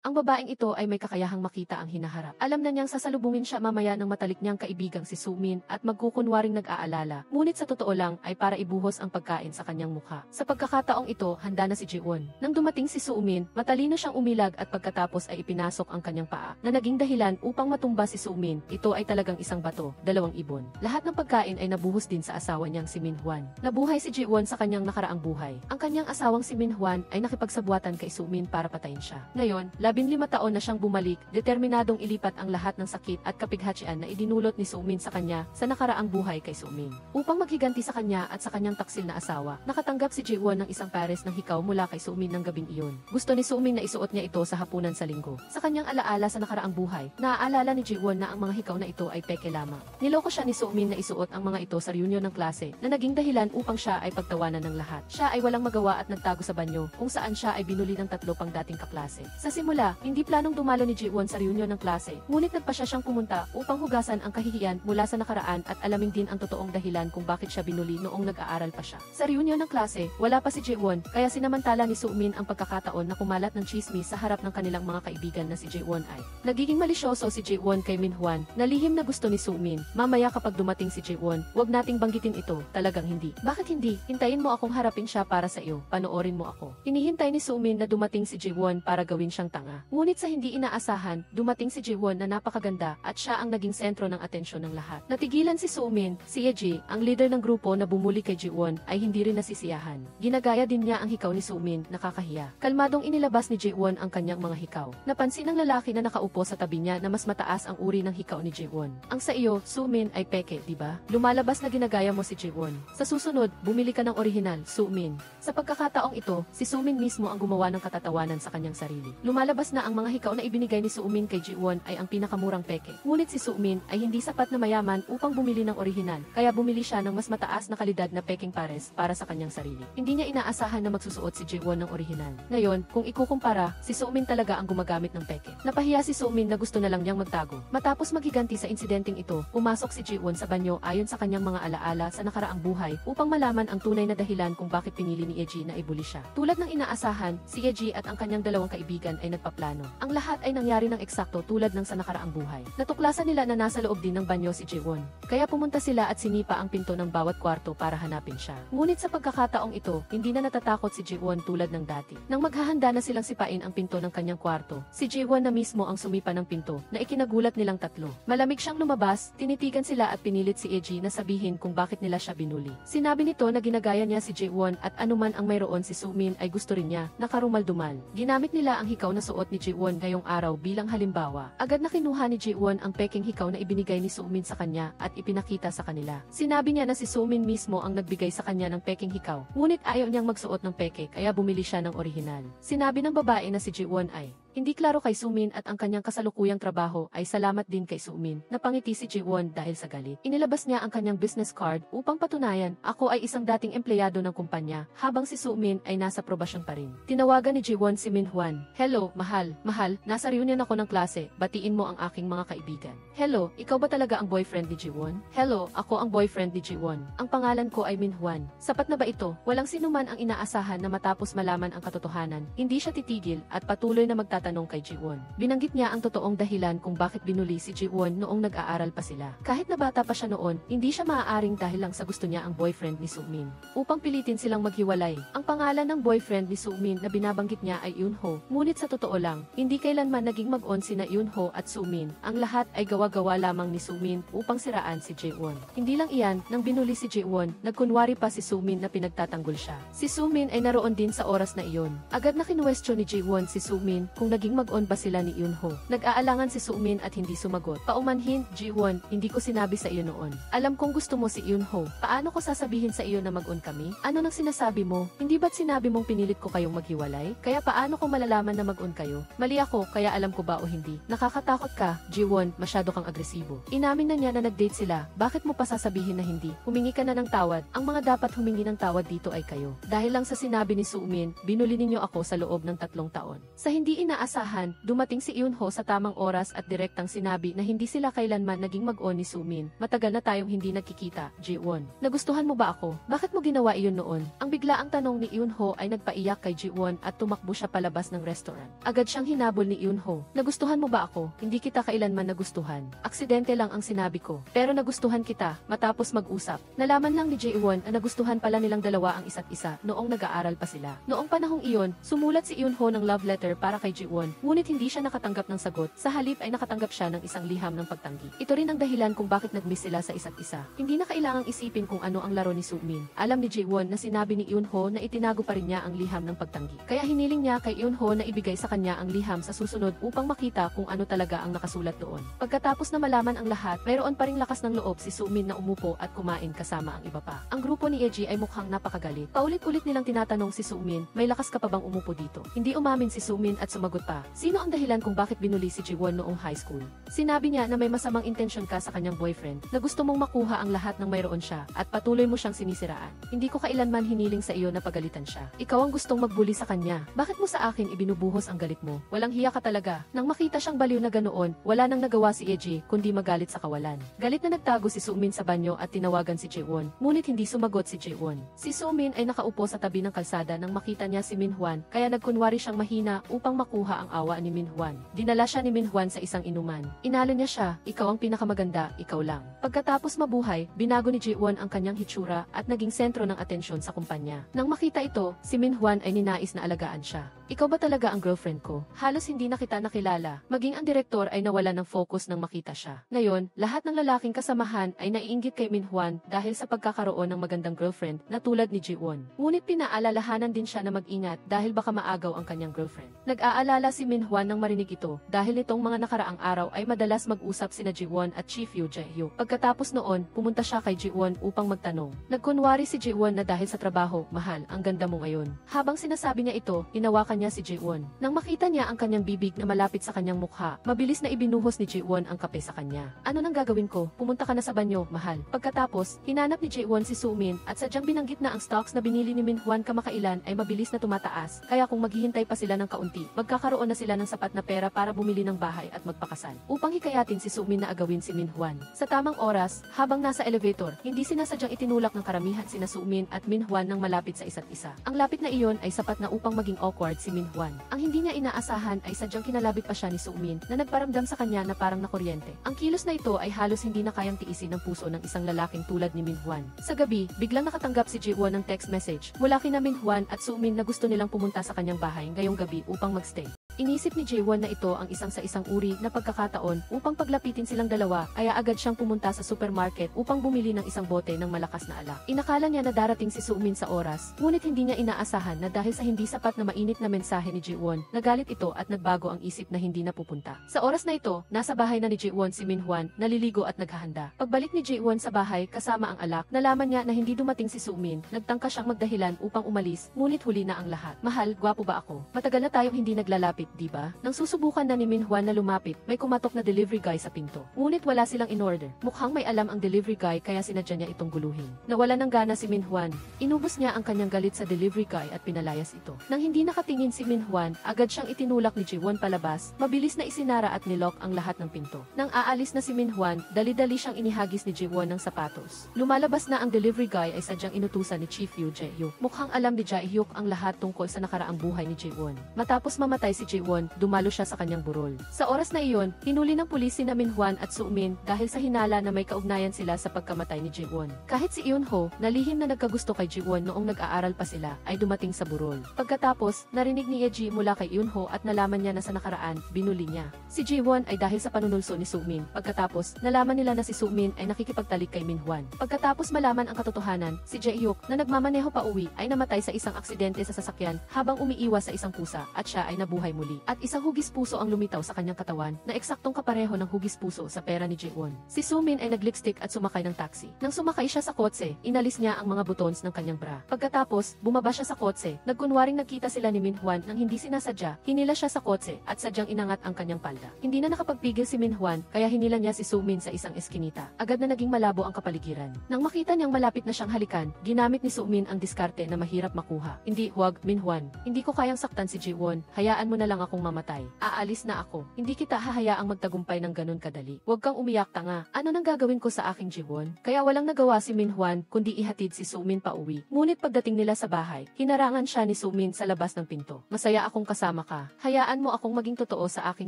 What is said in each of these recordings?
Ang babaeng ito ay may kakayahang makita ang hinaharap. Alam na niyang sasalubungin siya mamaya ng matalik niyang kaibigang si Sumin at magkukunwaring nag-aalala, ngunit sa totoo lang ay para ibuhos ang pagkain sa kanyang mukha. Sa pagkakataong ito, handa na si Ji-won. Nang dumating si Sumin, matalino siyang umilag at pagkatapos ay ipinasok ang kanyang paa, na naging dahilan upang matumba si Sumin. Ito ay talagang isang bato, 2 ibon. Lahat ng pagkain ay nabuhos din sa asawa niyang si Min-hwan. Nabuhay si Ji-won sa kanyang nakaraang buhay. Ang kanyang asawang si Min-hwan ay nakipagsabwatan kay Sumin para patayin siya. Ngayon, 15 taon na siyang bumalik, determinadong ilipat ang lahat ng sakit at kapighatsian na idinulot ni Sumin sa kanya sa nakaraang buhay kay Sumin. Upang maghiganti sa kanya at sa kanyang taksil na asawa, nakatanggap si Ji-won ng isang pares ng hikaw mula kay Sumin ng gabing iyon. Gusto ni Sumin na isuot niya ito sa hapunan sa linggo. Sa kanyang alaala sa nakaraang buhay, naaalala ni Ji-won na ang mga hikaw na ito ay peke lamang. Niloko siya ni Sumin na isuot ang mga ito sa reunion ng klase na naging dahilan upang siya ay pagtawanan ng lahat. Siya ay walang magawa at nagtago sa banyo kung saan siya ay binuli ng 3 pang dating kaklase. Sa simula, hindi planong dumalo ni Ji-won sa reunion ng klase, ngunit nagpasya siyang pumunta upang hugasan ang kahihiyan mula sa nakaraan at alamin din ang totoong dahilan kung bakit siya binuli noong nag-aaral pa siya. Sa reunion ng klase, wala pa si Ji-won, kaya sinamantala ni Sumin ang pagkakataon na kumalat ng chismis sa harap ng kanilang mga kaibigan na si Ji-won ay. Nagiging malisyoso si Ji-won kay Min-hwan, na lihim na gusto ni Sumin. Mamaya kapag dumating si Ji-won, wag nating banggitin ito, talagang hindi. Bakit hindi? Hintayin mo akong harapin siya para sa iyo, panoorin mo ako. Hinihintay ni Sumin na dumating si Ji-won para gawin siyang tanga. Ngunit sa hindi inaasahan, dumating si Ji-won na napakaganda at siya ang naging sentro ng atensyon ng lahat. Natigilan si Sumin, si Yeji, ang leader ng grupo na bumuli kay Ji-won, ay hindi rin nasisiyahan. Ginagaya din niya ang hikaw ni Sumin, nakakahiya. Kalmadong inilabas ni Ji-won ang kanyang mga hikaw. Napansin ng lalaki na nakaupo sa tabi niya na mas mataas ang uri ng hikaw ni Ji-won. Ang sa iyo, Sumin, ay peke, di ba? Lumalabas na ginagaya mo si Ji-won. Sa susunod, bumili ka ng orihinal, Sumin. Sa pagkakataong ito, si Sumin mismo ang gumawa ng katatawanan sa kanyang sarili. Lumalabas na ang mga hikaw na ibinigay ni Sumin kay Ji-won ay ang pinakamurang peke. Ngunit si Sumin ay hindi sapat na mayaman upang bumili ng orihinal, kaya bumili siya ng mas mataas na kalidad na peking pares para sa kanyang sarili. Hindi niya inaasahan na magsusuot si Ji-won ng orihinal. Ngayon, kung ikukumpara, si Sumin talaga ang gumagamit ng peke. Napahiya si Sumin na gusto na lang niyang magtago. Matapos maghiganti sa insidenteng ito, pumasok si Ji-won sa banyo ayon sa kanyang mga alaala sa nakaraang buhay upang malaman ang tunay na dahilan kung bakit pinili ni Yeji na ibuli siya. Tulad ng inaasahan, si Yeji at ang kanyang dalawang kaibigan ay nagpaplano. Ang lahat ay nangyari ng eksakto tulad ng sa nakaraang buhay. Natuklasan nila na nasa loob din ng banyo si Ji-won. Kaya pumunta sila at sinipa ang pinto ng bawat kwarto para hanapin siya. Ngunit sa pagkakataong ito, hindi na natatakot si Ji-won tulad ng dati. Nang maghahanda na silang sipain ang pinto ng kanyang kwarto, si Ji-won na mismo ang sumipa ng pinto na ikinagulat nilang tatlo. Malamig siyang lumabas, tinitigan sila at pinilit si Yeji na sabihin kung bakit nila siya binuli. Sinabi nito na ginagaya niya si Ji-won at anuman ang mayroon si Sumin ay gusto rin niya, nakarumal-dumal. Ginamit nila ang hikaw na suot ni Ji-won ngayong araw bilang halimbawa. Agad na kinuha ni Ji-won ang peking hikaw na ibinigay ni Sumin sa kanya at ipinakita sa kanila. Sinabi niya na si Sumin mismo ang nagbigay sa kanya ng peking hikaw. Ngunit ayaw niyang magsuot ng peke kaya bumili siya ng orihinal. Sinabi ng babae na si Ji-won ay hindi klaro kay Sumin at ang kanyang kasalukuyang trabaho ay salamat din kay Sumin. Napangiti si Ji-won dahil sa galit. Inilabas niya ang kanyang business card upang patunayan, ako ay isang dating empleyado ng kumpanya, habang si Sumin ay nasa probasyon pa rin. Tinawagan ni Ji-won si Min-hwan. Hello, mahal, nasa reunion ako ng klase, batiin mo ang aking mga kaibigan. Hello, ikaw ba talaga ang boyfriend ni Ji-won? Hello, ako ang boyfriend ni Ji-won. Ang pangalan ko ay Min-hwan. Sapat na ba ito? Walang sinuman ang inaasahan na matapos malaman ang katotohanan, hindi siya titigil at patuloy na tanong kay Ji-won. Binanggit niya ang totoong dahilan kung bakit binuli si Ji-won noong nag-aaral pa sila. Kahit na bata pa siya noon, hindi siya maaaring dahil lang sa gusto niya ang boyfriend ni Sumin. Upang pilitin silang maghiwalay. Ang pangalan ng boyfriend ni Sumin na binabanggit niya ay Eunho. Ngunit sa totoo lang, hindi kailanman naging mag-on sina Eunho at Sumin. Ang lahat ay gawa-gawa lamang ni Sumin upang siraan si Ji-won. Hindi lang iyan, nang binuli si Ji-won, nagkunwari pa si Sumin na pinagtatanggol siya. Si Sumin ay naroon din sa oras na iyon. Agad na kinuwestiyon ni Ji-won si Sumin kung naging mag-on ba sila ni Eunho. Nag-aalangan si Sumin at hindi sumagot. Paumanhin, Ji-won, hindi ko sinabi sa iyo noon. Alam kong gusto mo si Eunho. Paano ko sasabihin sa iyo na mag-on kami? Ano nang sinasabi mo? Hindi ba't sinabi mong pinilit ko kayong maghiwalay? Kaya paano ko malalaman na mag-on kayo? Mali ako, kaya alam ko ba o hindi? Nakakatakot ka, Ji-won, masyado kang agresibo. Inamin na niya na nag-date sila. Bakit mo pa sasabihin na hindi? Humingi ka na ng tawad. Ang mga dapat humingi ng tawad dito ay kayo. Dahil lang sa sinabi ni Sumin, binuli ninyo ako sa loob ng 3 taon. Sa hindi inaasahan, dumating si Eunho sa tamang oras at direktang sinabi na hindi sila kailanman naging mag-on ni Sumin. Matagal na tayong hindi nagkikita, Ji-won. Nagustuhan mo ba ako? Bakit mo ginawa iyon noon? Ang biglaang tanong ni Eunho ay nagpaiyak kay Ji-won at tumakbo siya palabas ng restaurant. Agad siyang hinabol ni Eunho. Nagustuhan mo ba ako? Hindi kita kailanman nagustuhan. Aksidente lang ang sinabi ko. Pero nagustuhan kita, matapos mag-usap. Nalaman lang ni Ji-won na nagustuhan pala nilang dalawa ang isa't isa noong nag-aaral pa sila. Noong panahong iyon, sumulat si Eunho ng love letter para kay Ji-won, ngunit hindi siya nakatanggap ng sagot. Sa halip ay nakatanggap siya ng isang liham ng pagtanggi. Ito rin ang dahilan kung bakit nag-miss sila sa isa't isa. Hindi na kailangang isipin kung ano ang laro ni Sumin. Alam ni Ji-won na sinabi ni Eunho na itinago pa rin niya ang liham ng pagtanggi. Kaya hiniling niya kay Eunho na ibigay sa kanya ang liham sa susunod upang makita kung ano talaga ang nakasulat doon. Pagkatapos na malaman ang lahat, mayroon pa ring lakas ng loob si Sumin na umupo at kumain kasama ang iba pa. Ang grupo ni Eji ay mukhang napakagalit. Paulit-ulit nilang tinatanong si Sumin, may lakas ka pa bang umupo dito? Hindi umamin si Sumin at sumagot pa. Sino ang dahilan kung bakit binuli si Ji-won noong high school? Sinabi niya na may masamang intensyon ka sa kanyang boyfriend, na gusto mong makuha ang lahat ng mayroon siya, at patuloy mo siyang sinisiraan. Hindi ko kailanman hiniling sa iyo na pagalitan siya. Ikaw ang gustong magbuli sa kanya. Bakit mo sa akin ibinubuhos ang galit mo? Walang hiya ka talaga. Nang makita siyang baliw na ganoon, wala nang nagawa si Eji kundi magalit sa kawalan. Galit na nagtago si Sumin sa banyo at tinawagan si Ji-won, ngunit hindi sumagot si Ji-won. Si Sumin ay nakaupo sa tabi ng kalsada nang makita niya si Min-hwan, kaya nagkunwari siyang mahina upang makuha ang awa ni Min-hwan. Dinala siya ni Min-hwan sa isang inuman. Inalo niya siya, ikaw ang pinakamaganda, ikaw lang. Pagkatapos mabuhay, binago ni Ji-won ang kanyang hitsura at naging sentro ng atensyon sa kumpanya. Nang makita ito, si Min-hwan ay ninais na alagaan siya. Ikaw ba talaga ang girlfriend ko? Halos hindi na kita nakilala. Maging ang direktor ay nawala ng focus nang makita siya. Ngayon, lahat ng lalaking kasamahan ay naiinggit kay Min-hwan dahil sa pagkakaroon ng magandang girlfriend na tulad ni Ji-won. Ngunit pinaalalahanan din siya na mag-ingat dahil baka maagaw ang kanyang girlfriend. Nag-aalala si Min-hwan nang marinig ito dahil nitong mga nakaraang araw ay madalas mag-usap sina Ji-won at Chief Yoo Jae-hyuk. Pagkatapos noon, pumunta siya kay Ji-won upang magtanong. Nagkunwari si Ji-won na dahil sa trabaho, mahal, ang ganda mo ngayon. Habang sinasabi niya ito, hinawakan niya si Ji-won. Nang makita niya ang kanyang bibig na malapit sa kanyang mukha, mabilis na ibinuhos ni Ji-won ang kape sa kanya. Ano nang gagawin ko? Pumunta ka na sa banyo, mahal. Pagkatapos, hinanap ni Ji-won si Sumin at sadyang binanggit na ang stocks na binili ni Min-hwan kamakailan ay mabilis na tumataas, kaya kung maghihintay pa sila ng kaunti, magkakaroon na sila ng sapat na pera para bumili ng bahay at magpakasal. Upang hikayatin si Sumin na agawin si Min-hwan. Sa tamang oras, habang nasa elevator, hindi sinasadyang itinulak ng karamihan sina Sumin at Min-hwan nang malapit sa isa't isa. Ang lapit na iyon ay sapat na upang maging awkward si Min-hwan. Ang hindi niya inaasahan ay sadyang kinalabit pa siya ni Sumin na nagparamdam sa kanya na parang nakuryente. Ang kilos na ito ay halos hindi na kayang tiisin ng puso ng isang lalaking tulad ni Min-hwan. Sa gabi, biglang nakatanggap si Ji-won ng text message mula kina Min-hwan at Sumin na gusto nilang pumunta sa kanyang bahay ngayong gabi upang magstay. Inisip ni Ji-won na ito ang isang sa isang uri na pagkakataon upang paglapitin silang dalawa, kaya agad siyang pumunta sa supermarket upang bumili ng isang bote ng malakas na alak. Inakala niya na darating si Sumin sa oras, ngunit hindi niya inaasahan na dahil sa hindi sapat na mainit na mensahe ni Ji-won, nagalit ito at nagbago ang isip na hindi na pupunta. Sa oras na ito, nasa bahay na ni Ji-won si Min-hwan, naliligo at naghahanda. Pagbalik ni Ji-won sa bahay kasama ang alak, nalaman niya na hindi dumating si Sumin, nagtangka siyang magdahilan upang umalis, ngunit huli na ang lahat. Mahal, gwapo ba ako? Matagal na tayong hindi naglalapit, diba? Nang susubukan na ni Min-hwan na lumapit, may kumatok na delivery guy sa pinto. Ngunit wala silang in-order. Mukhang may alam ang delivery guy kaya sinadya niya itong guluhin. Nawala ng gana si Min-hwan. Inubos niya ang kanyang galit sa delivery guy at pinalayas ito. Nang hindi nakatingin si Min-hwan, agad siyang itinulak ni Ji-won palabas, mabilis na isinara at nilock ang lahat ng pinto. Nang aalis na si Min-hwan, dali-dali siyang inihagis ni Ji-won ng sapatos. Lumalabas na ang delivery guy ay sadyang inutusan ni Chief Yoo Jae-hyuk. Mukhang alam ni Jae-hyuk ang lahat tungkol sa nakaraang buhay ni Ji-won. Matapos mamatay si Ji-won, dumalo siya sa kanyang burol. Sa oras na iyon, hinuli ng pulis sina Min-hwan at Sumin dahil sa hinala na may kaugnayan sila sa pagkamatay ni Ji-won. Kahit si Eunho, na lihim na nagkagusto kay Ji-won noong nag-aaral pa sila, ay dumating sa burol. Pagkatapos, narinig ni Eji mula kay Eunho at nalaman niya na sa nakaraan, binuli niya. Si Ji-won ay dahil sa panunulso ni Sumin. Pagkatapos, nalaman nila na si Sumin ay nakikipagtalik kay Min-hwan. Pagkatapos malaman ang katotohanan, si Jae-hyuk na nagmamaneho pa uwi ay namatay sa isang aksidente sa sasakyan habang umiiwas sa isang pusa at siya ay nabuhay muli. At isang hugis puso ang lumitaw sa kanyang katawan na eksaktong kapareho ng hugis puso sa pera ni Ji-won. Si Sumin ay nag-lipstick at sumakay ng taxi. Nang sumakay siya sa kotse, inalis niya ang mga buttons ng kanyang bra. Pagkatapos, bumaba siya sa kotse, nagkunwaring nagkita sila ni Min-hwan nang hindi sinasadya, hinila siya sa kotse at sadyang inangat ang kanyang palda. Hindi na nakapagpigil si Min-hwan, kaya hinila niya si Sumin sa isang eskinita. Agad na naging malabo ang kapaligiran. Nang makita niyang malapit na siyang halikan, ginamit ni Sumin ang diskarte na mahirap makuha. Hindi, huwag, Min-hwan. Hindi ko kayang saktan si Ji-won, hayaan mo na lang akong mamatay. Aalis na ako. Hindi kita hahayaang magtagumpay ng ganun kadali. Huwag kang umiyak, tanga. Ano nang gagawin ko sa aking Jiwon? Kaya walang nagawa si Minhwan kundi ihatid si Sumin pa uwi. Ngunit pagdating nila sa bahay, hinarangan siya ni Sumin sa labas ng pinto. Masaya akong kasama ka. Hayaan mo akong maging totoo sa aking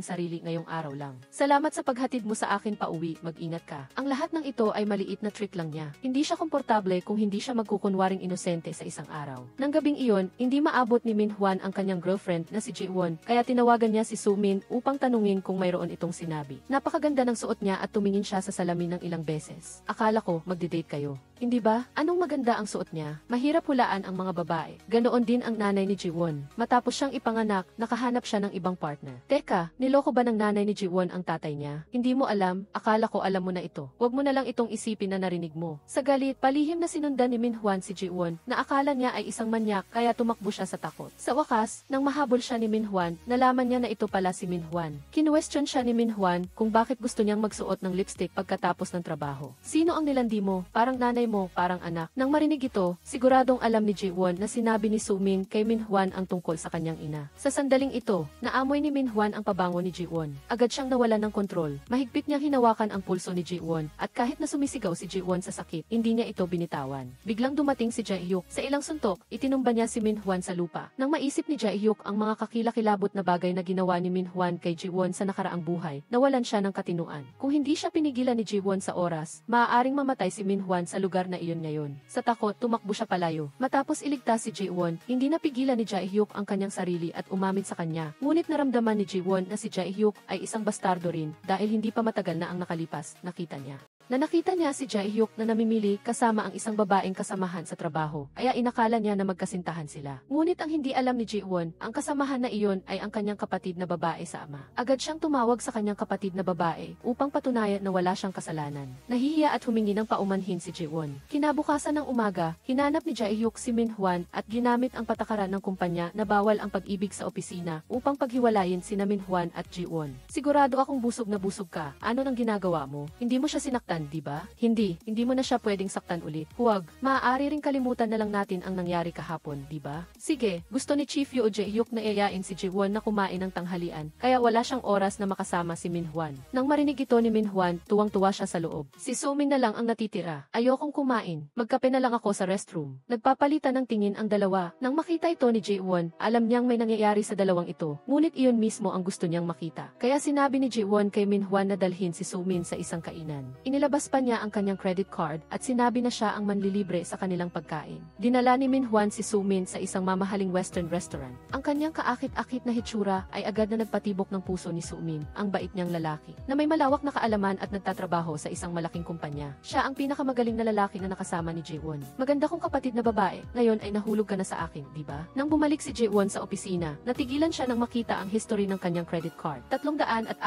sarili ngayong araw lang. Salamat sa paghatid mo sa akin pa uwi. Mag-ingat ka. Ang lahat ng ito ay maliit na trick lang niya. Hindi siya komportable kung hindi siya magkukunwaring inosente sa isang araw. Nang gabing iyon, hindi maabot ni Minhwan ang kanyang girlfriend na si Jiwon, kaya tinawagan niya si Sumin upang tanungin kung mayroon itong sinabi. Napakaganda ng suot niya at tumingin siya sa salamin ng ilang beses. Akala ko magdi-date kayo. Hindi ba? Anong maganda ang suot niya? Mahirap hulaan ang mga babae. Ganoon din ang nanay ni Jiwon. Matapos siyang ipanganak, nakahanap siya ng ibang partner. Teka, niloko ba ng nanay ni Jiwon ang tatay niya? Hindi mo alam? Akala ko alam mo na ito. Huwag mo na lang itong isipin na narinig mo. Sa galit, palihim na sinundan ni Minhwan si Jiwon na akala niya ay isang manyak kaya tumakbo siya sa takot. Sa wakas, nang mahabol siya ni Minhwan, nalaman niya na ito pala si Minhwan. Kinwestiyon siya ni Minhwan kung bakit gusto niyang magsuot ng lipstick pagkatapos ng trabaho. Sino ang nilandi mo? Parang nanay mo, parang anak. Nang marinig ito, siguradong alam ni Jiwon na sinabi ni Sumin kay Minhwan ang tungkol sa kanyang ina. Sa sandaling ito, naamoy ni Minhwan ang pabango ni Jiwon. Agad siyang nawalan ng kontrol. Mahigpit niyang hinawakan ang pulso ni Jiwon at kahit na sumisigaw si Jiwon sa sakit, hindi niya ito binitawan. Biglang dumating si Jaehyuk. Sa ilang suntok, itinumba niya si Minhwan sa lupa. Nang maisip ni Jaehyuk ang mga kakilakilabot na bagay na ginawa ni Minhwan kay Jiwon sa nakaraang buhay, nawalan siya ng katinuan. Kung hindi siya pinigilan ni Jiwon sa oras, maaaring mamatay si Minhwan sa lugar na iyon ngayon. Sa takot, tumakbo siya palayo. Matapos iligtas si Jiwon, hindi napigilan ni Jaehyuk ang kanyang sarili at umamit sa kanya. Ngunit naramdaman ni Jiwon na si Jaehyuk ay isang bastardo rin dahil hindi pa matagal na ang nakalipas, nakita niya. Nakita niya si Jaehyuk na namimili kasama ang isang babaeng kasamahan sa trabaho, kaya inakala niya na magkasintahan sila. Ngunit ang hindi alam ni Jiwon, ang kasamahan na iyon ay ang kanyang kapatid na babae sa ama. Agad siyang tumawag sa kanyang kapatid na babae upang patunayan na wala siyang kasalanan. Nahihiya at humingi ng paumanhin si Jiwon. Kinabukasan ng umaga, hinanap ni Jaehyuk si Minhwan at ginamit ang patakaran ng kumpanya na bawal ang pag-ibig sa opisina upang paghiwalayin sina Minhwan at Jiwon. Sigurado akong busog na busog ka. Ano nang ginagawa mo? Hindi mo siya sinaktan, di ba? Hindi mo na siya pwedeng saktan ulit. Huwag, maaari ring kalimutan na lang natin ang nangyari kahapon, di ba? Sige, gusto ni Chief Yoo Jae-hyuk na iayain si Jiwon na kumain ng tanghalian, kaya wala siyang oras na makasama si Minhwan. Nang marinig ito ni Minhwan, tuwang-tuwa siya sa loob. Si Sumin na lang ang natitira. Ayokong kumain. Magkape na lang ako sa restroom. Nagpapalitan ng tingin ang dalawa. Nang makita ito ni Jiwon, alam niyang may nangyayari sa dalawang ito. Ngunit iyon mismo ang gusto niyang makita. Kaya sinabi ni Jiwon kay Minhwan na dalhin si Sumin sa isang kainan. Inilabas pa niya ang kanyang credit card at sinabi na siya ang manlilibre sa kanilang pagkain. Dinala ni Minhwan si Sumin sa isang mamahaling western restaurant. Ang kanyang kaakit-akit na hitsura ay agad na nagpatibok ng puso ni Sumin, ang bait niyang lalaki, na may malawak na kaalaman at nagtatrabaho sa isang malaking kumpanya. Siya ang pinakamagaling na lalaki na nakasama ni Jiwon. Maganda kong kapatid na babae, ngayon ay nahulog ka na sa akin, di ba? Nang bumalik si Jiwon sa opisina, natigilan siya nang makita ang history ng kanyang credit card. 340,000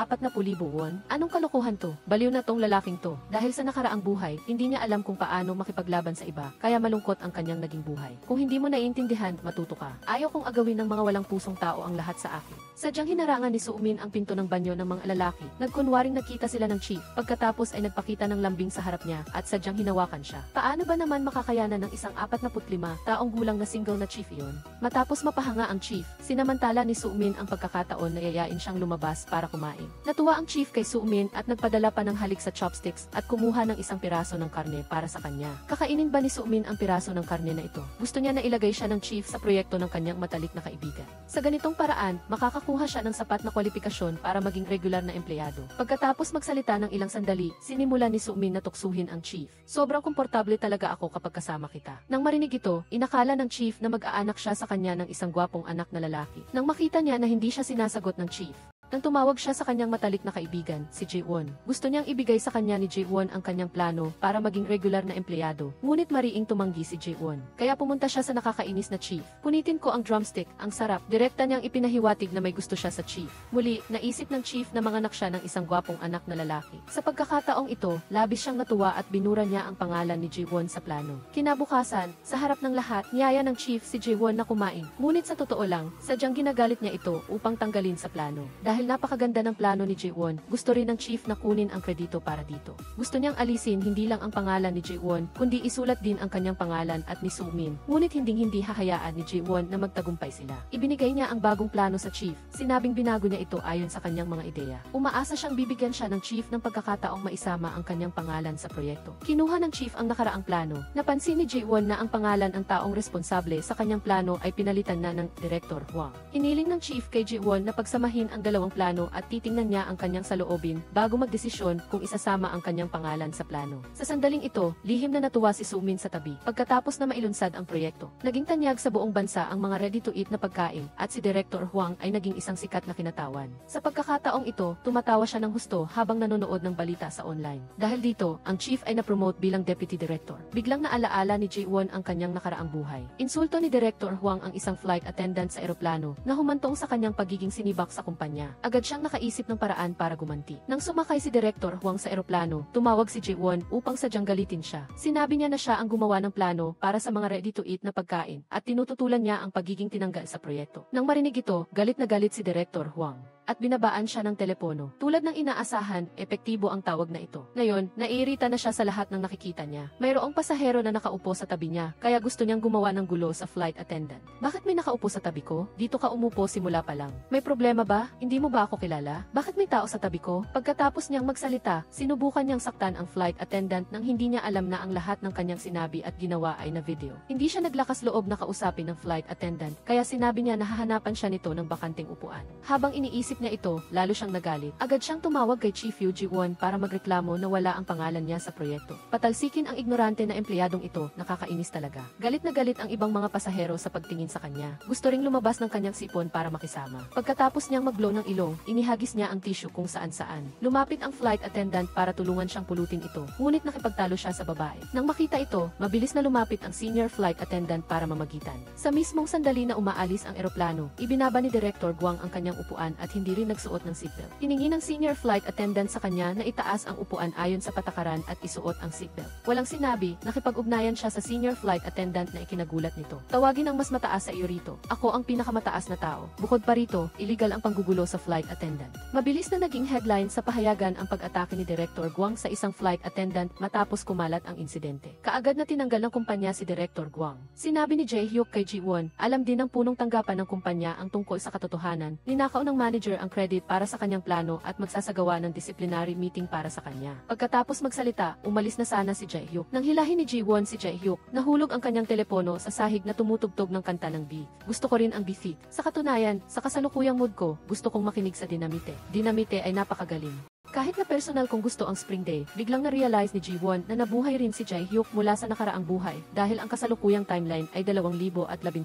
won. Anong kalokohan to? Baliw na tong lalaking to. Dahil sa nakaraang buhay, hindi niya alam kung paano makipaglaban sa iba, kaya malungkot ang kanyang naging buhay. Kung hindi mo naiintindihan, matuto ka. Ayaw kong agawin ng mga walang pusong tao ang lahat sa akin. Sadyang hinarangan ni Sumin ang pinto ng banyo ng mga lalaki. Nagkunwaring nakita sila ng chief, pagkatapos ay nagpakita ng lambing sa harap niya at sadyang hinawakan siya. Paano ba naman makakayanan ng isang 45 taong gulang na single na chief iyon? Matapos mapahanga ang chief, sinamantala ni Sumin ang pagkakataon na yayain siyang lumabas para kumain. Natuwa ang chief kay Sumin at nagpadala pa ng halik sa chopsticks at kumuha ng isang piraso ng karne para sa kanya. Kakainin ba ni Sumin ang piraso ng karne na ito? Gusto niya na ilagay siya ng chief sa proyekto ng kanyang matalik na kaibigan. Sa ganitong paraan, makakakuha siya ng sapat na kwalifikasyon para maging regular na empleyado. Pagkatapos magsalita ng ilang sandali, sinimula ni Sumin na tuksuhin ang chief. Sobrang komportable talaga ako kapag kasama kita. Nang marinig ito, inakala ng chief na mag-aanak siya sa kanya ng isang gwapong anak na lalaki. Nang makita niya na hindi siya sinasagot ng chief, nang tumawag siya sa kanyang matalik na kaibigan, si Jaewon. Gusto niyang ibigay sa kanya ni Jaewon ang kanyang plano para maging regular na empleyado. Ngunit mariing tumanggi si Jaewon. Kaya pumunta siya sa nakakainis na chief. Punitin ko ang drumstick, ang sarap. Direkta niyang ipinahiwatig na may gusto siya sa chief. Muli, naisip ng chief na manganak siya ng isang gwapong anak na lalaki. Sa pagkakataong ito, labis siyang natuwa at binura niya ang pangalan ni Jaewon sa plano. Kinabukasan, sa harap ng lahat, niyaya ng chief si Jaewon na kumain. Ngunit sa totoo lang, sadyang ginagalit niya ito upang tanggalin sa plano. Dahil Dahil napakaganda ng plano ni Jaewon, gusto rin ng chief na kunin ang kredito para dito. Gusto niyang alisin hindi lang ang pangalan ni Jaewon, kundi isulat din ang kanyang pangalan at ni Soomin. Ngunit hindi hahayaan ni Jaewon na magtagumpay sila. Ibinigay niya ang bagong plano sa chief. Sinabing binago niya ito ayon sa kanyang mga ideya. Umaasa siyang bibigyan siya ng chief ng pagkakataong maisama ang kanyang pangalan sa proyekto. Kinuha ng chief ang nakaraang plano. Napansin ni Jaewon na ang pangalan ng taong responsable sa kanyang plano ay pinalitan na ng Director Hwang. Hiniling ng chief kay Jaewon na pagsamahin ang dalawang plano at titingnan niya ang kanyang saloobin bago magdesisyon kung isasama ang kanyang pangalan sa plano. Sa sandaling ito, lihim na natuwa si Soomin sa tabi. Pagkatapos na mailunsad ang proyekto, naging tanyag sa buong bansa ang mga ready-to-eat na pagkain at si Director Hwang ay naging isang sikat na kinatawan. Sa pagkakataong ito, tumatawa siya ng husto habang nanonood ng balita sa online. Dahil dito, ang chief ay na-promote bilang deputy director. Biglang naalaala ni Jaewon ang kanyang nakaraang buhay. Insulto ni Director Hwang ang isang flight attendant sa eroplano na humantong sa kanyang pagiging sinibak sa kumpanya. Agad siyang nakaisip ng paraan para gumanti. Nang sumakay si Director Hwang sa eroplano, tumawag si Jaewon upang sadyang galitin siya. Sinabi niya na siya ang gumawa ng plano para sa mga ready-to-eat na pagkain at tinututulan niya ang pagiging tinanggal sa proyekto. Nang marinig ito, galit na galit si Director Hwang at binabaan siya ng telepono. Tulad ng inaasahan, epektibo ang tawag na ito. Ngayon, naiirita na siya sa lahat ng nakikita niya. Mayroong pasahero na nakaupo sa tabi niya, kaya gusto niyang gumawa ng gulo sa flight attendant. Bakit may nakaupo sa tabi ko? Dito ka umupo simula pa lang. May problema ba? Hindi mo ba ako kilala? Bakit may tao sa tabi ko? Pagkatapos niyang magsalita, sinubukan niyang saktan ang flight attendant nang hindi niya alam na ang lahat ng kanyang sinabi at ginawa ay na video. Hindi siya naglakas loob na kausapin ng flight attendant, kaya sinabi niya na hahanapan siya nito ng bakanting upuan. Habang iniisip niya ito, lalo siyang nagalit. Agad siyang tumawag kay Chief Yoo Ji-won para magreklamo na wala ang pangalan niya sa proyekto. Patalsikin ang ignorante na empleyadong ito, nakakainis talaga. Galit na galit ang ibang mga pasahero sa pagtingin sa kanya. Gusto ring lumabas ng kanyang sipon para makisama. Pagkatapos niyang mag-blow ng ilong, inihagis niya ang tissue kung saan-saan. Lumapit ang flight attendant para tulungan siyang pulutin ito, ngunit nakipagtalo siya sa babae. Nang makita ito, mabilis na lumapit ang senior flight attendant para mamagitan. Sa mismong sandali na umaalis ang eroplano, ibinaba ni Director Hwang ang kanyang upuan at hindi rin nagsuot ng seatbelt. Hiningi ng senior flight attendant sa kanya na itaas ang upuan ayon sa patakaran at isuot ang seatbelt. Walang sinabi, nakipag-ugnayan siya sa senior flight attendant na ikinagulat nito. Tawagin ang mas mataas sa iyo rito. Ako ang pinakamataas na tao. Bukod pa rito, illegal ang panggugulo sa flight attendant. Mabilis na naging headline sa pahayagan ang pag-atake ni Director Hwang sa isang flight attendant matapos kumalat ang insidente. Kaagad na tinanggal ng kumpanya si Director Hwang. Sinabi ni Jae-hyuk kay Ji-won, alam din ng punong tanggapan ng kumpanya ang tungkol sa katotohanan. Ninakaw ng manager ang credit para sa kanyang plano at magsasagawa ng disciplinary meeting para sa kanya. Pagkatapos magsalita, umalis na sana si Jae-hyuk. Nang hilahin ni Ji-won si Jae-hyuk, nahulog ang kanyang telepono sa sahig na tumutugtog ng kanta ng Beef. Gusto ko rin ang Beef. Sa katunayan, sa kasalukuyang mood ko, gusto kong makinig sa Dinamite. Dinamite ay napakagaling. Kahit na personal kung gusto ang Spring Day, biglang na-realize ni Ji-won na nabuhay rin si Jae-hyuk mula sa nakaraang buhay dahil ang kasalukuyang timeline ay 2013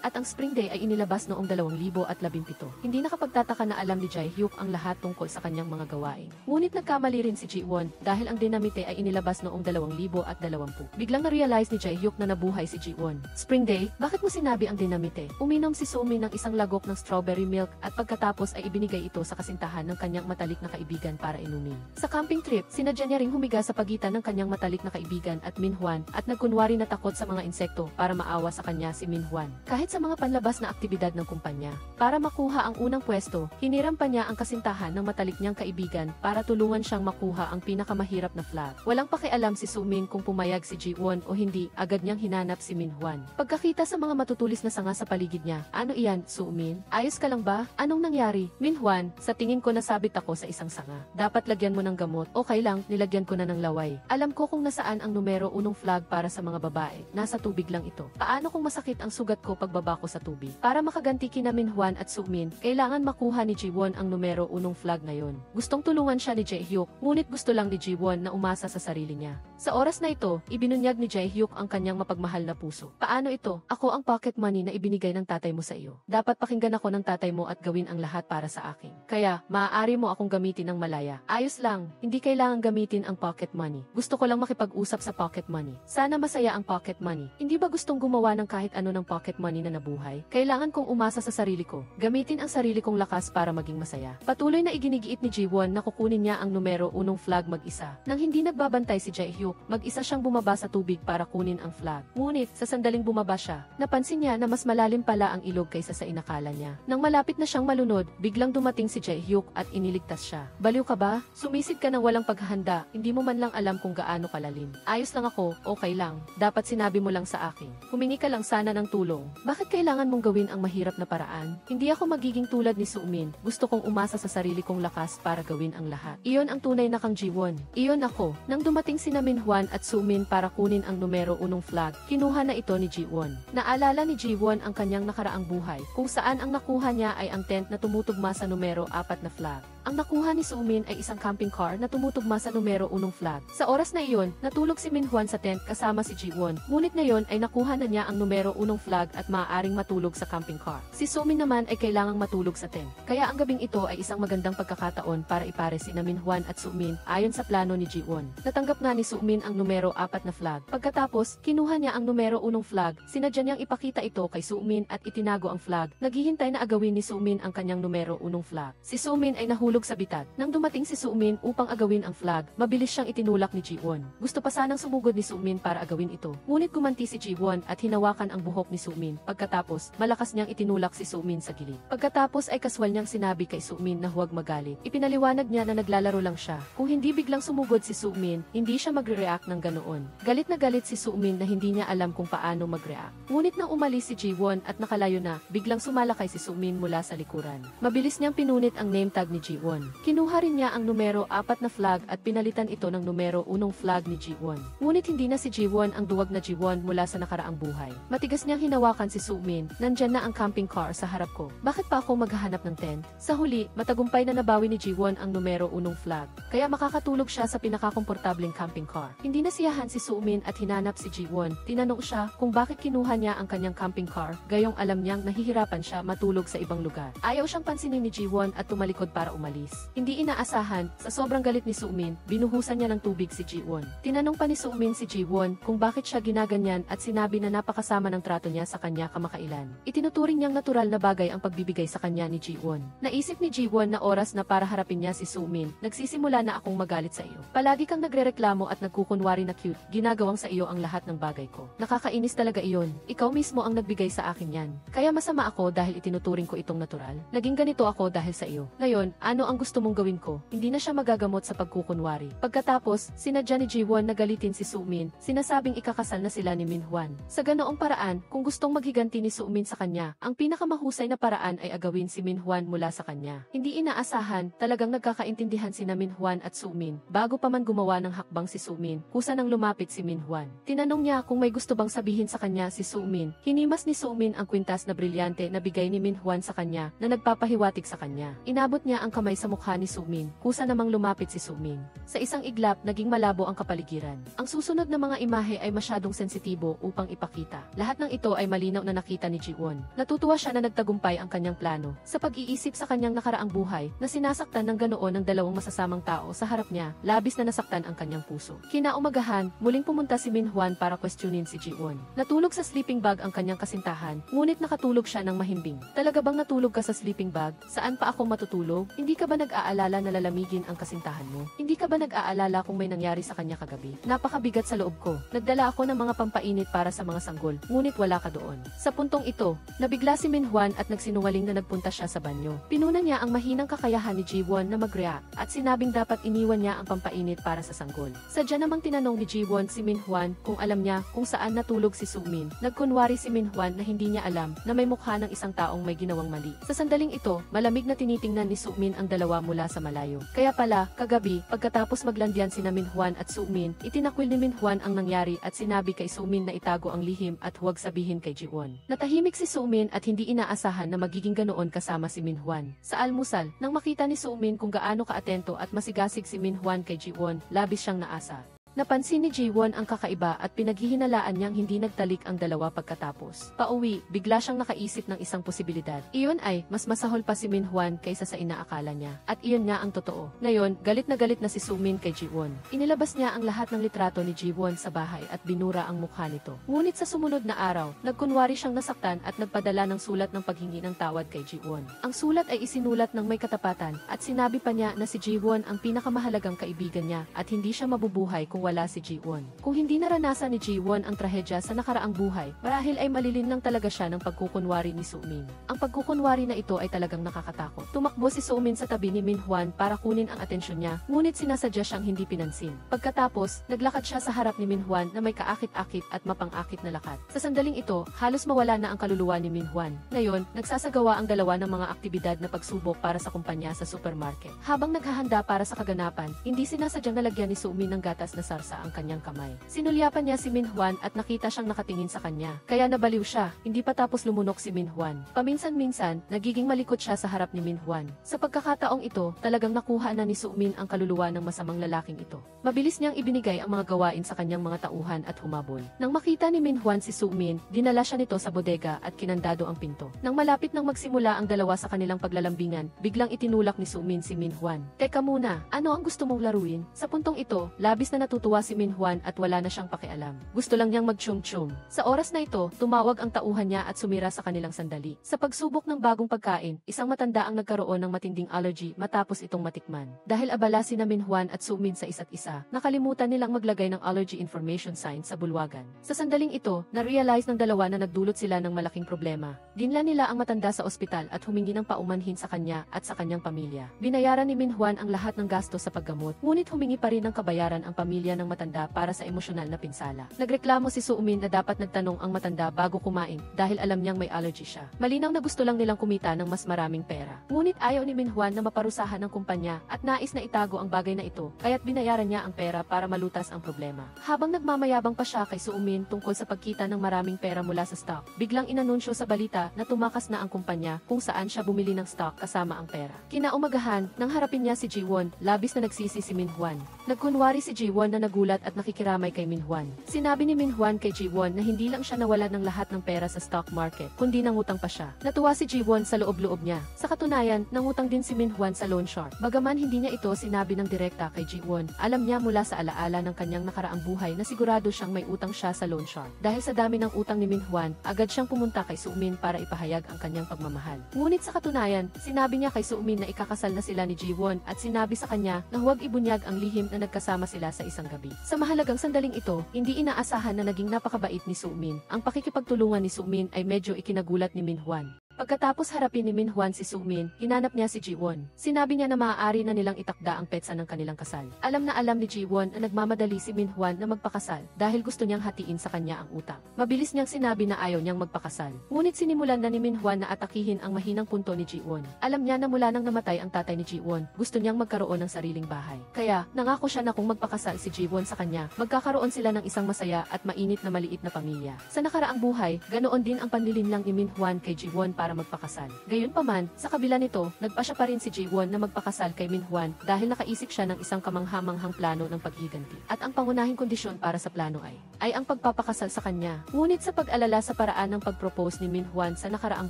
at ang Spring Day ay inilabas noong 2017. Hindi nakapagtataka na alam ni Jae-hyuk ang lahat tungkol sa kanyang mga gawain. Ngunit nagkamali rin si Ji-won dahil ang Dinamite ay inilabas noong 2020. Biglang na-realize ni Jae-hyuk na nabuhay si Ji-won. Spring Day, bakit mo sinabi ang Dinamite? Uminom si Soomin ng isang lagok ng strawberry milk at pagkatapos ay ibinigay ito sa kasintahan ng kanyang matalik na kaibigan para inumin. Sa camping trip, sinadya niya ring humiga sa pagitan ng kanyang matalik na kaibigan at Min-hwan at nagkunwari na takot sa mga insekto para maawa sa kanya si Min-hwan. Kahit sa mga panlabas na aktibidad ng kumpanya, para makuha ang unang pwesto, hiniram pa niya ang kasintahan ng matalik niyang kaibigan para tulungan siyang makuha ang pinakamahirap na flag. Walang pakialam si Soomin kung pumayag si Ji-won o hindi, agad niyang hinanap si Min-hwan. Pagkakita sa mga matutulis na sanga sa paligid niya, ano iyan, Soomin? Ayos ka lang ba? Anong nangyari? Min-hwan, sa tingin ko nasabit ako sa isang sanga. Dapat lagyan mo ng gamot. Okay lang, nilagyan ko na ng laway. Alam ko kung nasaan ang numero 1 flag para sa mga babae. Nasa tubig lang ito. Paano kung masakit ang sugat ko pagbaba ko sa tubig? Para makaganti kina Min-hwan at Soomin, kailangan makuha ni Ji-won ang numero 1 flag ngayon. Gustong tulungan siya ni Jae-hyuk, ngunit gusto lang ni Ji-won na umasa sa sarili niya. Sa oras na ito, ibinunyag ni Jae-hyuk ang kanyang mapagmahal na puso. Paano ito? Ako ang pocket money na ibinigay ng tatay mo sa iyo. Dapat pakinggan ako ng tatay mo at gawin ang lahat para sa akin. Kaya, maaari mo akong gamitin ng malaya. masaya. Ayos lang, hindi kailangan gamitin ang pocket money. Gusto ko lang makipag-usap sa pocket money. Sana masaya ang pocket money. Hindi ba gustong gumawa ng kahit ano ng pocket money na nabuhay? Kailangan kong umasa sa sarili ko. Gamitin ang sarili kong lakas para maging masaya. Patuloy na iginigiit ni Ji-won na kukunin niya ang numero 1 flag mag-isa. Nang hindi nagbabantay si Jae-hyuk, mag-isa siyang bumaba sa tubig para kunin ang flag. Ngunit, sa sandaling bumaba siya, napansin niya na mas malalim pala ang ilog kaysa sa inakala niya. Nang malapit na siyang malunod, biglang dumating si Jae-hyuk at iniligtas siya. Baliw ka ba? Sumisid ka ng walang paghahanda, hindi mo man lang alam kung gaano kalalim. Ayos lang ako, okay lang. Dapat sinabi mo lang sa akin. Humingi ka lang sana ng tulong. Bakit kailangan mong gawin ang mahirap na paraan? Hindi ako magiging tulad ni Sumin. Gusto kong umasa sa sarili kong lakas para gawin ang lahat. Iyon ang tunay na Kang Ji-won. Iyon ako. Nang dumating sina Min-hwan at Sumin para kunin ang numero 1 flag, kinuha na ito ni Ji-won. Naalala ni Ji-won ang kanyang nakaraang buhay, kung saan ang nakuha niya ay ang tent na tumutugma sa numero 4 na flag. Ang nakuha ni Sumin ay isang camping car na tumutugma sa numero 1 flag. Sa oras na iyon, natulog si Min-hwan sa tent kasama si Ji-won. Ngunit ngayon ay nakuha na niya ang numero 1 flag at maaaring matulog sa camping car. Si Sumin naman ay kailangang matulog sa tent. Kaya ang gabing ito ay isang magandang pagkakataon para ipare sina Min-hwan at Sumin ayon sa plano ni Ji-won. Natanggap nga ni Sumin ang numero 4 na flag. Pagkatapos, kinuha niya ang numero 1 flag, sinadya niyang ipakita ito kay Sumin at itinago ang flag. Naghihintay na agawin ni Sumin ang kanyang numero 1 flag. Si Sumin ay nahulog sa bitat. Nang dumating si Sumin upang agawin ang flag, mabilis siyang itinulak ni Ji-won. Gusto pa sanang sumugod ni Sumin para agawin ito. Ngunit gumanti si Ji-won at hinawakan ang buhok ni Sumin. Pagkatapos, malakas niyang itinulak si Sumin sa gilid. Pagkatapos ay kaswal niyang sinabi kay Sumin na huwag magalit. Ipinaliwanag niya na naglalaro lang siya. Kung hindi biglang sumugod si Sumin, hindi siya magre-react ng ganoon. Galit na galit si Sumin na hindi niya alam kung paano mag-react. Ngunit nang umalis si Ji-won at nakalayo na, biglang sumalakay si Sumin mula sa likuran. Mabilis niyang pinunit ang name tag ni Ji-won. Kinuha rin niya ang numero 4 na flag at pinalitan ito ng numero 1 flag ni Ji-won. Ngunit hindi na si Ji-won ang duwag na Ji-won mula sa nakaraang buhay. Matigas niyang hinawakan si Sumin. Nandyan na ang camping car sa harap ko. Bakit pa ako maghahanap ng tent? Sa huli, matagumpay na nabawi ni Ji-won ang numero 1 flag. Kaya makakatulog siya sa pinakakomportableng camping car. Hindi nasiyahan si Sumin at hinanap si Ji-won. Tinanong siya kung bakit kinuha niya ang kanyang camping car, gayong alam niyang nahihirapan siya matulog sa ibang lugar. Ayaw siyang pansinin ni Ji-won at tumalikod para umalis. Hindi inaasahan, sa sobrang galit ni Sumin, binuhusan niya ng tubig si Ji-won. Tinanong pa ni Sumin si Ji-won kung bakit siya ginaganyan at sinabi na napakasama ng trato niya sa kanya kamakailan. Itinuturing niyang natural na bagay ang pagbibigay sa kanya ni Ji-won. Naisip ni Ji-won na oras na para harapin niya si Sumin. Nagsisimula na akong magalit sa iyo. Palagi kang nagrereklamo at nagkukunwari na cute, ginagawang sa iyo ang lahat ng bagay ko. Nakakainis talaga iyon. Ikaw mismo ang nagbigay sa akin yan. Kaya masama ako dahil itinuturing ko itong natural. Naging ganito ako dahil sa iyo. Ngayon, ano ang gusto mong gawin ko? Hindi na siya magagamot sa pagkukunwari. Pagkatapos, sinadya ni Ji-won na galitin si Sumin, sinasabing ikakasal na sila ni Min-hwan. Sa ganoong paraan, kung gustong maghiganti ni Sumin sa kanya, ang pinakamahusay na paraan ay agawin si Min-hwan mula sa kanya. Hindi inaasahan, talagang nagkakaintindihan sina Min-hwan at Sumin. Bago pa man gumawa ng hakbang si Sumin, kusa nang lumapit si Min-hwan. Tinanong niya kung may gusto bang sabihin sa kanya si Sumin. Hinimas ni Sumin ang kwintas na brilyante na bigay ni Min-hwan sa kanya na nagpapahiwatig sa kanya. Inabot niya ang kamay sa mukha ni Sumin, kusa namang lumapit si Sumin. Sa isang iglap, naging malabo ang kapaligiran. Ang susunod na mga imahe ay masyadong sensitibo upang ipakita. Lahat ng ito ay malinaw na nakita ni Ji-won. Natutuwa siya na nagtagumpay ang kanyang plano. Sa pag-iisip sa kanyang nakaraang buhay, na sinasaktan ng ganoon ng dalawang masasamang tao sa harap niya, labis na nasaktan ang kanyang puso. Kinaumagahan, muling pumunta si Min-hwan para questionin si Ji-won. Natulog sa sleeping bag ang kanyang kasintahan, ngunit nakatulog siya ng mahimbing. Talaga bang natulog ka sa sleeping bag? Saan pa ako matutulog? Hindi ka ba nag-aalala na lalamigin ang kasintahan mo? Hindi ka ba nag-aalala kung may nangyari sa kanya kagabi? Napakabigat sa loob ko. Nagdala ako ng mga pampainit para sa mga sanggol, ngunit wala ka doon. Sa puntong ito, nabigla si Min-hwan at nagsinungaling na nagpunta siya sa banyo. Pinuna niya ang mahinang kakayahan ni Ji-won na mag-react at sinabing dapat iniwan niya ang pampainit para sa sanggol. Sadya namang tinanong ni Ji-won si Min-hwan kung alam niya kung saan natulog si Sumin. Nagkunwari si Min-hwan na hindi niya alam na may mukha ng isang taong may ginawang mali. Sa sandaling ito, malamig na tinitingnan ni Sumin ang dalawa mula sa malayo. Kaya pala, kagabi, pagkatapos maglandian sina Min-hwan at Sumin, itinakwil ni Min-hwan ang nangyari at sinabi kay Sumin na itago ang lihim at huwag sabihin kay Ji-won. Natahimik si Sumin at hindi inaasahan na magiging ganoon kasama si Min-hwan. Sa almusal, nang makita ni Sumin kung gaano kaatento at masigasig si Min-hwan kay Ji-won, labis siyang naasa. Napansin ni Jiwon ang kakaiba at pinaghihinalaan niyang hindi nagtalik ang dalawa pagkatapos. Pauwi, bigla siyang nakaisip ng isang posibilidad. Iyon ay, mas masahol pa si Minhwan kaysa sa inaakala niya. At iyon nga ang totoo. Ngayon, galit na si Sumin kay Jiwon. Inilabas niya ang lahat ng litrato ni Jiwon sa bahay at binura ang mukha nito. Ngunit sa sumunod na araw, nagkunwari siyang nasaktan at nagpadala ng sulat ng paghingi ng tawad kay Jiwon. Ang sulat ay isinulat ng may katapatan at sinabi pa niya na si Jiwon ang pinakamahalagang kaibigan niya at hindi siya mabubuhay kung wala si Jiwon. Kung hindi naranasan ni Jiwon ang trahedya sa nakaraang buhay, marahil ay malilin lang talaga siya ng pagkukunwari ni Sumin. Ang pagkukunwari na ito ay talagang nakakatakot. Tumakbo si Sumin sa tabi ni Minhwan para kunin ang atensyon niya, ngunit sinasadya siyang hindi pinansin. Pagkatapos, naglakad siya sa harap ni Minhwan na may kaakit-akit at mapang-akit na lakad. Sa sandaling ito, halos mawala na ang kaluluwa ni Minhwan. Ngayon, nagsasagawa ang dalawa ng mga aktibidad na pagsubok para sa kumpanya sa supermarket. Habang naghahanda para sa kaganapan, hindi sinasadyang nalagyan ni Sumin ng gatas na sarsa ang kanyang kamay. Sinulyapan niya si Minhwan at nakita siyang nakatingin sa kanya. Kaya nabaliw siya, hindi pa tapos lumunok si Minhwan. Paminsan-minsan, nagiging malikot siya sa harap ni Minhwan. Sa pagkakataong ito, talagang nakuha na ni Sumin ang kaluluwa ng masamang lalaking ito. Mabilis niyang ibinigay ang mga gawain sa kanyang mga tauhan at humabol. Nang makita ni Minhwan si Sumin, dinala siya nito sa bodega at kinandado ang pinto. Nang malapit nang magsimula ang dalawa sa kanilang paglalambingan, biglang itinulak ni Sumin si Minhwan. Teka muna, ano ang gusto mong laruin? Sa puntong ito, labis na natutuwa si Minhwan at wala na siyang pakialam. Gusto lang niyang mag-chum-chum. Sa oras na ito, tumawag ang tauhan niya at sumira sa kanilang sandali. Sa pagsubok ng bagong pagkain, isang matanda ang nagkaroon ng matinding allergy matapos itong matikman. Dahil abala sina Minhwan at Sumin sa isa't isa, nakalimutan nilang maglagay ng allergy information sign sa bulwagan. Sa sandaling ito, na-realize ng dalawa na nagdulot sila ng malaking problema. Dinla nila ang matanda sa ospital at humingi ng paumanhin sa kanya at sa kanyang pamilya. Binayaran ni Minhwan ang lahat ng gastos sa paggamot, ngunit humingi pa rin ng kabayaran ang pamilya ng matanda para sa emosyonal na pinsala. Nagreklamo si Sumin na dapat nagtanong ang matanda bago kumain dahil alam niyang may allergy siya. Malinaw na gusto lang nilang kumita ng mas maraming pera. Ngunit ayaw ni Minhwan na maparusahan ng kumpanya at nais na itago ang bagay na ito, kaya't binayaran niya ang pera para malutas ang problema. Habang nagmamayabang pa siya kay Sumin tungkol sa pagkita ng maraming pera mula sa stock, biglang inanunsyo sa balita na tumakas na ang kumpanya kung saan siya bumili ng stock kasama ang pera. Kinaumagahan, nang harapin niya si Jiwon, labis na nagsisi si Minhwan. Nagkunwari si Jiwon na nagulat at nakikiramay kay Minhwan. Sinabi ni Minhwan kay Jiwon na hindi lang siya nawalan ng lahat ng pera sa stock market, kundi nangutang pa siya. Natuwa si Jiwon sa loob-loob niya. Sa katunayan, nangutang din si Minhwan sa loan shark. Bagaman hindi niya ito sinabi ng direkta kay Jiwon, alam niya mula sa alaala ng kanyang nakaraang buhay na sigurado siyang may utang siya sa loan shark. Dahil sa dami ng utang ni Minhwan, agad siyang pumunta kay Sumin para ipahayag ang kanyang pagmamahal. Ngunit sa katunayan, sinabi niya kay Sumin na ikakasal na sila ni Jiwon at sinabi sa kanya na huwag ibunyag ang lihim na nagkasama sila sa isang gabi. Sa mahalagang sandaling ito, hindi inaasahan na naging napakabait ni Sumin. Ang pakikipagtulungan ni Sumin ay medyo ikinagulat ni Minhwan. Pagkatapos harapin ni Minhwan si Sumin, hinanap niya si Jiwon. Sinabi niya na maaari na nilang itakda ang petsa ng kanilang kasal. Alam na alam ni Jiwon na nagmamadali si Minhwan na magpakasal dahil gusto niyang hatiin sa kanya ang utang. Mabilis niyang sinabi na ayaw niyang magpakasal. Ngunit sinimulan na ni Minhwan na atakihin ang mahinang punto ni Jiwon. Alam niya na mula nang namatay ang tatay ni Jiwon, gusto niyang magkaroon ng sariling bahay. Kaya, nangako siya na kung magpakasal si Jiwon sa kanya, magkakaroon sila ng isang masaya at mainit na maliit na pamilya. Sa nakaraang buhay, ganoon din ang panlilinlang ni Minhwan kay Jiwon para magpakasal. Gayunpaman, sa kabila nito, nagpasya pa rin si Jiwon na magpakasal kay Minhwan dahil nakaisip siya ng isang kamanghamanghang plano ng paghiganti. At ang pangunahing kondisyon para sa plano ay ang pagpapakasal sa kanya. Ngunit sa pag-alala sa paraan ng pag-propose ni Minhwan sa nakaraang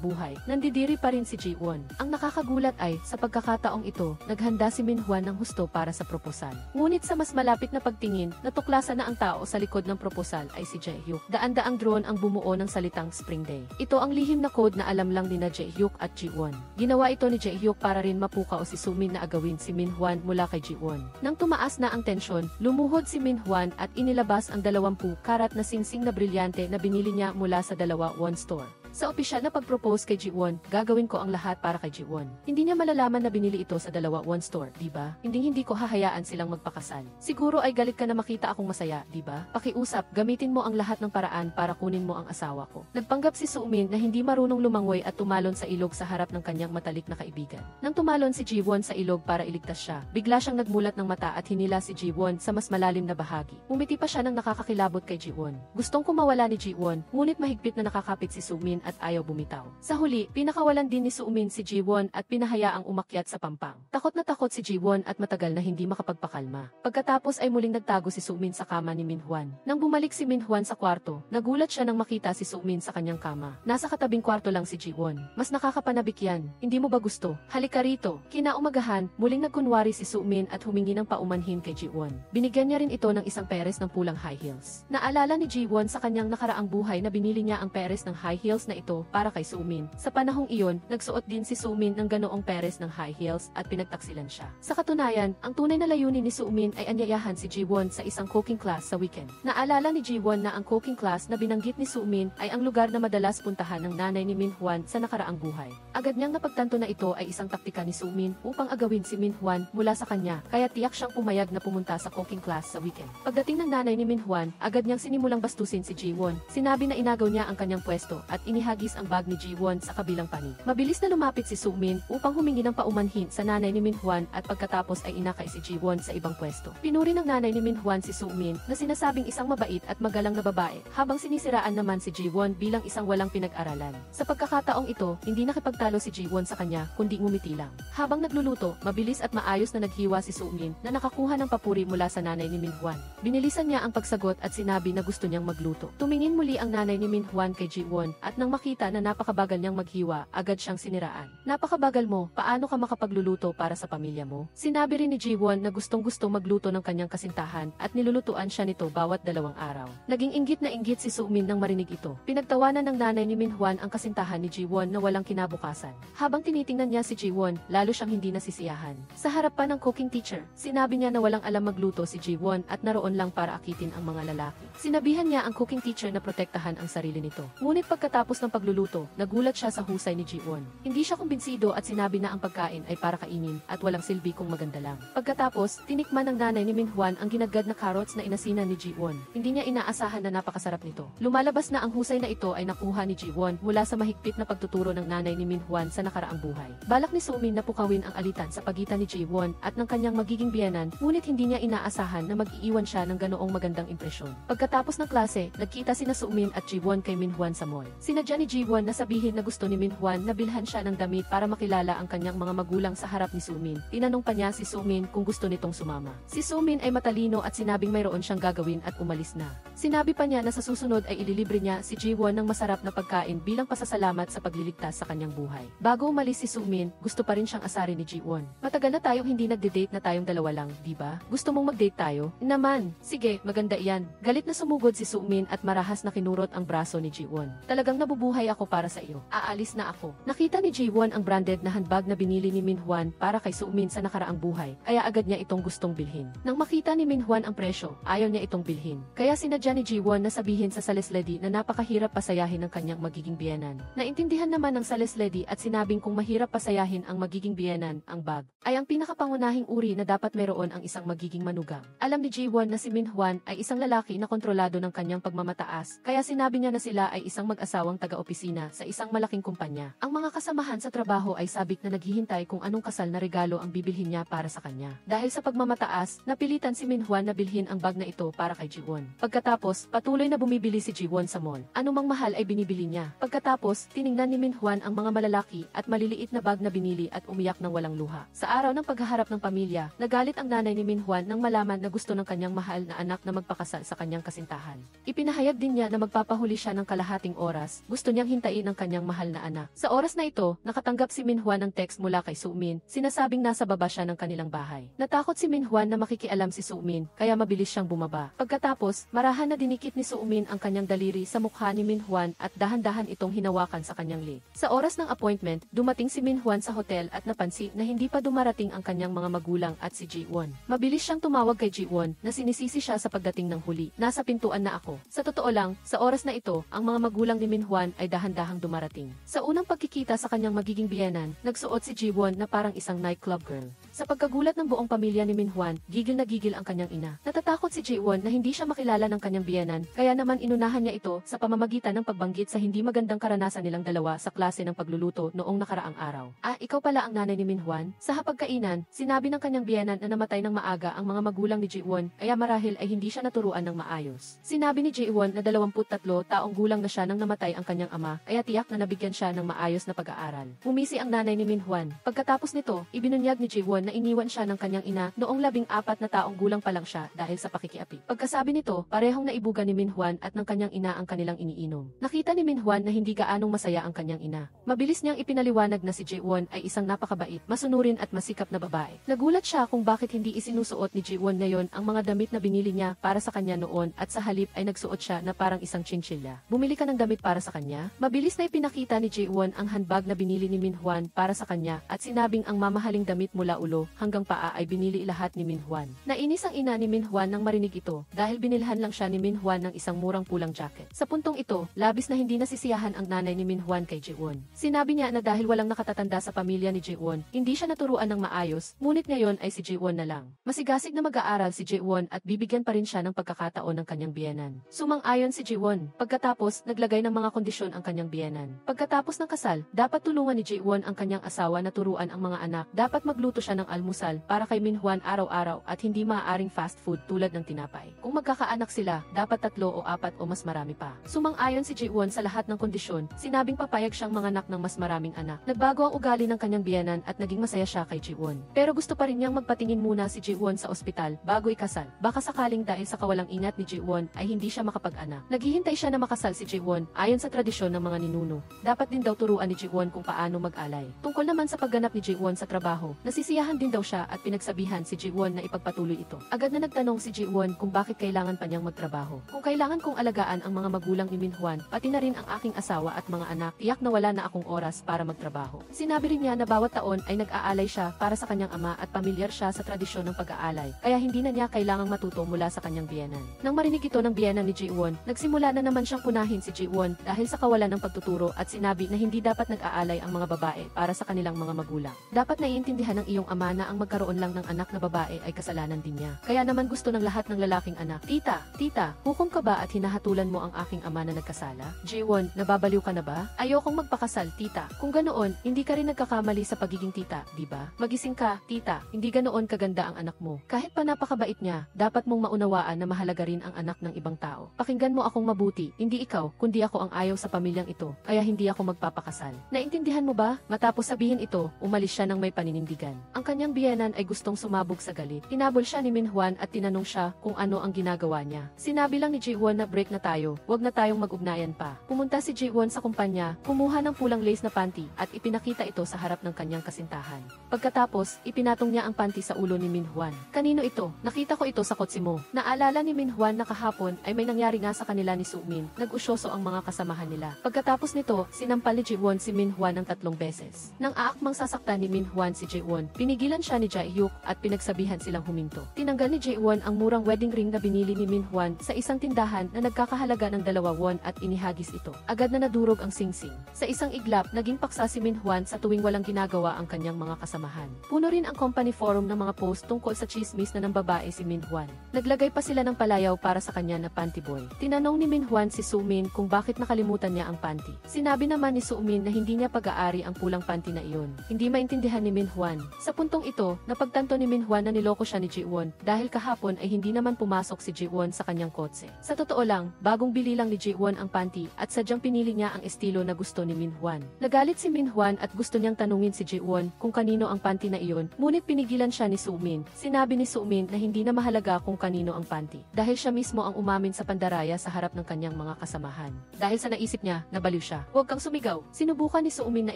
buhay, nandidiri pa rin si Jiwon. Ang nakakagulat ay, sa pagkakataong ito, naghanda si Minhwan ng husto para sa proposal. Ngunit sa mas malapit na pagtingin, natuklasan na ang tao sa likod ng proposal ay si Jaehyuk. Daan-daang drone ang bumuo ng salitang Spring Day. Ito ang lihim na code na alam lang ni Jaehyuk at Jiwon. Ginawa ito ni Jaehyuk para rin mapukaw si Sumin na agawin si Minhwan mula kay Jiwon. Nang tumaas na ang tensyon, lumuhod si Minhwan at inilabas ang 20 karat na singsing na brilyante na binili niya mula sa dalawa won store. Sa opisyal na pag-propose kay Jiwon, gagawin ko ang lahat para kay Jiwon. Hindi niya malalaman na binili ito sa dalawa won store, di ba? Hindi ko hahayaan silang magpakasal. Siguro ay galit ka na makita akong masaya, di ba? Pakiusap, gamitin mo ang lahat ng paraan para kunin mo ang asawa ko. Nagpanggap si Sumin na hindi marunong lumangoy at tumalon sa ilog sa harap ng kanyang matalik na kaibigan. Nang tumalon si Jiwon sa ilog para iligtas siya, bigla siyang nagmulat ng mata at hinila si Jiwon sa mas malalim na bahagi. Umiti pa siya ng nakakakilabot kay Jiwon. Gustong kumawala ni Jiwon, ngunit mahigpit na nakakapit si Sumin at ayaw bumitaw. Sa huli, pinakawalan din ni Soomin si Jiwon at pinahayaang umakyat sa pampang. Takot na takot si Jiwon at matagal na hindi makapagpakalma. Pagkatapos ay muling nagtago si Soomin sa kama ni Minhwan. Nang bumalik si Minhwan sa kwarto, nagulat siya nang makita si Soomin sa kanyang kama. Nasa katabing kwarto lang si Jiwon. Mas nakakapanabik yan. Hindi mo ba gusto? Halika rito. Kinaumagahan, muling nagkunwari si Soomin at humingi ng paumanhin kay Jiwon. Binigyan niya rin ito ng isang peres ng pulang high heels. Naalala ni Jiwon sa kanyang nakaraang buhay na binili niya ang peres ng high heels na ito para kay Soomin. Sa panahong iyon, nagsuot din si Soomin ng ganoong peres ng high heels at pinagtaksilan siya. Sa katunayan, ang tunay na layunin ni Soomin ay anyayahan si Jiwon sa isang cooking class sa weekend. Naalala ni Jiwon na ang cooking class na binanggit ni Soomin ay ang lugar na madalas puntahan ng nanay ni Minhwan sa nakaraang buhay. Agad niyang napagtanto na ito ay isang taktika ni Soomin upang agawin si Minhwan mula sa kanya, kaya tiyak siyang pumayag na pumunta sa cooking class sa weekend. Pagdating ng nanay ni Minhwan, agad niyang sinimulang bastusin si Jiwon. Sinabi na inagaw niya ang kanyang pwesto at inihagis ang bag ni Jiwon sa kabilang panig. Mabilis na lumapit si Soomin upang humingi ng paumanhin sa nanay ni Minhwan at pagkatapos ay inakay si Jiwon sa ibang pwesto. Pinuri ng nanay ni Minhwan si Soomin na sinasabing isang mabait at magalang na babae, habang sinisiraan naman si Jiwon bilang isang walang pinag-aralan. Sa pagkakataong ito, hindi nakipagtalo si Jiwon sa kanya kundi ngumiti lang. Habang nagluluto, mabilis at maayos na naghiwa si Soomin na nakakuha ng papuri mula sa nanay ni Minhwan. Binilisan niya ang pagsagot at sinabi na gusto niyang magluto. Tumingin muli ang nanay ni Minhwan kay Jiwon at nang makita na napakabagal niyang maghiwa, agad siyang siniraan. Napakabagal mo, paano ka makapagluluto para sa pamilya mo? Sinabi rin ni Jiwon na gustong-gustong magluto ng kanyang kasintahan at nilulutuan siya nito bawat 2 araw. Naging inggit na inggit si Soomin nang marinig ito. Pinagtawanan ng nanay ni Minhwan ang kasintahan ni Jiwon na walang kinabukasan. Habang tinitingnan niya si Jiwon, lalo siyang hindi nasisiyahan. Sa harapan ng cooking teacher, sinabi niya na walang alam magluto si Jiwon at naroon lang para akitin ang mga lalaki. Sinabihan niya ang cooking teacher na protektahan ang sarili nito. Ngunit pagkatapos ng pagluluto, nagulat siya sa husay ni Jiwon. Hindi siya kumbinsido at sinabi na ang pagkain ay para kainin at walang silbi kung maganda lang. Pagkatapos, tinikman ng nanay ni Minhwan ang ginagad na carrots na inasinan ni Jiwon. Hindi niya inaasahan na napakasarap nito. Lumalabas na ang husay na ito ay nakuha ni Jiwon mula sa mahigpit na pagtuturo ng nanay ni Minhwan sa nakaraang buhay. Balak ni Soomin na pukawin ang alitan sa pagitan ni Jiwon at ng kanyang magiging biyenan, ngunit hindi niya inaasahan na mag-iiwan siya ng ganoong magandang impresyon. Pagkatapos ng klase, nagkita sina Soomin at Jiwon kay Minhwan sa mall. Sinadya ni Jiwon na sabihin na gusto ni Minhwan na bilhan siya ng damit para makilala ang kanyang mga magulang sa harap ni Soomin. Tinanong pa niya si Soomin kung gusto nitong sumama. Si Soomin ay matalino at sinabing mayroon siyang gagawin at umalis na. Sinabi pa niya na sa susunod ay ililibre niya si Jiwon ng masarap na pagkain bilang pasasalamat sa pagliligtas sa kanyang buhay. Bago umalis si Soomin, gusto pa rin siyang asarin ni Jiwon. Matagal na tayong hindi nagde-date na tayong dalawa lang, di ba? Gusto mong mag-date tayo? Naman, sige, maganda iyan. Galit na sumugod si Soomin at marahas na kinurot ang braso ni Jiwon. Talagang nabubuhay ako para sa iyo. Aalis na ako. Nakita ni Jiwon ang branded na handbag na binili ni Minhwan para kay Soomin sa nakaraang buhay, kaya agad niya itong gustong bilhin. Nang makita ni Minhwan ang presyo, ayaw niya itong bilhin. Kaya sinadya ni Jiwon na sabihin sa saleslady na napakahirap pasayahin ng kanyang magiging biyenan. Naintindihan naman ng saleslady at sinabing kung mahirap pasayahin ang magiging biyenan, ang bag ay ang pinakapangunahing uri na dapat mayroon ang isang magiging manugang. Alam ni Jiwon na si Minhwan ay isang lalaki na kontrolado ng kanyang pagmamataas, kaya sinabi niya na sila ay isang mag-asawang taga-opisina sa isang malaking kumpanya. Ang mga kasamahan sa trabaho ay sabik na naghihintay kung anong kasal na regalo ang bibilhin niya para sa kanya. Dahil sa pagmamataas, napilitan si Minhwan na bilhin ang bag na ito para kay Jiwon. Pagkatapos, patuloy na bumibili si Jiwon sa mall. Anumang mahal ay binibili niya. Pagkatapos, tiningnan ni Minhwan ang mga malalaki at maliliit na bag na binili at umiyak ng walang luha. Sa araw ng paghaharap ng pamilya, nagalit ang nanay ni Minhwan nang malaman na gusto ng kanyang mahal na anak na magpakasal sa kanyang kasintahan. Ipinahayag din niya na magpapahuli siya ng kalahating oras. Gusto niyang hintayin ang kanyang mahal na anak. Sa oras na ito, nakatanggap si Minhwan ng text mula kay Soomin, sinasabing nasa baba siya ng kanilang bahay. Natakot si Minhwan na makikialam si Soomin, kaya mabilis siyang bumaba. Pagkatapos, marahan na dinikit ni Soomin ang kanyang daliri sa mukha ni Minhwan at dahan-dahan itong hinawakan sa kanyang leg. Sa oras ng appointment, dumating si Minhwan sa hotel at napansin na hindi pa dumarating ang kanyang mga magulang at si Jiwon. Mabilis siyang tumawag kay Jiwon na sinisisi siya sa pagdating ng huli. Nasa pintuan na ako. Sa totoo lang, sa oras na ito, ang mga magulang ni Minhwan ay dahan-dahang dumarating. Sa unang pagkikita sa kanyang magiging biyenan, nagsuot si Jiwon na parang isang nightclub girl. Sa pagkagulat ng buong pamilya ni Minhwan, gigil na gigil ang kanyang ina. Natatakot si Jaewon na hindi siya makilala ng kanyang biyenan, kaya naman inunahan niya ito sa pamamagitan ng pagbanggit sa hindi magandang karanasan nilang dalawa sa klase ng pagluluto noong nakaraang araw. Ah, ikaw pala ang nanay ni Minhwan? Sa hapagkainan, sinabi ng kanyang biyenan na namatay ng maaga ang mga magulang ni Jaewon, kaya marahil ay hindi siya naturuan ng maayos. Sinabi ni Jaewon na 23 taong gulang na siya nang namatay ang kanyang ama, kaya tiyak na nabigyan siya ng maayos na pag-aaral. Umisi ang nanay ni Minhwan. Pagkatapos nito, ibinunyag ni Jaewon na iniwan siya ng kanyang ina noong 14 na taong gulang pa lang siya dahil sa pakikiapi. Pagkasabi nito, parehong naibugan ni Minhwan at ng kanyang ina ang kanilang iniinom. Nakita ni Minhwan na hindi gaanong masaya ang kanyang ina. Mabilis niyang ipinaliwanag na si Jaewon ay isang napakabait, masunurin at masikap na babae. Nagulat siya kung bakit hindi isinusuot ni Jaewon ngayon ang mga damit na binili niya para sa kanya noon at sa halip ay nagsuot siya na parang isang chinchilla. Bumili ka ng damit para sa kanya? Mabilis na ipinakita ni Jaewon ang handbag na binili ni Minhwan para sa kanya at sinabing ang mamahaling damit mula ulo hanggang paa ay binili lahat ni Minhwan. Nainis ang ina ni Minhwan nang marinig ito dahil binilhan lang siya ni Minhwan ng isang murang pulang jacket. Sa puntong ito, labis na hindi nasisiyahan ang nanay ni Minhwan kay Jaewon. Sinabi niya na dahil walang nakatatanda sa pamilya ni Jaewon, hindi siya naturuan ng maayos, ngunit ngayon ay si Jaewon na lang. Masigasig na mag-aaral si Jaewon at bibigyan pa rin siya ng pagkakataon ng kanyang biyenan. Sumang-ayon si Jaewon. Pagkatapos, naglagay ng mga kondisyon ang kanyang biyenan. Pagkatapos ng kasal, dapat tulungan ni Jaewon ang kanyang asawa na turuan ang mga anak. Dapat magluto siya ng almusal para kay Minhwan araw-araw at hindi maaaring fast food tulad ng tinapay. Kung magkakaanak sila, dapat 3 o 4 o mas marami pa. Sumang-ayon si Jaewon sa lahat ng kondisyon, sinabing papayag siyang manganak ng mas maraming anak. Nagbago ang ugali ng kanyang biyenan at naging masaya siya kay Jaewon. Pero gusto pa rin niyang magpatingin muna si Jaewon sa ospital bago ikasal. Baka sakaling dahil sa kawalang ingat ni Jaewon ay hindi siya makapag-anak. Naghihintay siya na makasal si Jaewon ayon sa tradisyon ng mga ninuno. Dapat din daw turuan ni Jaewon kung paano mag-alay. Tungkol naman sa pagganap ni Jaewon sa trabaho, nasisiyahan din daw siya at pinagsabihan si Jaewon na ipagpatuloy ito. Agad na nagtanong si Jaewon kung bakit kailangan pa niyang magtrabaho. Kung kailangan kong alagaan ang mga magulang ni Minhwan, pati na rin ang aking asawa at mga anak, tiyak na wala na akong oras para magtrabaho. Sinabi rin niya na bawat taon ay nag-aalay siya para sa kanyang ama at pamilyar siya sa tradisyon ng pag-aalay, kaya hindi na niya kailangang matuto mula sa kanyang biyenan. Nang marinig ito ng biyenan ni Jaewon, nagsimula na naman siyang punahin si Jaewon dahil sa kawalan ng pagtuturo at sinabi na hindi dapat nag-aalay ang mga babae para sa kanilang mga magulang. Dapat naiintindihan ng iyong ama na ang magkaroon lang ng anak na babae ay kasalanan din niya. Kaya naman gusto ng lahat ng lalaking anak. Tita, hukom ka ba at hinahatulan mo ang aking ama na nagkasala? Jaewon, nababaliw ka na ba? Ayokong magpakasal, tita. Kung ganoon, hindi ka rin nagkakamali sa pagiging tita, di ba? Magising ka, tita. Hindi ganoon kaganda ang anak mo. Kahit pa napakabait niya, dapat mong maunawaan na mahalaga rin ang anak ng ibang tao. Pakinggan mo akong mabuti, hindi ikaw, kundi ako ang ayaw sa pamilyang ito, kaya hindi ako magpapakasal. Naintindihan mo ba? Matapos sabihin ito, umalis siya ng may paninindigan. Ang kanyang biyenan ay gustong sumabog sa galit. Hinabol siya ni Minhwan at tinanong siya kung ano ang ginagawa niya. Sinabi lang ni Jaewon na break na tayo, wag na tayong mag-ugnayan pa. Pumunta si Jaewon sa kumpanya, kumuha ng pulang lace na panty at ipinakita ito sa harap ng kanyang kasintahan. Pagkatapos, ipinatong niya ang panty sa ulo ni Minhwan. Kanino ito? Nakita ko ito sa kotse mo. Naalala ni Minhwan na kahapon ay may nangyari nga sa kanila ni Sumin. Nag-usyoso ang mga kasamahan nila. Pagkatapos nito, sinampal ni Jaewon si Minhwan ng 3 beses. Nang aakmang sasaktan ni Minhwan si Jaewon, pinigilan siya ni Jae-hyuk at pinagsabihan silang huminto. Tinanggal ni Jaewon ang murang wedding ring na binili ni Minhwan sa isang tindahan na nagkakahalaga ng 2 won at inihagis ito. Agad na nadurog ang singsing. Sa isang iglap, naging paksa si Minhwan sa tuwing walang ginagawa ang kanyang mga kasamahan. Puno rin ang company forum ng mga post tungkol sa chismis na ng babae si Minhwan. Naglagay pa sila ng palayaw para sa kanya na panty boy. Tinanong ni Minhwan si Sumin kung bakit nakalimutan niya ang panty. Sinabi naman ni Sumin na hindi niya pag-aari ang pulang panty na iyon. Hindi maintindihan ni Minhwan. Sa puntong ito, napagtanto ni Minhwan na niloko siya ni Jaewon dahil kahapon ay hindi naman pumasok si Jaewon sa kanyang kotse. Sa totoo lang, bagong bili lang ni Jaewon ang panty at sadyang pinili niya ang estilo na gusto ni Minhwan. Nagalit si Minhwan at gusto niyang tanungin si Jaewon kung kanino ang panty na iyon, ngunit pinigilan siya ni Sumin. Sinabi ni Sumin na hindi na mahalaga kung kanino ang panty dahil siya mismo ang umamin sa pandaraya sa harap ng kanyang mga kasamahan. Dahil sa naisip niya, nabaliw siya. Huwag kang sumigaw. Sinubukan ni Sumin na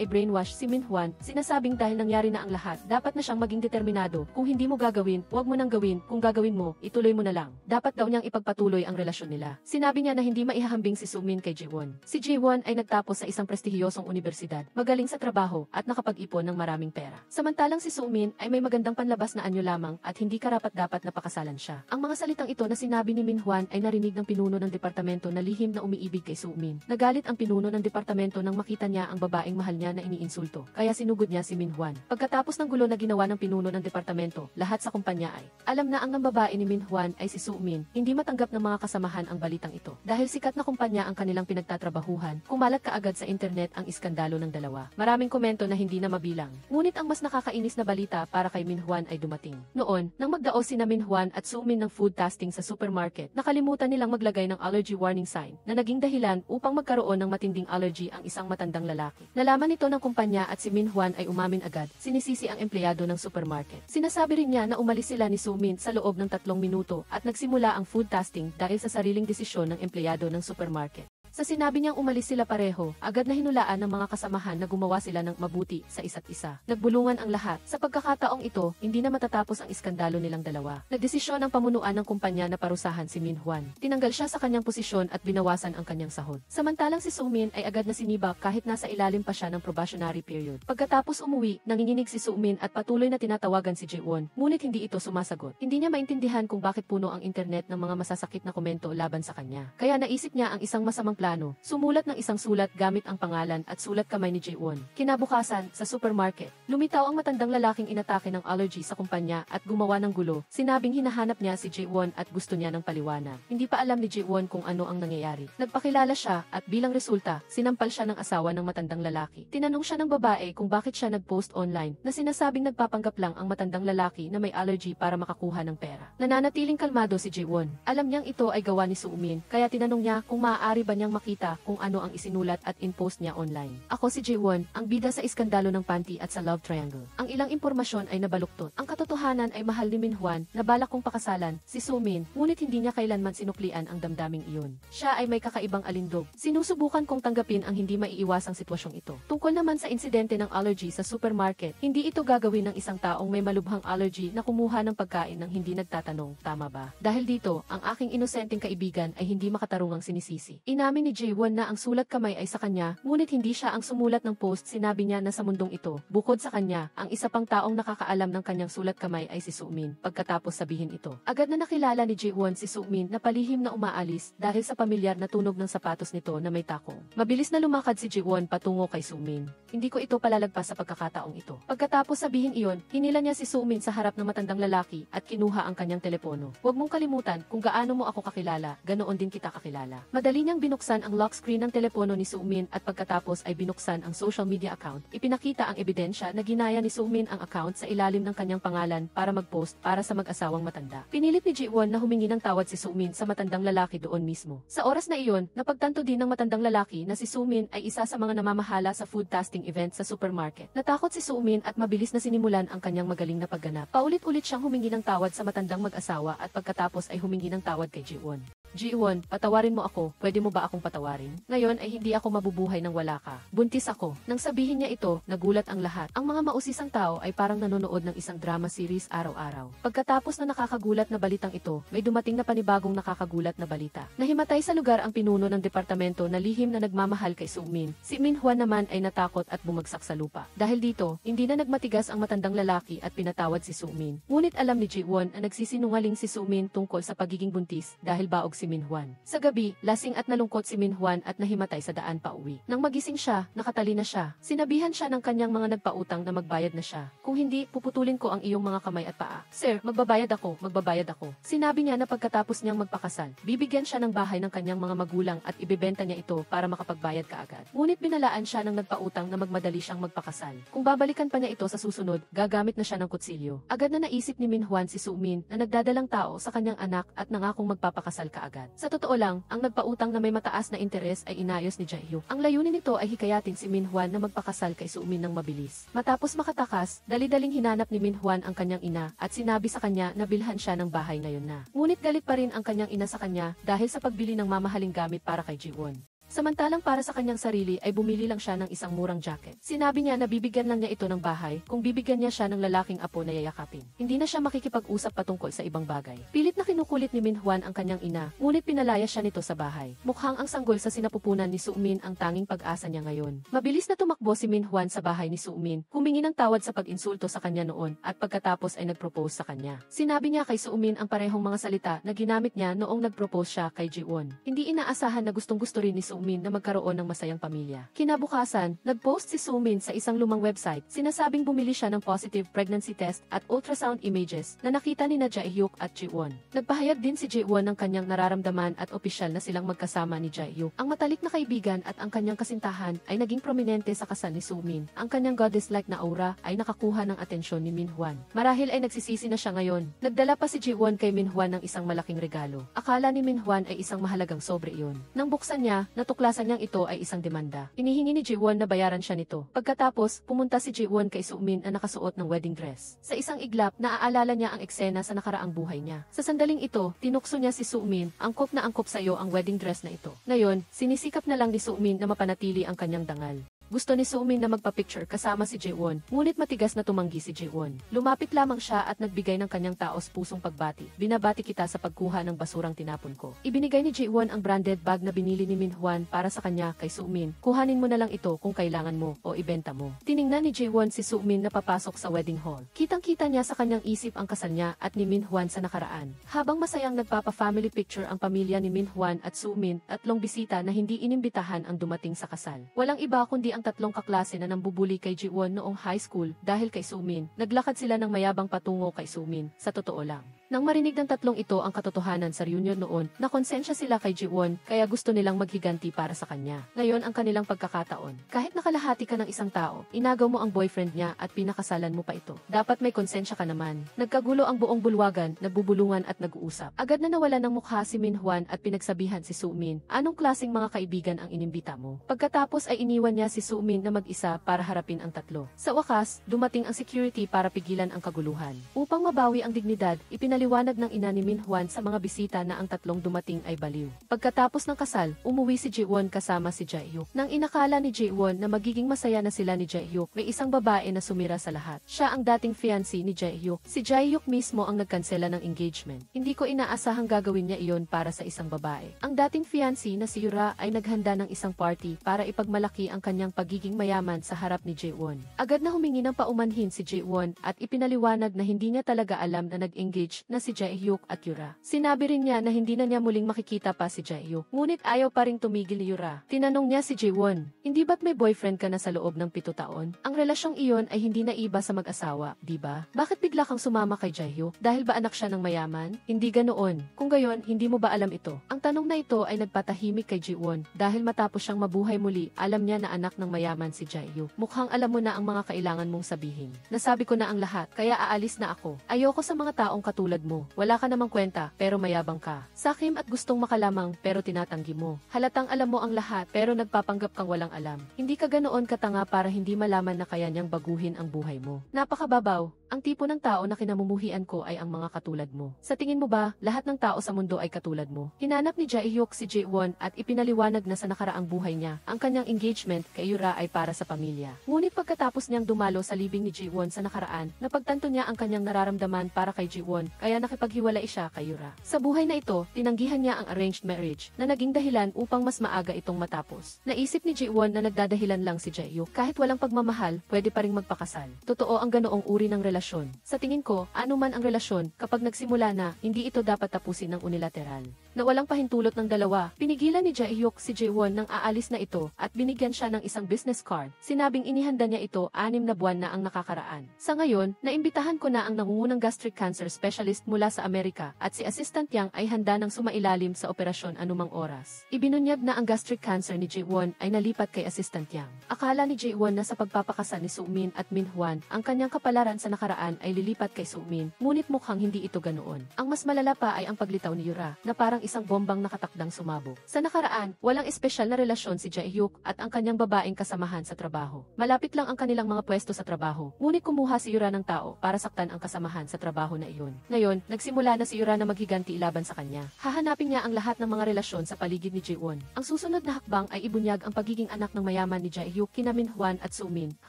i-brainwash si Minhwan, sinasabing dahil nangyari na ang lahat, dapat na siyang maging determinado. Kung hindi mo gagawin, huwag mo nang gawin. Kung gagawin mo, ituloy mo na lang. Dapat daw niyang ipagpatuloy ang relasyon nila. Sinabi niya na hindi maihahambing si Sumin kay Jaewon. Si Jaewon ay nagtapos sa isang prestihiyosong universidad, magaling sa trabaho at nakapag-ipon ng maraming pera. Samantalang si Sumin ay may magandang panlabas na anyo lamang at hindi karapat-dapat na pakasalan siya. Ang mga salitang ito na sinabi ni Minhwan ay narinig ng pinuno ng departamento na lihim na umiibig kay Sumin. Nagalit ang pinuno ng departamento nang makita niya ang babaeng mahal niya na iniinsulto, kaya sinugod niya si Minhwan. Pagkatapos ng gulo na ginawa ng pinuno ng departamento, lahat sa kumpanya ay alam na ang babae ni Min Juan ay si Su Min. Hindi matanggap ng mga kasamahan ang balitang ito. Dahil sikat na kumpanya ang kanilang pinagtatrabahuhan, kumalat kaagad sa internet ang iskandalo ng dalawa. Maraming komento na hindi na mabilang. Ngunit ang mas nakakainis na balita para kay Min Juan ay dumating. Noon, nang magdao sina Min Juan at Su Min ng food testing sa supermarket, nakalimutan nilang maglagay ng allergy warning sign na naging dahilan upang magkaroon ng matinding allergy ang isang matandang lalaki. Nalaman ito ng kumpanya at si Min Juan ay umamin agad. Sinisisi ang empleyado ng supermarket. Sinasabi rin niya na umalis sila ni Su Min sa loob ng 3 minuto at nagsimula ang food testing dahil sa sariling desisyon ng empleyado ng supermarket. Sa sinabi niyang umalis sila pareho, agad na hinulaan ng mga kasamahan na gumawa sila ng mabuti sa isa't isa. Nagbulungan ang lahat. Sa pagkakataong ito, hindi na matatapos ang iskandalo nilang dalawa. Nagdesisyon ang pamunuan ng kumpanya na parusahan si Min Juan. Tinanggal siya sa kanyang posisyon at binawasan ang kanyang sahod. Samantalang si Su Min ay agad na sinibak kahit nasa ilalim pa siya ng probationary period. Pagkatapos umuwi, nanginginig si Su Min at patuloy na tinatawagan si Jae-won, ngunit hindi ito sumasagot. Hindi niya maintindihan kung bakit puno ang internet ng mga masasakit na komento laban sa kanya. Kaya naisip niya ang isang masamang sumulat ng isang sulat gamit ang pangalan at sulat kamay ni Jae-won. Kinabukasan, sa supermarket, lumitaw ang matandang lalaking inatake ng allergy sa kumpanya at gumawa ng gulo. Sinabing hinahanap niya si Jae-won at gusto niya ng paliwanag. Hindi pa alam ni Jae-won kung ano ang nangyayari. Nagpakilala siya at bilang resulta, sinampal siya ng asawa ng matandang lalaki. Tinanong siya ng babae kung bakit siya nag-post online na sinasabing nagpapanggap lang ang matandang lalaki na may allergy para makakuha ng pera. Nananatiling kalmado si Jae-won. Alam niyang ito ay gawa ni Su Min, kaya tinanong niya kung maaari ba niyang makita kung ano ang isinulat at in-post niya online. Ako si Jae-won, ang bida sa iskandalo ng panty at sa love triangle. Ang ilang impormasyon ay nabaluktot. Ang katotohanan ay mahal ni Min Juan na balak kong pakasalan si Su Min, ngunit hindi niya kailanman sinuklian ang damdaming iyon. Siya ay may kakaibang alindog. Sinusubukan kong tanggapin ang hindi maiiwasang sitwasyong ito. Tungkol naman sa insidente ng allergy sa supermarket, hindi ito gagawin ng isang taong may malubhang allergy na kumuha ng pagkain ng hindi nagtatanong, tama ba? Dahil dito, ang aking inosenteng kaibigan ay hindi makatarungang sinisisi. Inamin ni Jae-won na ang sulat kamay ay sa kanya, ngunit hindi siya ang sumulat ng post. Sinabi niya na sa mundong ito, bukod sa kanya, ang isa pang taong nakakaalam ng kanyang sulat kamay ay si Su Min. Pagkatapos sabihin ito, agad na nakilala ni Jae-won si Su Min na palihim na umaalis dahil sa pamilyar na tunog ng sapatos nito na may takong. Mabilis na lumakad si Jae-won patungo kay Su Min. Hindi ko ito palalagpas sa pagkakataong ito. Pagkatapos sabihin iyon, hinila niya si Su Min sa harap ng matandang lalaki at kinuha ang kanyang telepono. Huwag mong kalimutan kung gaano mo ako kakilala, ganoon din kita kakilala. Madali niyang binuksan ang lock screen ng telepono ni Su Min at pagkatapos ay binuksan ang social media account. Ipinakita ang ebidensya na ginaya ni Su Min ang account sa ilalim ng kanyang pangalan para mag-post para sa mag-asawang matanda. Pinilit ni Jae-won na humingi ng tawad si Su Min sa matandang lalaki doon mismo. Sa oras na iyon, napagtanto din ng matandang lalaki na si Su Min ay isa sa mga namamahala sa food testing event sa supermarket. Natakot si Su Min at mabilis na sinimulan ang kanyang magaling na pagganap. Paulit-ulit siyang humingi ng tawad sa matandang mag-asawa at pagkatapos ay humingi ng tawad kay Jae-won. Jae-won, patawarin mo ako, pwede mo ba akong patawarin? Ngayon ay hindi ako mabubuhay nang wala ka. Buntis ako. Nang sabihin niya ito, nagulat ang lahat. Ang mga mausisang tao ay parang nanonood ng isang drama series araw-araw. Pagkatapos na nakakagulat na balitang ito, may dumating na panibagong nakakagulat na balita. Nahimatay sa lugar ang pinuno ng departamento na lihim na nagmamahal kay Su Min. Si Min Juan naman ay natakot at bumagsak sa lupa. Dahil dito, hindi na nagmatigas ang matandang lalaki at pinatawad si Su Min. Ngunit alam ni Jae-won na nagsisinungaling si Su Min tungkol sa pagiging buntis dahil baog si Min Juan. Sa gabi, lasing at nalungkot si Min Juan at nahimatay sa daan pauwi. Nang magising siya, nakatalina siya. Sinabihan siya ng kanyang mga nagpautang na magbayad na siya. Kung hindi, puputulin ko ang iyong mga kamay at paa. Sir, magbabayad ako, magbabayad ako. Sinabi niya na pagkatapos niyang magpakasal, bibigyan siya ng bahay ng kanyang mga magulang at ibebenta niya ito para makapagbayad kaagad. Ngunit binalaan siya ng nagpautang na magmadali siyang magpakasal. Kung babalikan pa niya ito sa susunod, gagamit na siya ng kutsilyo. Agad na naisip ni Min Juan si Su Min na nagdadalang tao sa kanyang anak at nangakong magpapakasal kaagad. Sa totoo lang, ang nagpautang na may mataas na interes ay inayos ni Jae-hyuk. Ang layunin nito ay hikayatin si Min Juan na magpakasal kay Su Min ng mabilis. Matapos makatakas, dali-daling hinanap ni Min Juan ang kanyang ina at sinabi sa kanya na bilhan siya ng bahay ngayon na. Ngunit galit pa rin ang kanyang ina sa kanya dahil sa pagbili ng mamahaling gamit para kay Jae-won. Samantalang para sa kanyang sarili ay bumili lang siya ng isang murang jacket. Sinabi niya na bibigyan lang niya ito ng bahay kung bibigyan niya siya ng lalaking apo na yayakapin. Hindi na siya makikipag-usap patungkol sa ibang bagay. Pilit na kinukulit ni Min Juan ang kanyang ina, ngunit pinalaya siya nito sa bahay. Mukhang ang sanggol sa sinapupunan ni Su Min ang tanging pag-asa niya ngayon. Mabilis na tumakbo si Min Juan sa bahay ni Su Min, humingi ng tawad sa pag-insulto sa kanya noon at pagkatapos ay nag-propose sa kanya. Sinabi niya kay Su Min ang parehong mga salita na ginamit niya noong nag-propose siya kay Jae-won. Hindi inaasahan na gustong-gusto rin ni Su Sumin na magkaroon ng masayang pamilya. Kinabukasan, nag-post si Sumin sa isang lumang website, sinasabing bumili siya ng positive pregnancy test at ultrasound images na nakita ni Jae-hyuk at Ji-won. Nagpahayag din si Ji-won ng kanyang nararamdaman at opisyal na silang magkasama ni Jae-hyuk. Ang matalik na kaibigan at ang kanyang kasintahan ay naging prominente sa kasal ni Sumin. Ang kanyang goddess-like na aura ay nakakuha ng atensyon ni Min-hwan. Marahil ay nagsisisi na siya ngayon. Nagdala pa si Ji-won kay Min-hwan ng isang malaking regalo. Akala ni Min-hwan ay isang mahalagang sobre iyon. Nang buksan niya, natuklasan niyang ito ay isang demanda. Inihingi ni Ji-won na bayaran siya nito. Pagkatapos, pumunta si Ji-won kay Sumin na nakasuot ng wedding dress. Sa isang iglap, naaalala niya ang eksena sa nakaraang buhay niya. Sa sandaling ito, tinukso niya si Sumin, angkop na angkop sa iyo ang wedding dress na ito. Ngayon, sinisikap na lang ni Sumin na mapanatili ang kanyang dangal. Gusto ni Sumin na magpa-picture kasama si Ji-won, ngunit matigas na tumanggi si Ji-won. Lumapit lamang siya at nagbigay ng kanyang taos-pusong pagbati. Binabati kita sa pagkuha ng basurang tinapon ko. Ibinigay ni Ji-won ang branded bag na binili ni Min-hwan para sa kanya kay Sumin. Kuhanin mo na lang ito kung kailangan mo o ibenta mo. Tiningnan ni Ji-won si Sumin na papasok sa wedding hall. Kitang-kita niya sa kanyang isip ang kasal niya at ni Min-hwan sa nakaraan. Habang masayang nagpapa-family picture ang pamilya ni Min-hwan at Sumin, tatlong bisita na hindi inimbitahan ang dumating sa kasal. Walang iba kundi ang tatlong kaklase na nambubuli kay Ji-won noong high school dahil kay Sumin. Naglakad sila ng mayabang patungo kay Sumin, sa totoo lang. Nang marinig ng tatlong ito ang katotohanan sa reunion noon, nakonsensya sila kay Ji-won kaya gusto nilang maghiganti para sa kanya. Ngayon ang kanilang pagkakataon. Kahit nakalahati ka ng isang tao, inagaw mo ang boyfriend niya at pinakasalan mo pa ito. Dapat may konsensya ka naman. Nagkagulo ang buong bulwagan, nagbubulungan at nag-uusap. Agad na nawala ng mukha si Min-hwan at pinagsabihan si Sumin, anong klaseng mga kaibigan ang inimbita mo? Pagkatapos ay iniwan niya si Sumin na mag-isa para harapin ang tatlo. Sa wakas, dumating ang security para pigilan ang kaguluhan. Upang mabawi ang dignidad, Pinaliwanag ng ina ni Min-hwan sa mga bisita na ang tatlong dumating ay baliw. Pagkatapos ng kasal, umuwi si Ji-won kasama si Jae-hyuk. Nang inakala ni Ji-won na magiging masaya na sila ni Jae-hyuk, may isang babae na sumira sa lahat. Siya ang dating fiancé ni Jae-hyuk. Si Jae-hyuk mismo ang nagkansela ng engagement. Hindi ko inaasahang gagawin niya iyon para sa isang babae. Ang dating fiancé na si Yura ay naghanda ng isang party para ipagmalaki ang kanyang pagiging mayaman sa harap ni Ji-won. Agad na humingi ng paumanhin si Ji-won at ipinaliwanag na hindi niya talaga alam na nag-engage na si Jae-hyuk at Yura. Sinabi rin niya na hindi na niya muling makikita pa si Jae-hyuk. Ngunit ayaw pa ring tumigil ni Yura. Tinanong niya si Ji-won, hindi ba't may boyfriend ka na sa loob ng 7 taon? Ang relasyong iyon ay hindi naiba sa mag-asawa, di ba? Bakit bigla kang sumama kay Jae-hyuk? Dahil ba anak siya ng mayaman? Hindi ganoon. Kung gayon, hindi mo ba alam ito? Ang tanong na ito ay nagpatahimik kay Ji-won dahil matapos siyang mabuhay muli, alam niya na anak ng mayaman si Jae-hyuk. Mukhang alam mo na ang mga kailangan mong sabihin. Nasabi ko na ang lahat, kaya aalis na ako. Ayoko sa mga taong katulad mo. Wala ka namang kwenta, pero mayabang ka. Sakim at gustong makalamang, pero tinatanggi mo. Halatang alam mo ang lahat, pero nagpapanggap kang walang alam. Hindi ka ganoon katanga para hindi malaman na kaya niyang baguhin ang buhay mo. Napakababaw. Ang tipo ng tao na kinamumuhian ko ay ang mga katulad mo. Sa tingin mo ba, lahat ng tao sa mundo ay katulad mo? Hinanap ni Jae-hyuk si Ji-won at ipinaliwanag na sa nakaraang buhay niya, ang kanyang engagement kay Yura ay para sa pamilya. Ngunit pagkatapos niyang dumalo sa libing ni Ji-won sa nakaraan, napagtanto niya ang kanyang nararamdaman para kay Ji-won, kaya nakipaghiwalay siya kay Yura. Sa buhay na ito, tinanggihan niya ang arranged marriage na naging dahilan upang mas maaga itong matapos. Naisip ni Ji-won na nagdadahilan lang si Jae-hyuk. Kahit walang pagmamahal, pwede pa ring magpakasal. Totoo ang ganoong uri ng relasyon. Sa tingin ko, anuman ang relasyon, kapag nagsimula na, hindi ito dapat tapusin ng unilateral. Na walang pahintulot ng dalawa, pinigilan ni Jae-hyuk si Ji-won nang aalis na ito at binigyan siya ng isang business card. Sinabing inihanda niya ito 6 na buwan na ang nakakaraan. Sa ngayon, naimbitahan ko na ang nangungunang gastric cancer specialist mula sa Amerika at si Assistant Yang ay handa ng sumailalim sa operasyon anumang oras. Ibinunyag na ang gastric cancer ni Ji-won ay nalipat kay Assistant Yang. Akala ni Ji-won na sa pagpapakasal ni Sumin at Min-hwan, ang kanyang kapalaran sa nakaraan ay lilipat kay Sumin, ngunit mukhang hindi ito ganoon. Ang mas malala pa ay ang paglitaw ni Yura, na parang isang bombang nakatakdang sumabog. Sa nakaraan, walang espesyal na relasyon si Jae-hyuk at ang kanyang babaeng kasamahan sa trabaho. Malapit lang ang kanilang mga pwesto sa trabaho, ngunit kumuha si Yura ng tao para saktan ang kasamahan sa trabaho na iyon. Ngayon, nagsimula na si Yura na maghiganti laban sa kanya. Hahanapin niya ang lahat ng mga relasyon sa paligid ni Ji-won. Ang susunod na hakbang ay ibunyag ang pagiging anak ng mayaman ni Jae-hyuk kina Min-hwan at Sumin.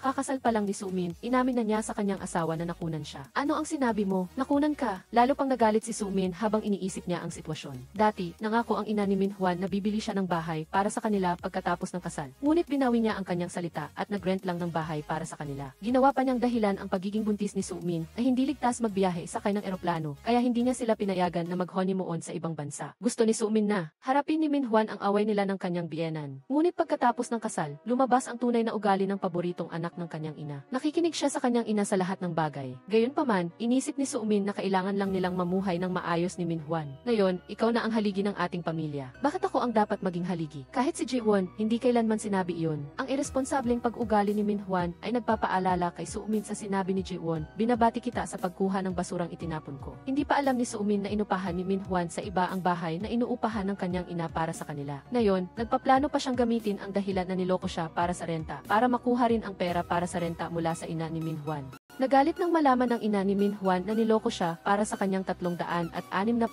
Kakasal pa lang ni Sumin, inamin na niya sa kanyang asawa na na nakunan siya. Ano ang sinabi mo? Nakunan ka. Lalo pang nagalit si Sumin habang iniisip niya ang sitwasyon. Dati, nangako ang ina ni Minhwan na bibili siya ng bahay para sa kanila pagkatapos ng kasal. Ngunit binawi niya ang kanyang salita at nag-rent lang ng bahay para sa kanila. Ginawa pa niyang dahilan ang pagiging buntis ni Sumin na hindi ligtas magbiyahe sakay ng eroplano, kaya hindi niya sila pinayagan na mag-honeymoon sa ibang bansa. Gusto ni Sumin na harapin ni Minhwan ang away nila ng kanyang biyenan. Ngunit pagkatapos ng kasal, lumabas ang tunay na ugali ng paboritong anak ng kanyang ina. Nakikinig siya sa kanyang ina sa lahat ng bagay. Gayunpaman, inisip ni Sumin na kailangan lang nilang mamuhay ng maayos ni Minhwan. Ngayon, ikaw na ang haligi ng ating pamilya. Bakit ako ang dapat maging haligi? Kahit si Jiwon, hindi kailanman sinabi iyon. Ang irresponsableng pag-ugali ni Minhwan ay nagpapaalala kay Sumin sa sinabi ni Jiwon, binabati kita sa pagkuha ng basurang itinapon ko. Hindi pa alam ni Sumin na inupahan ni Minhwan sa iba ang bahay na inuupahan ng kanyang ina para sa kanila. Ngayon, nagpaplano pa siyang gamitin ang dahilan na niloko siya para sa renta, para makuha rin ang pera para sa renta mula sa ina ni Minhwan. Nagalit nang malaman ng ina ni Minhwan na niloko siya para sa kanyang 360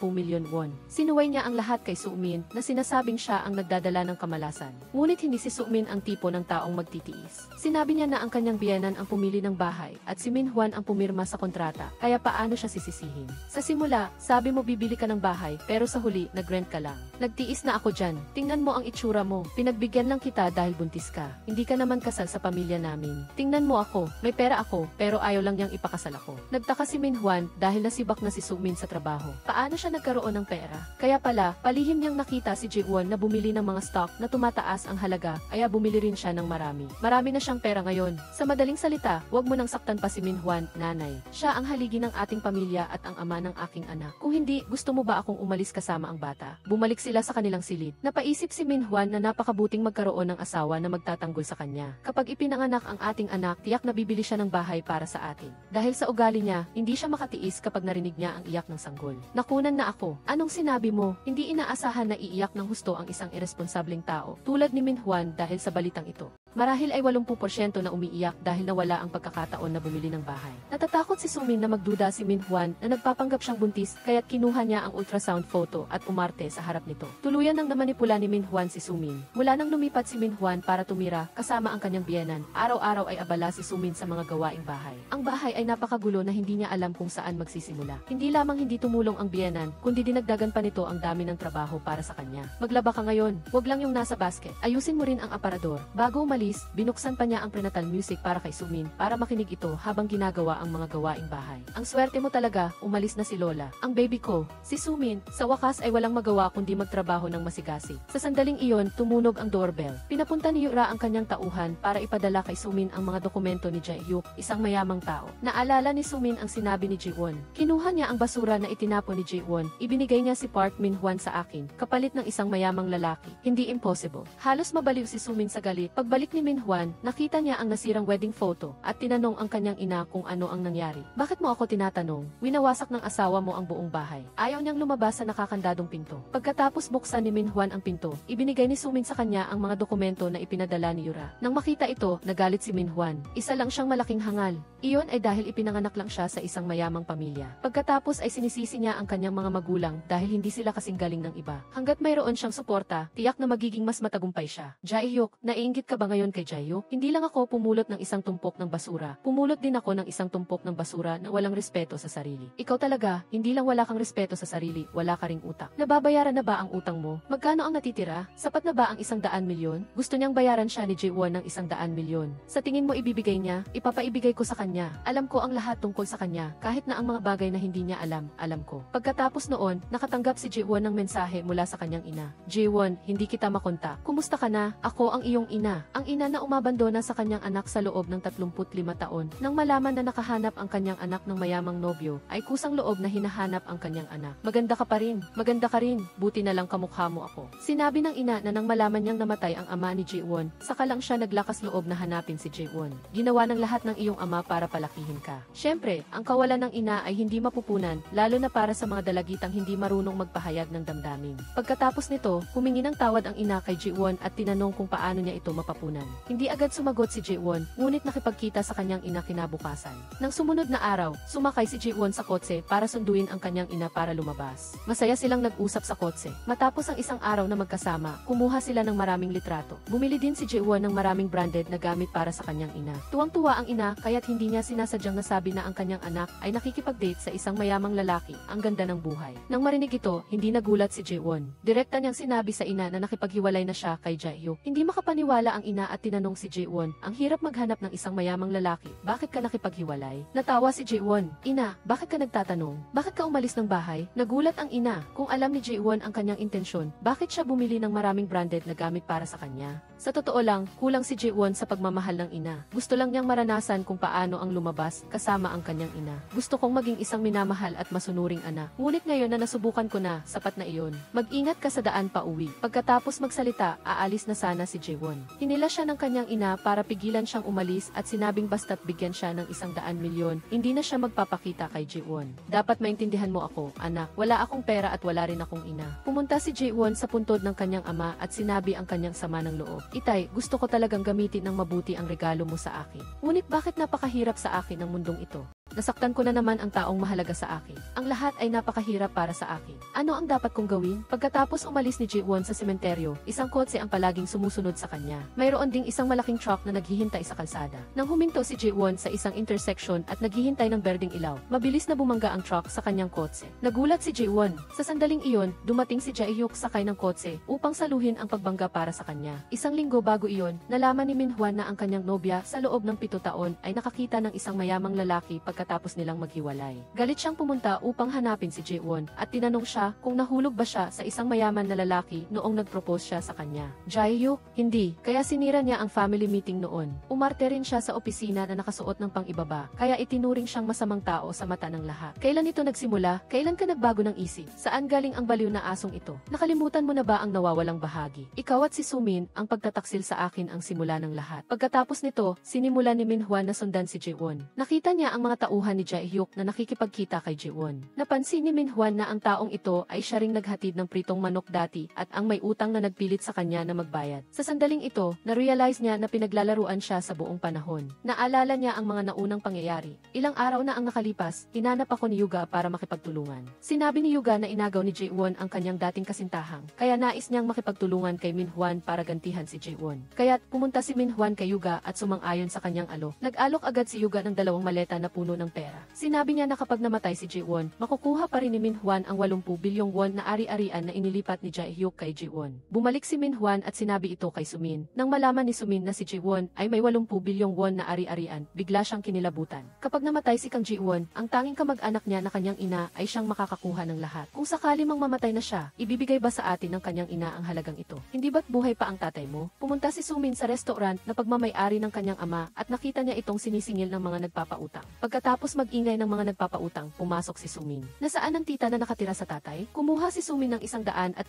milyon won. Sinuway niya ang lahat kay Sumin na sinasabing siya ang nagdadala ng kamalasan. Ngunit hindi si Sumin ang tipo ng taong magtitiis. Sinabi niya na ang kanyang biyenan ang pumili ng bahay at si Minhwan ang pumirma sa kontrata, kaya paano siya sisisihin? Sa simula, sabi mo bibili ka ng bahay pero sa huli, nag-rent ka lang. Nagtiis na ako dyan. Tingnan mo ang itsura mo. Pinagbigyan lang kita dahil buntis ka. Hindi ka naman kasal sa pamilya namin. Tingnan mo ako. May pera ako pero ayaw lang niyang ipakasal ako. Nagtaka si Minhwan dahil nasibak na si Sumin sa trabaho. Paano siya nagkaroon ng pera? Kaya pala, palihim niyang nakita si Jiwon na bumili ng mga stock na tumataas ang halaga, kaya bumili rin siya ng marami. Marami na siyang pera ngayon. Sa madaling salita, huwag mo nang saktan pa si Minhwan, nanay. Siya ang haligi ng ating pamilya at ang ama ng aking anak. Kung hindi, gusto mo ba akong umalis kasama ang bata? Bumalik sila sa kanilang silid. Napaisip si Minhwan na napakabuting magkaroon ng asawa na magtatanggol sa kanya. Kapag ipinanganak ang ating anak, tiyak na bibili siya ng bahay para sa atin. Dahil sa ugali niya, hindi siya makatiis kapag narinig niya ang iyak ng sanggol. Nakunan na ako. Anong sinabi mo? Hindi inaasahan na iiyak ng husto ang isang irresponsableng tao, tulad ni Minhwan dahil sa balitang ito. Marahil ay 80% na umiiyak dahil nawala ang pagkakataon na bumili ng bahay. Natatakot si Sumin na magduda si Minhwan na nagpapanggap siyang buntis kaya't kinuha niya ang ultrasound photo at umarte sa harap nito. Tuluyan nang namanipula ni Minhwan si Sumin. Mula nang lumipat si Minhwan para tumira kasama ang kanyang biyenan, araw-araw ay abala si Sumin sa mga gawaing bahay. Ang bahay ay napakagulo na hindi niya alam kung saan magsisimula. Hindi lamang hindi tumulong ang biyenan, kundi dinagdagan pa nito ang dami ng trabaho para sa kanya. Maglaba ka ngayon, wag lang yung nasa basket. Ayusin mo rin ang aparador. Bago umalis, binuksan pa niya ang prenatal music para kay Sumin para makinig ito habang ginagawa ang mga gawaing bahay. Ang swerte mo talaga, umalis na si Lola. Ang baby ko, si Sumin, sa wakas ay walang magawa kundi magtrabaho ng masigasi. Sa sandaling iyon, tumunog ang doorbell. Pinapunta ni Yura ang kanyang tauhan para ipadala kay Sumin ang mga dokumento ni Jae-hyuk, isang mayamang tao. Naalala ni Sumin ang sinabi ni Jiwon. Kinuha niya ang basura na itinapon ni Jiwon. Ibinigay niya si Park Minhwan sa akin, kapalit ng isang mayamang lalaki. Hindi impossible. Halos mabaliw si Sumin sa galit. Pagbalik ni Minhwan, nakita niya ang nasirang wedding photo at tinanong ang kanyang ina kung ano ang nangyari. Bakit mo ako tinatanong? Winawasak ng asawa mo ang buong bahay. Ayaw niyang lumabas sa nakakandadong pinto. Pagkatapos buksan ni Minhwan ang pinto, ibinigay ni Sumin sa kanya ang mga dokumento na ipinadala ni Yura. Nang makita ito, nagalit si Minhwan. Isa lang siyang malaking hangal. Iyon ay dahil ipinanganak lang siya sa isang mayamang pamilya. Pagkatapos ay sinisisi niya ang kanyang mga magulang dahil hindi sila kasing galing ng iba. Hanggat mayroon siyang suporta, tiyak na magiging mas matagumpay siya. Jae-hyuk, naiinggit ka ba ngayon kay Jae-hyuk? Hindi lang ako pumulot ng isang tumpok ng basura. Pumulot din ako ng isang tumpok ng basura na walang respeto sa sarili. Ikaw talaga, hindi lang wala kang respeto sa sarili, wala ka ring utak. Nababayaran na ba ang utang mo? Magkano ang natitira? Sapat na ba ang 100 milyon? Gusto niyang bayaran siya ni Jae-won ng 100 milyon. Sa tingin mo ibibigay niya? Ipapaibigay ko sa kanya. Alam ko ang lahat tungkol sa kanya, kahit na ang mga bagay na hindi niya alam, alam ko. Pagkatapos noon, nakatanggap si Jae-won ng mensahe mula sa kanyang ina. Jae-won, hindi kita makontak. Kumusta ka na? Ako ang iyong ina. Ang ina na umabandona sa kanyang anak sa loob ng 35 taon. Nang malaman na nakahanap ang kanyang anak ng mayamang nobyo, ay kusang loob na hinahanap ang kanyang anak. Maganda ka pa rin. Maganda ka rin. Buti na lang kamukha mo ako. Sinabi ng ina na nang malaman niyang namatay ang ama ni Jae-won, saka lang siya naglakas loob na hanapin si Jae-won. Ginawa ng lahat ng iyong ama para palakihin ka. Siyempre, ang kawalan ng ina ay hindi mapupunan, lalo na para sa mga dalagitang hindi marunong magpahayag ng damdamin. Pagkatapos nito, humingi ng tawad ang ina kay Jae-won at tinanong kung paano niya ito mapapunan. iyan. Hindi agad sumagot si Jaewon, ngunit nakipagkita sa kanyang ina kinabukasan. Nang sumunod na araw, sumakay si Jaewon sa kotse para sunduin ang kanyang ina para lumabas. Masaya silang nag-usap sa kotse. Matapos ang isang araw na magkasama, kumuha sila ng maraming litrato. Bumili din si Jaewon ng maraming branded na gamit para sa kanyang ina. Tuwang-tuwa ang ina kaya't hindi niya sinasadyang nasabi na ang kanyang anak ay nakikipag-date sa isang mayamang lalaki, ang ganda ng buhay. Nang marinig ito, hindi nagulat si Jaewon. Direkta niyang sinabi sa ina na nakipaghiwalay na siya kay Jaehyuk. Hindi makapaniwala ang ina at tinanong si Jaewon, ang hirap maghanap ng isang mayamang lalaki, bakit ka nakipaghiwalay? Natawa si Jaewon, ina, bakit ka nagtatanong? Bakit ka umalis ng bahay? Nagulat ang ina, kung alam ni Jaewon ang kanyang intensyon, bakit siya bumili ng maraming branded na gamit para sa kanya? Sa totoo lang, kulang si Jaewon sa pagmamahal ng ina. Gusto lang niyang maranasan kung paano ang lumabas kasama ang kanyang ina. Gusto kong maging isang minamahal at masunuring anak. Ngunit ngayon na nasubukan ko na, sapat na iyon. Mag-ingat ka sa daan pa uwi. Pagkatapos magsalita, aalis na sana si Jaewon. Hinila siya ng kanyang ina para pigilan siyang umalis at sinabing basta't bigyan siya ng 100,000,000, hindi na siya magpapakita kay Jaewon. Dapat maintindihan mo ako, anak. Wala akong pera at wala rin akong ina. Pumunta si Jaewon sa puntod ng kanyang ama at sinabi ang kanyang sama ng loob. Itay, gusto ko talagang gamitin ng mabuti ang regalo mo sa akin. Ngunit bakit napakahirap sa akin ang mundong ito? Nasaktan ko na naman ang taong mahalaga sa akin. Ang lahat ay napakahirap para sa akin. Ano ang dapat kong gawin? Pagkatapos umalis ni Jaewon sa sementeryo, isang kotse ang palaging sumusunod sa kanya. Mayroon ding isang malaking truck na naghihintay sa kalsada. Nang huminto si Jaewon sa isang intersection at naghihintay ng berdeng ilaw, mabilis na bumangga ang truck sa kanyang kotse. Nagulat si Jaewon. Sa sandaling iyon, dumating si Jaehyuk sakay ng kotse upang saluhin ang pagbangga para sa kanya. Isang linggo bago iyon, nalaman ni Minhwan na ang kanyang nobya sa loob ng 7 taon ay nakakita ng isang mayamang lalaki pagkatapos nilang maghiwalay. Galit siyang pumunta upang hanapin si Jaewon at tinanong siya kung nahulog ba siya sa isang mayaman na lalaki noong nag-propose siya sa kanya. Jaehyuk, hindi. Kaya sinira niya ang family meeting noon. Umarte rin siya sa opisina na nakasuot ng pang-ibaba, kaya itinuring siyang masamang tao sa mata ng lahat. Kailan ito nagsimula? Kailan ka nagbago ng isip? Saan galing ang baliw na asong ito? Nakalimutan mo na ba ang nawawalang bahagi? Ikaw at si Sumin, ang pagtataksil sa akin ang simula ng lahat. Pagkatapos nito, sinimula ni Minhwan na sundan si Jaewon. Nakita niya ang mga tauhan ni Jaehyuk na nakikipagkita kay Jaewon. Napansin ni Minhwan na ang taong ito ay siya ring naghatid ng pritong manok dati at ang may utang na nagpilit sa kanya na magbayad. Sa sandaling ito, na-realize niya na pinaglalaruan siya sa buong panahon. Naalala niya ang mga naunang pangyayari. Ilang araw na ang nakalipas, hinanap ako ni Yuga para makipagtulungan. Sinabi ni Yuga na inagaw ni Jaewon ang kanyang dating kasintahang, kaya nais niyang makipagtulungan kay Minhwan para gantihan si Jaewon. Kaya't pumunta si Minhwan kay Yuga at sumang-ayon sa kanyang alo. Nag-alok agad si Yuga ng 2 maleta na puno ng pera. Sinabi niya na kapag namatay si Jaewon, makukuha pa rin ni Minhwan ang 80 bilyong won na ari-arian na inilipat ni Jaehyuk kay Jaewon. Bumalik si Minhwan at sinabi ito kay Sumin. Nang malaman ni Sumin na si Jaewon ay may 80 bilyong won na ari-arian, bigla siyang kinilabutan. Kapag namatay si Kang Jaewon, ang tanging kamag-anak niya na kanyang ina ay siyang makakakuha ng lahat. Kung sakali mang mamatay na siya, ibibigay ba sa atin ng kanyang ina ang halagang ito? Hindi ba't buhay pa ang tatay mo? Pumunta si Sumin sa restaurant na pagmamay-ari ng kanyang ama at nakita niya itong sinisingil ng mga nagpapautang. Pagkatapos mag-ingay ng mga nagpapautang, pumasok si Sumin. Nasaan ang tita na nakatira sa tatay? Kumuha si Sumin ng 150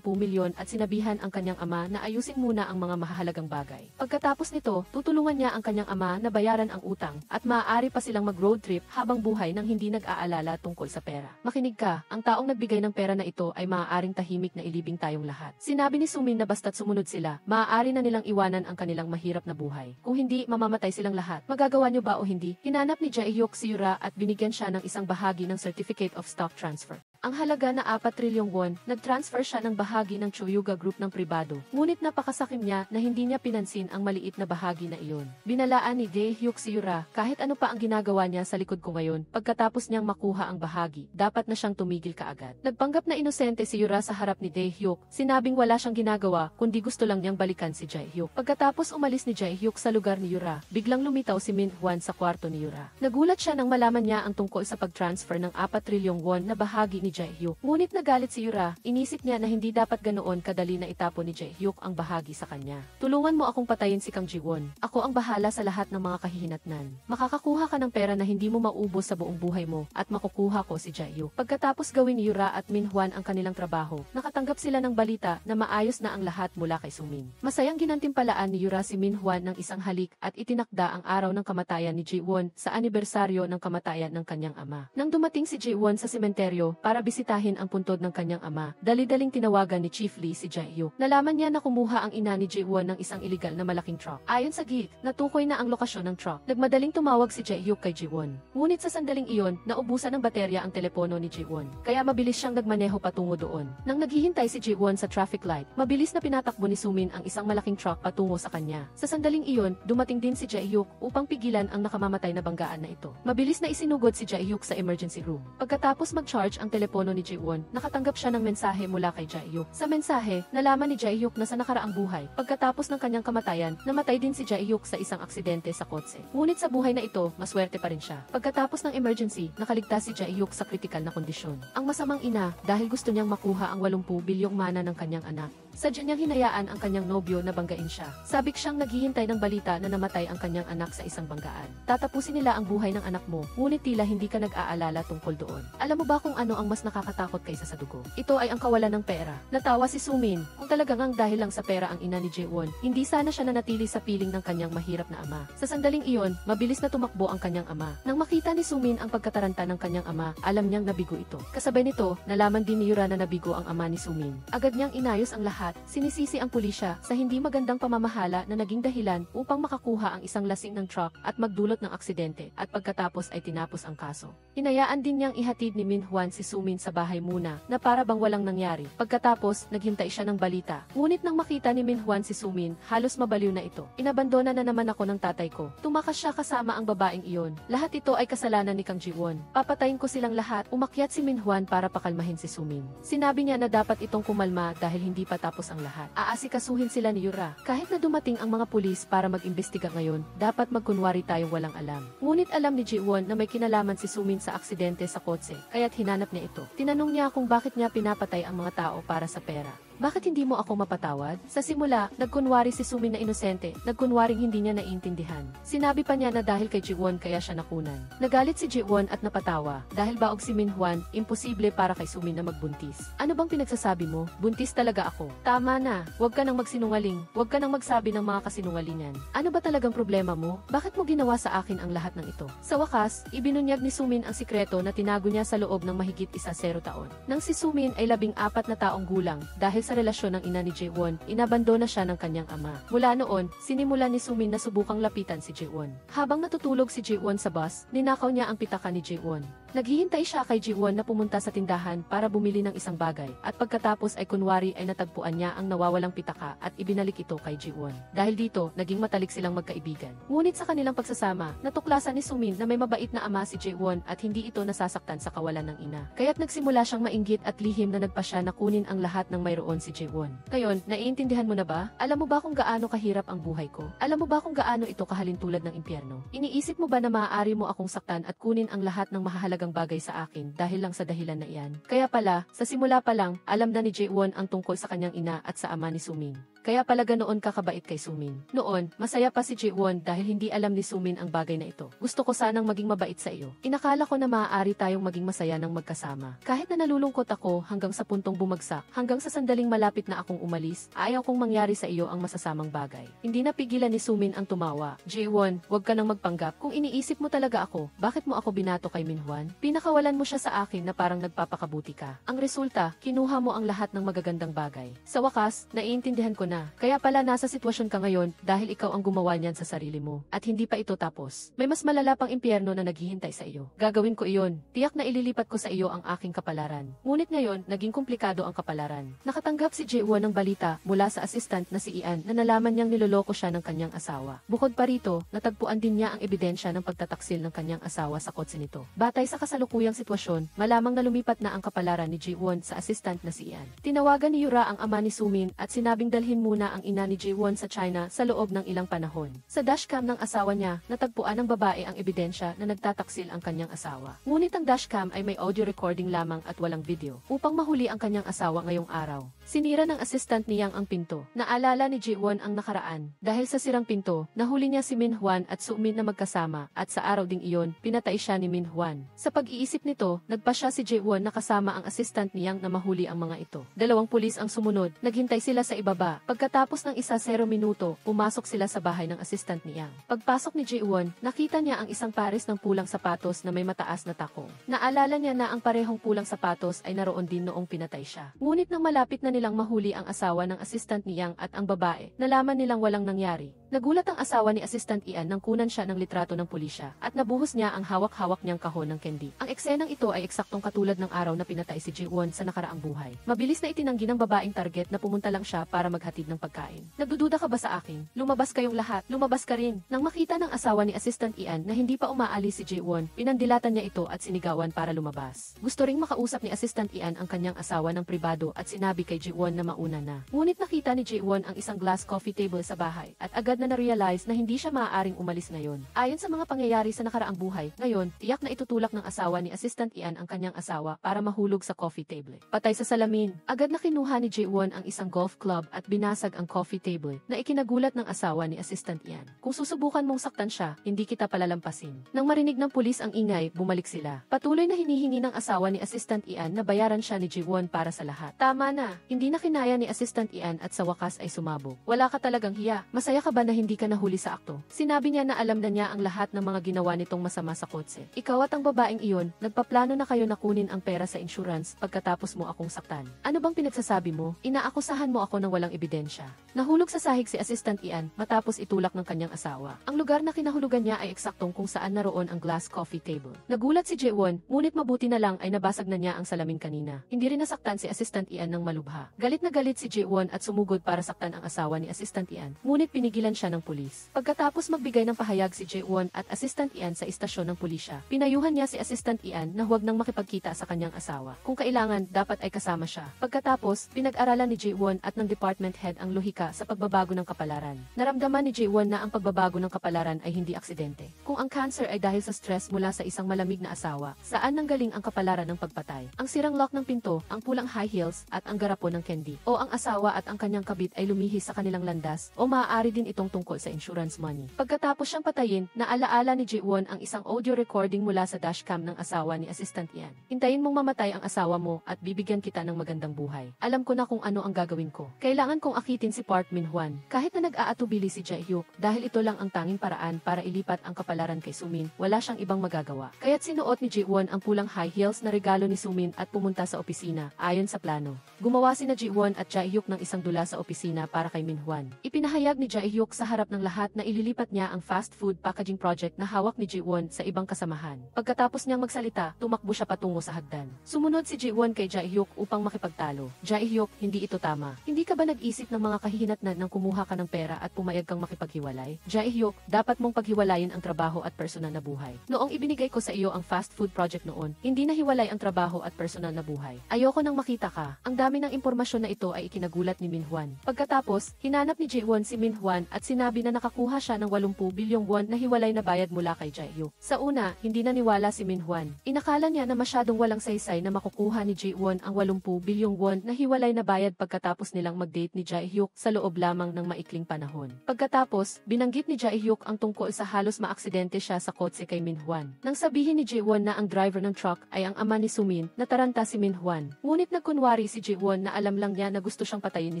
milyon at sinabihan ang kanyang ama na ayusin muna ang mga mahalagang bagay. Pagkatapos nito, tutulungan niya ang kanyang ama na bayaran ang utang at maaari pa silang mag-road trip habang buhay nang hindi nag-aalala tungkol sa pera. Makinig ka, ang taong nagbigay ng pera na ito ay maaaring tahimik na ilibing tayong lahat. Sinabi ni Sumin na basta't sumunod sila, maaari na nilang iwanan ang kanilang mahirap na buhay. Kung hindi, mamamatay silang lahat. Magagawa niyo ba o hindi? Hinanap ni Jaehyuk si Yura at binigyan siya ng isang bahagi ng Certificate of Stock Transfer. Ang halaga na 4 trilyong won, nag-transfer siya ng bahagi ng Choyuga Group ng pribado. Ngunit napakasakim niya na hindi niya pinansin ang maliit na bahagi na iyon. Binalaan ni Jaehyuk si Yura, kahit ano pa ang ginagawa niya sa likod ko ngayon, pagkatapos niyang makuha ang bahagi, dapat na siyang tumigil kaagad. Nagpanggap na inosente si Yura sa harap ni Jaehyuk, sinabing wala siyang ginagawa, kundi gusto lang niyang balikan si Jaehyuk. Pagkatapos umalis ni Jaehyuk sa lugar ni Yura, biglang lumitaw si Minhwan sa kwarto ni Yura. Nagulat siya nang malaman niya ang tungkol sa pag-transfer ng 4 trilyong won na bahagi ni Jaehyuk. Ngunit nagalit si Yura, inisip niya na hindi dapat ganoon kadali na itapon ni Jaehyuk ang bahagi sa kanya. Tulungan mo akong patayin si Kang Jiwon. Ako ang bahala sa lahat ng mga kahihinatnan. Makakakuha ka ng pera na hindi mo maubos sa buong buhay mo at makukuha ko si Jaehyuk. Pagkatapos gawin ni Yura at Minhwan ang kanilang trabaho, nakatanggap sila ng balita na maayos na ang lahat mula kay Sumin. Masayang ginantimpalaan ni Yura si Minhwan ng isang halik at itinakda ang araw ng kamatayan ni Jiwon sa anibersaryo ng kamatayan ng kanyang ama. Nang dumating si Jiwon sa sementeryo para para bisitahin ang puntod ng kanyang ama. Dali-daling tinawagan ni Chief Lee si Jae-hyuk. Nalaman niya na kumuha ang ina ni Jae-won ng isang iligal na malaking truck. Ayon sa geek, natukoy na ang lokasyon ng truck. Nagmadaling tumawag si Jae-hyuk kay Ji-won. Ngunit sa sandaling iyon, naubusan ng baterya ang telepono ni Ji-won. Kaya mabilis siyang nagmaneho patungo doon. Nang naghihintay si Ji-won sa traffic light, mabilis na pinatakbo ni Sumin ang isang malaking truck patungo sa kanya. Sa sandaling iyon, dumating din si Jae-hyuk upang pigilan ang nakamamatay na banggaan na ito. Mabilis na isinugod si Jae-hyuk sa emergency room. Pagkatapos mag-charge ang telepono ni Ji-won, nakatanggap siya ng mensahe mula kay Jae-hyuk. Sa mensahe, nalaman ni Jae-hyuk na sa nakaraang buhay, pagkatapos ng kanyang kamatayan, namatay din si Jae-hyuk sa isang aksidente sa kotse. Ngunit sa buhay na ito, maswerte pa rin siya. Pagkatapos ng emergency, nakaligtas si Jae-hyuk sa kritikal na kondisyon. Ang masamang ina, dahil gusto niyang makuha ang 80 bilyong mana ng kanyang anak. Sadya niyang hinayaan ang kanyang nobyo na banggain siya. Sabik siyang naghihintay ng balita na namatay ang kanyang anak sa isang banggaan. Tatapusin nila ang buhay ng anak mo, ngunit tila hindi ka nag-aalala tungkol doon. Alam mo ba kung ano ang mas nakakatakot kaysa sa dugo? Ito ay ang kawalan ng pera. Natawa si Sumin. Kung talagang ang dahil lang sa pera ang ina ni Jae-won, hindi sana siya nanatili sa piling ng kanyang mahirap na ama. Sa sandaling iyon, mabilis na tumakbo ang kanyang ama. Nang makita ni Sumin ang pagkataranta ng kanyang ama, alam niyang nabigo ito. Kasabay nito, nalaman din ni Yura na nabigo ang ama ni Sumin. Agad niyang inayos ang lahat. Sinisisi ang pulisya sa hindi magandang pamamahala na naging dahilan upang makakuha ang isang lasing ng truck at magdulot ng aksidente, at pagkatapos ay tinapos ang kaso. Hinayaan din niyang ihatid ni Min Hwan si Sumin sa bahay muna na para bang walang nangyari. Pagkatapos, naghintay siya ng balita. Ngunit nang makita ni Min Hwan si Sumin, halos mabaliw na ito. Inabandona na naman ako ng tatay ko. Tumakas siya kasama ang babaeng iyon. Lahat ito ay kasalanan ni Kang Ji-won. Papatayin ko silang lahat. Umakyat si Min Hwan para pakalmahin si Sumin. Sinabi niya na dapat itong kumalma dahil hindi pa tapos ang lahat. Aasikasuhin sila ni Yura. Kahit na dumating ang mga pulis para mag-imbestiga ngayon, dapat magkunwari tayong walang alam. Ngunit alam ni Ji-won na may kinalaman si Sumin sa aksidente sa kotse, kaya't hinanap niya ito. Tinanong niya kung bakit niya pinapatay ang mga tao para sa pera. Bakit hindi mo ako mapatawad? Sa simula, nagkunwari si Sumin na inosente, nagkunwaring hindi niya naiintindihan. Sinabi pa niya na dahil kay Ji-won kaya siya nakunan. Nagalit si Ji-won at napatawa. Dahil baog si Min Hwan, imposible para kay Sumin na magbuntis. Ano bang pinagsasabi mo? Buntis talaga ako. Tama na, huwag ka nang magsinungaling, huwag ka nang magsabi ng mga kasinungalingan. Ano ba talagang problema mo? Bakit mo ginawa sa akin ang lahat ng ito? Sa wakas, ibinunyag ni Sumin ang sikreto na tinago niya sa loob ng mahigit 10 taon. Nang si Sumin ay 14 na taong gulang, dahil sa relasyon ng ina ni Jae-won, inabandona siya ng kanyang ama. Mula noon, sinimulan ni Sumin na subukang lapitan si Jae-won. Habang natutulog si Jae-won sa bus, ninakaw niya ang pitaka ni Jae-won. Naghihintay siya kay Ji-won na pumunta sa tindahan para bumili ng isang bagay, at pagkatapos ay kunwari ay natagpuan niya ang nawawalang pitaka at ibinalik ito kay Ji-won. Dahil dito, naging matalik silang magkaibigan. Ngunit sa kanilang pagsasama, natuklasan ni Sumin na may mabait na ama si Ji-won at hindi ito nasasaktan sa kawalan ng ina. Kaya't nagsimula siyang mainggit at lihim na nagpasya na kunin ang lahat ng mayroon si Ji-won. Ngayon, naiintindihan mo na ba? Alam mo ba kung gaano kahirap ang buhay ko? Alam mo ba kung gaano ito kahalintulad ng impyerno? Iniisip mo ba na maaari mo akong saktan at kunin ang lahat ng mahalagang bagay sa akin dahil lang sa dahilan na iyan? Kaya pala, sa simula pa lang, alam na ni Jae-won ang tungkol sa kanyang ina at sa ama ni Sumin. Kaya pala ganoon kakabait kay Sumin. Noon, masaya pa si Jae-won dahil hindi alam ni Sumin ang bagay na ito. Gusto ko sanang maging mabait sa iyo. Inakala ko na maaari tayong maging masaya ng magkasama. Kahit na nalulungkot ako hanggang sa puntong bumagsak, hanggang sa sandaling malapit na akong umalis, ayaw kong mangyari sa iyo ang masasamang bagay. Hindi napigilan ni Sumin ang tumawa. Jae-won, huwag ka nang magpanggap. Kung iniisip mo talaga ako, bakit mo ako binato kay Min Hwan? Pinakawalan mo siya sa akin na parang nagpapakabuti ka. Ang resulta, kinuha mo ang lahat ng magagandang bagay. Sa wakas, naiintindihan ko na. Kaya pala nasa sitwasyon ka ngayon dahil ikaw ang gumawa niyan sa sarili mo. At hindi pa ito tapos. May mas malala pang impyerno na naghihintay sa iyo. Gagawin ko iyon. Tiyak na ililipat ko sa iyo ang aking kapalaran. Ngunit ngayon, naging komplikado ang kapalaran. Nakatanggap si Jae-won ng balita mula sa assistant na si Ian na nalaman niyang niloloko siya ng kanyang asawa. Bukod pa rito, natagpuan din niya ang ebidensya ng pagtataksil ng kanyang asawa sa kotse nito. Batay sa kasalukuyang sitwasyon, malamang na lumipat na ang kapalaran ni Jae-won sa assistant na si Ian. Tinawagan ni Yura ang ama ni Sumin at sinabing dalhin muna ang ina ni Jae-won sa China sa loob ng ilang panahon. Sa dashcam ng asawa niya, natagpuan ng babae ang ebidensya na nagtataksil ang kanyang asawa. Ngunit ang dashcam ay may audio recording lamang at walang video. Upang mahuli ang kanyang asawa ngayong araw, sinira ng assistant niyang ang pinto. Naalala ni Jae-won ang nakaraan. Dahil sa sirang pinto, nahuli niya si Min Hwan at Sumin na magkasama, at sa araw ding iyon, pinatay siya ni Min Hwan. Sa pag-iisip nito, nagpa siya si Jae-won na kasama ang assistant niyang na mahuli ang mga ito. Dalawang pulis ang sumunod, naghintay sila sa ibaba. Pagkatapos ng 1-0 minuto, pumasok sila sa bahay ng assistant ni Yang. Pagpasok ni Ji-won, nakita niya ang isang pares ng pulang sapatos na may mataas na takong. Naalala niya na ang parehong pulang sapatos ay naroon din noong pinatay siya. Ngunit nang malapit na nilang mahuli ang asawa ng assistant ni Yang at ang babae, nalaman nilang walang nangyari. Nagulat ang asawa ni Assistant Ian nang kunan siya ng litrato ng pulisya at nabuhos niya ang hawak-hawak niyang kahon ng candy. Ang eksenang ito ay eksaktong katulad ng araw na pinatay si Ji-won sa nakaraang buhay. Mabilis na itinanggi ng babaeng target na pumunta lang siya para maghatid ng pagkain. Nagdududa ka ba sa akin? Lumabas kayong lahat. Lumabas ka rin. Nang makita ng asawa ni Assistant Ian na hindi pa umaalis si Ji-won, pinandilatan niya ito at sinigawan para lumabas. Gusto ring makausap ni Assistant Ian ang kanyang asawa ng pribado at sinabi kay Ji-won na mauna na. Ngunit nakita ni Ji-won ang isang glass coffee table sa bahay at agad na na-realize na hindi siya maaaring umalis ngayon. Ayon sa mga pangyayari sa nakaraang buhay, ngayon, tiyak na itutulak ng asawa ni Assistant Ian ang kanyang asawa para mahulog sa coffee table. Patay sa salamin, agad na kinuha ni Ji-won ang isang golf club at binasag ang coffee table na ikinagulat ng asawa ni Assistant Ian. Kung susubukan mong saktan siya, hindi kita palalampasin. Nang marinig ng pulis ang ingay, bumalik sila. Patuloy na hinihingi ng asawa ni Assistant Ian na bayaran siya ni Ji-won para sa lahat. Tama na, hindi na kinaya ni Assistant Ian at sa wakas ay sumabog. Wala ka talagang hiya. Masaya ka ba na hindi ka nahuli sa akto? Sinabi niya na alam na niya ang lahat ng mga ginawa nitong masama sa kotse. Ikaw at ang babaeng iyon, nagpaplano na kayo na kunin ang pera sa insurance pagkatapos mo akong saktan. Ano bang pinagsasabi mo? Inaakusahan mo ako ng walang ebidensya. Nahulog sa sahig si Assistant Ian matapos itulak ng kanyang asawa. Ang lugar na kinahulugan niya ay eksaktong kung saan naroon ang glass coffee table. Nagulat si Ji-won, ngunit mabuti na lang ay nabasag na niya ang salamin kanina. Hindi rin nasaktan si Assistant Ian ng malubha. Galit na galit si Ji-won at sumugod para saktan ang asawa ni Assistant Ian, ngunit pinigilan siya ng pulis. Pagkatapos magbigay ng pahayag si Ji-won at Assistant Ian sa istasyon ng pulisya, pinayuhan niya si Assistant Ian na huwag nang makipagkita sa kanyang asawa. Kung kailangan, dapat ay kasama siya. Pagkatapos, pinag-aralan ni Ji-won at ng department head ang lohika sa pagbabago ng kapalaran. Naramdaman ni Ji-won na ang pagbabago ng kapalaran ay hindi aksidente. Kung ang cancer ay dahil sa stress mula sa isang malamig na asawa, saan nanggaling ang kapalaran ng pagpatay? Ang sirang lock ng pinto, ang pulang high heels, at ang garapon ng candy. O ang asawa at ang kanyang kabit ay lumihis sa kanilang landas, o maaari din itong tungkol sa insurance money. Pagkatapos siyang patayin, naalaala ni Ji-won ang isang audio recording mula sa dashcam ng asawa ni Assistant Ian. Hintayin mong mamatay ang asawa mo at bibigyan kita ng magandang buhay. Alam ko na kung ano ang gagawin ko. Kailangan kong akitin si Park Min-hwan. Kahit na nag-aatubili si Jae-hyuk, dahil ito lang ang tanging paraan para ilipat ang kapalaran kay Sumin, wala siyang ibang magagawa. Kaya't sinuot ni Ji-won ang pulang high heels na regalo ni Sumin at pumunta sa opisina, ayon sa plano. Gumawa sina Ji-won at Jae-hyuk ng isang dula sa opisina para kay Min-hwan. Ipinahayag ni Jae-hyuk sa harap ng lahat na ililipat niya ang fast food packaging project na hawak ni Ji-won sa ibang kasamahan. Pagkatapos niyang magsalita, tumakbo siya patungo sa hagdan. Sumunod si Ji-won kay Jae-hyuk upang makipagtalo. Jae-hyuk, hindi ito tama. Hindi ka ba nag-isip ng mga kahihinatnan nang kumuha ka ng pera at pumayag kang makipaghiwalay? Jae-hyuk, dapat mong paghiwalayin ang trabaho at personal na buhay. Noong ibinigay ko sa iyo ang fast food project noon, hindi nahiwalay ang trabaho at personal na buhay. Ayoko nang makita ka. Ang dami ng impormasyon na ito ay ikinagulat ni Min-hwan. Pagkatapos, hinanap ni Ji-won si Min-hwan at sinabi na nakakuha siya ng 80 bilyong won na hiwalay na bayad mula kay Jae-hyuk. Sa una, hindi naniwala si Min-hwan. Inakala niya na masyadong walang saysay na makukuha ni Ji-won ang 80 bilyong won na hiwalay na bayad pagkatapos nilang mag-date ni Jae-hyuk sa loob lamang ng maikling panahon. Pagkatapos, binanggit ni Jae-hyuk ang tungkol sa halos maaksidente siya sa kotse kay Min-hwan. Nang sabihin ni Ji-won na ang driver ng truck ay ang ama ni Sumin, nataranta si Min-hwan. Ngunit nagkunwari si Ji-won na alam lang niya na gusto siyang patayin ni